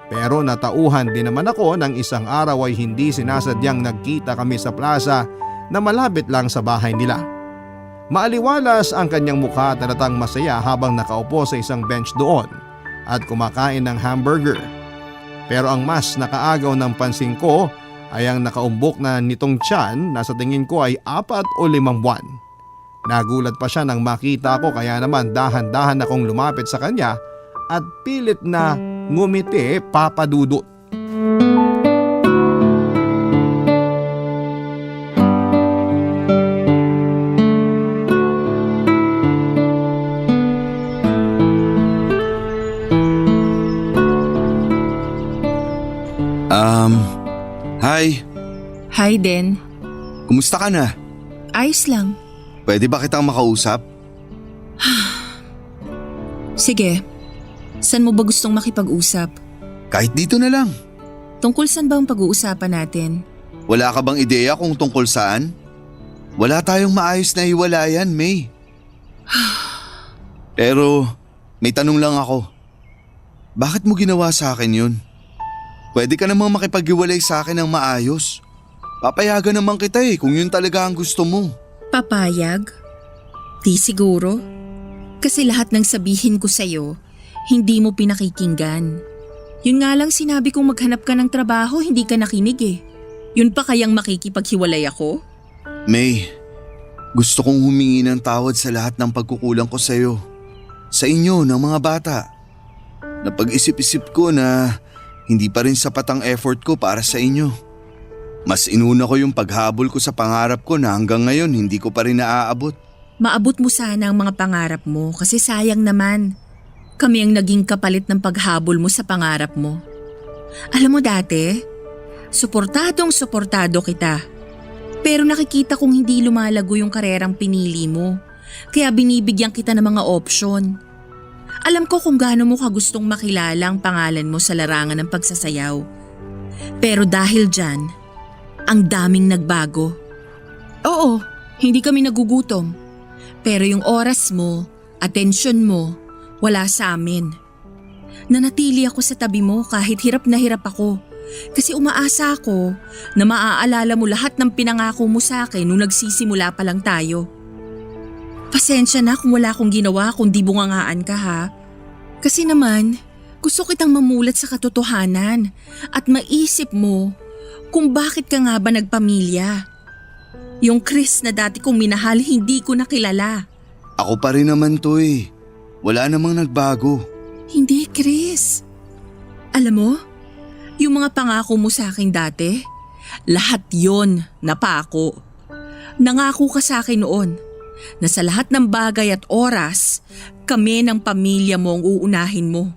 Pero natauhan din naman ako ng isang araw ay hindi sinasadyang nagkita kami sa plaza na malapit lang sa bahay nila. Maaliwalas ang kanyang mukha at halatang masaya habang nakaupo sa isang bench doon at kumakain ng hamburger. Pero ang mas nakaagaw ng pansin ko ay ang nakaumbok na nitong tiyan na sa tingin ko ay 4 o 5 buwan. Nagulat pa siya nang makita ko kaya naman dahan-dahan akong lumapit sa kanya at pilit na ngumiti papadudot. Hi. Hi, Den. Kumusta ka na? Ayos lang. Pwede ba kitang makausap? Sige. Saan mo ba gustong makipag-usap? Kahit dito na lang. Tungkol saan ba ang pag-uusapan natin? Wala ka bang ideya kung tungkol saan? Wala tayong maayos na hiwalayan, May. Pero may tanong lang ako. Bakit mo ginawa sa akin yun? Pwede ka namang makipaghiwalay sa akin ng maayos. Papayagan naman kita kung yun talaga ang gusto mo. Papayag? Di siguro. Kasi lahat ng sabihin ko sa'yo, hindi mo pinakikinggan. Yun nga lang sinabi kong maghanap ka ng trabaho, hindi ka nakinig. Yun pa kayang makikipaghiwalay ako? May, gusto kong humingi ng tawad sa lahat ng pagkukulang ko sa'yo. Sa inyo ng mga bata. Napag-isip-isip ko na hindi pa rin sapat ang effort ko para sa inyo. Mas inuna ko yung paghabol ko sa pangarap ko na hanggang ngayon hindi ko pa rin naaabot. Maabot mo sana ang mga pangarap mo kasi sayang naman. Kami ang naging kapalit ng paghabol mo sa pangarap mo. Alam mo dati, suportado kita. Pero nakikita kong hindi lumalago yung karerang pinili mo. Kaya binibigyan kita ng mga opsyon. Alam ko kung gaano mo kagustong makilala ang pangalan mo sa larangan ng pagsasayaw. Pero dahil dyan, ang daming nagbago. Oo, hindi kami nagugutom. Pero yung oras mo, atensyon mo, wala sa amin. Nanatili ako sa tabi mo kahit hirap na hirap ako. Kasi umaasa ako na maaalala mo lahat ng pinangako mo sa akin nung nagsisimula pa lang tayo. Pasensya na kung wala akong ginawa kundi bungangaan ka ha. Kasi naman, Gusto kitang mamulat sa katotohanan at maisip mo kung bakit ka nga ba nagpamilya. Yung Chris na dati kong minahal hindi ko nakilala. Ako pa rin naman to eh. Wala namang nagbago. Hindi, Chris. Alam mo, yung mga pangako mo sa akin dati, lahat yon napako. Nangako ka sa akin noon na sa lahat ng bagay at oras, kami ng pamilya mo ang uunahin mo.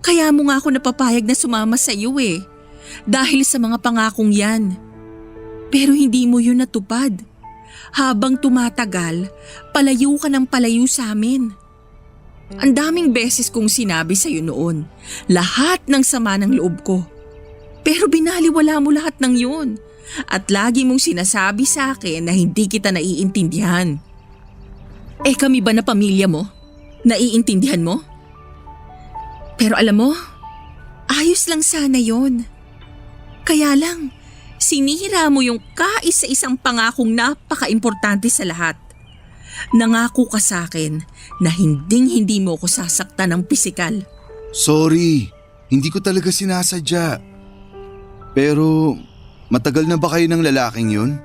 Kaya mo nga ako napapayag na sumama sa iyo eh, dahil sa mga pangakong yan. Pero hindi mo yun natupad. Habang tumatagal, palayo ka ng palayo sa amin. Ang daming beses kong sinabi sa iyo noon, lahat ng sama ng loob ko. Pero binaliwala mo lahat ng yun. At lagi mong sinasabi sa akin na hindi kita naiintindihan. Eh kami ba na pamilya mo? Naiintindihan mo? Pero alam mo, ayos lang sana yon. Kaya lang, sinira mo yung kaisa-isang pangakong napaka-importante sa lahat. Nangako ka sa akin na hindi mo ako sasaktan ng pisikal. Sorry, hindi ko talaga sinasadya. Pero matagal na ba kayo ng lalaking yun?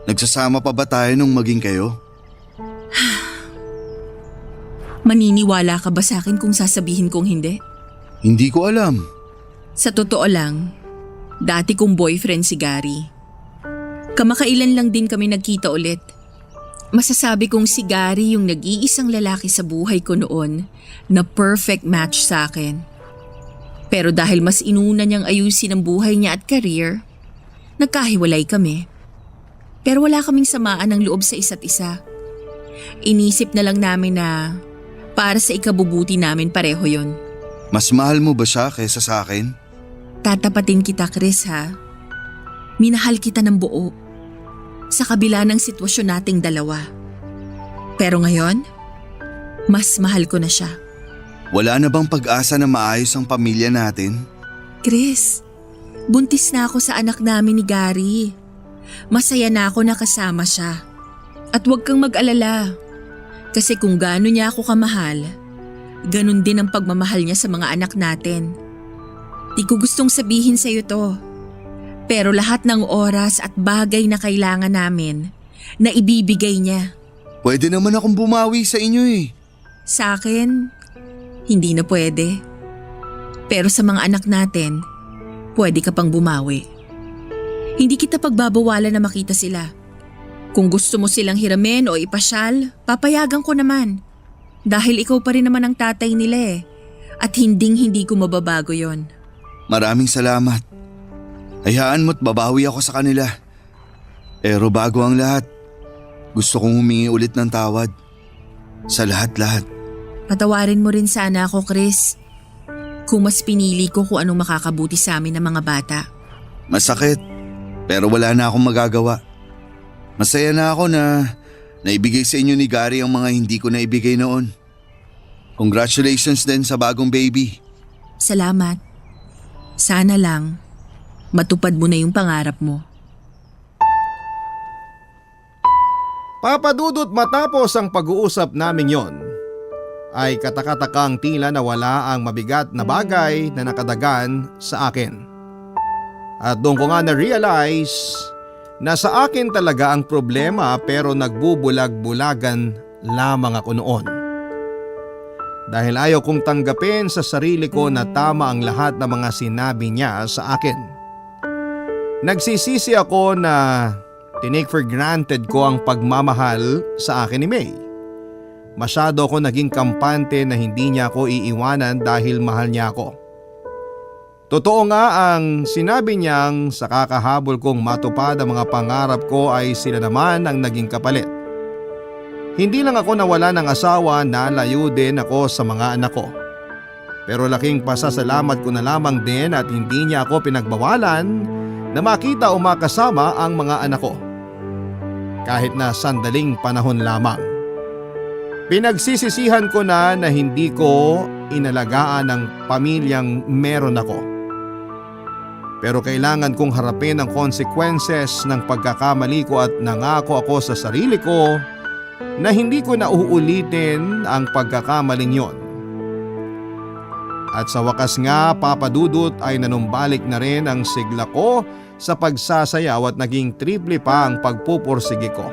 Nagsasama pa ba tayo nung maging kayo? Maniniwala ka ba sa akin kung sasabihin kong hindi? Hindi ko alam. Sa totoo lang, dati kong boyfriend si Gary. Kamakailan lang din kami nagkita ulit. Masasabi kong si Gary yung nag-iisang lalaki sa buhay ko noon na perfect match sa akin. Pero dahil mas inuna niyang ayusin ang buhay niya at career, nagkahiwalay kami. Pero wala kaming samaan ng loob sa isa't isa. Inisip na lang namin na para sa ikabubuti namin pareho yon. Mas mahal mo ba siya kaysa sa akin? Tatapatin kita, Chris, ha? Minahal kita ng buo. Sa kabila ng sitwasyon nating dalawa. Pero ngayon, mas mahal ko na siya. Wala na bang pag-asa na maayos ang pamilya natin? Chris, buntis na ako sa anak namin ni Gary. Masaya na ako na kasama siya. At huwag kang mag-alala. Kasi kung gaano niya ako kamahal, ganun din ang pagmamahal niya sa mga anak natin. Di ko gustong sabihin sa iyo to. Pero lahat ng oras at bagay na kailangan namin, na ibibigay niya. Pwede naman akong bumawi sa inyo eh. Sa akin, hindi na pwede. Pero sa mga anak natin, pwede ka pang bumawi. Hindi kita pagbabawalan na makita sila. Kung gusto mo silang hiramin o ipasyal, papayagan ko naman. Dahil ikaw pa rin naman ang tatay nila eh. At hindi ko mababago yon. Maraming salamat. Hayaan mo't babawi ako sa kanila. Pero bago ang lahat, gusto kong humingi ulit ng tawad. Sa lahat-lahat. Patawarin mo rin sana ako, Chris. Kung mas pinili ko kung anong makakabuti sa amin ng mga bata. Masakit, pero wala na akong magagawa. Masaya na ako na naibigay sa inyo ni Gary ang mga hindi ko naibigay noon. Congratulations din sa bagong baby. Salamat. Sana lang, matupad mo na yung pangarap mo. Papadudot matapos ang pag-uusap namin yon, ay katakatakang tila na wala ang mabigat na bagay na nakadagan sa akin. At doon ko nga na-realize na sa akin talaga ang problema pero nagbubulag-bulagan lamang ako noon. Dahil ayaw kong tanggapin sa sarili ko na tama ang lahat ng mga sinabi niya sa akin. Nagsisisi ako na tinake for granted ko ang pagmamahal sa akin ni May. Masyado ako naging kampante na hindi niya ako iiwanan dahil mahal niya ako. Totoo nga ang sinabi niyang sa kakahabol kong matupad ang mga pangarap ko ay sila naman ang naging kapalit. Hindi lang ako nawala ng asawa, nalayo din ako sa mga anak ko. Pero laking pasasalamat ko na lamang din at hindi niya ako pinagbawalan na makita o makasama ang mga anak ko. Kahit na sandaling panahon lamang. Pinagsisisihan ko na hindi ko inalagaan ang pamilyang meron ako. Pero kailangan kong harapin ang consequences ng pagkakamali ko at nangako ako sa sarili ko na hindi ko na uulitin ang pagkakamaling yon. At sa wakas nga, Papa Dudut, ay nanumbalik na rin ang sigla ko sa pagsasayaw at naging triple pa ang pagpupursige ko.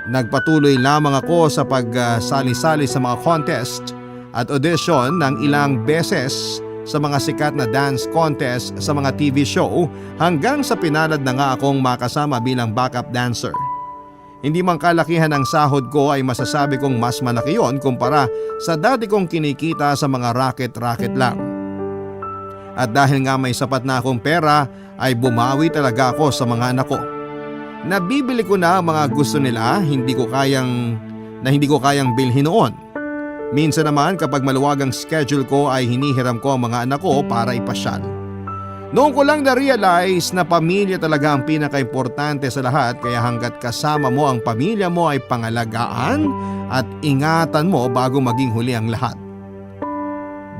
Nagpatuloy lamang ako sa pagsali-sali sa mga contest at audition ng ilang beses sa mga sikat na dance contest sa mga TV show hanggang sa pinalad na nga akong makasama bilang backup dancer. Hindi man kalakihan ang sahod ko ay masasabi kong mas malaki yon kumpara sa dati kong kinikita sa mga racket-racket lang. At dahil nga may sapat na akong pera ay bumawi talaga ako sa mga anak ko. Nabibili ko na ang mga gusto nila hindi ko kayang bilhin noon. Minsan naman kapag maluwag ang schedule ko ay hinihiram ko ang mga anak ko para ipasyal. Noon ko lang na-realize na pamilya talaga ang pinaka-importante sa lahat kaya hanggat kasama mo ang pamilya mo ay pangalagaan at ingatan mo bago maging huli ang lahat.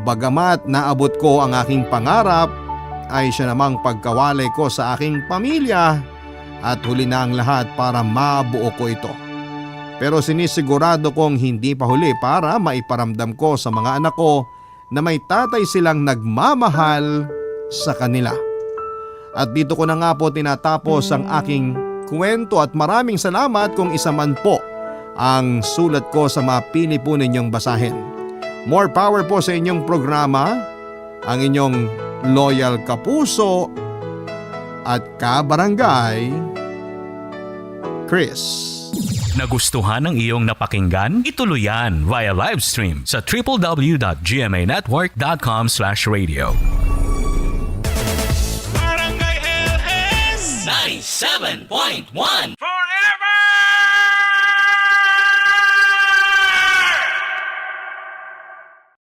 Bagamat naabot ko ang aking pangarap ay siya namang pagkawalay ko sa aking pamilya at huli na ang lahat para mabuo ko ito. Pero sinisigurado kong hindi pa huli para maiparamdam ko sa mga anak ko na may tatay silang nagmamahal sa kanila. At dito ko na nga po tinatapos ang aking kwento at maraming salamat kung isa man po ang sulat ko sa mapili po ninyong basahin. More power po sa inyong programa, ang inyong loyal kapuso at kabarangay, Chris. Nagustuhan ng iyong napakinggan? Ituloy yan via live stream sa www.gmanetwork.com/radio. Barangay LS 97.1 for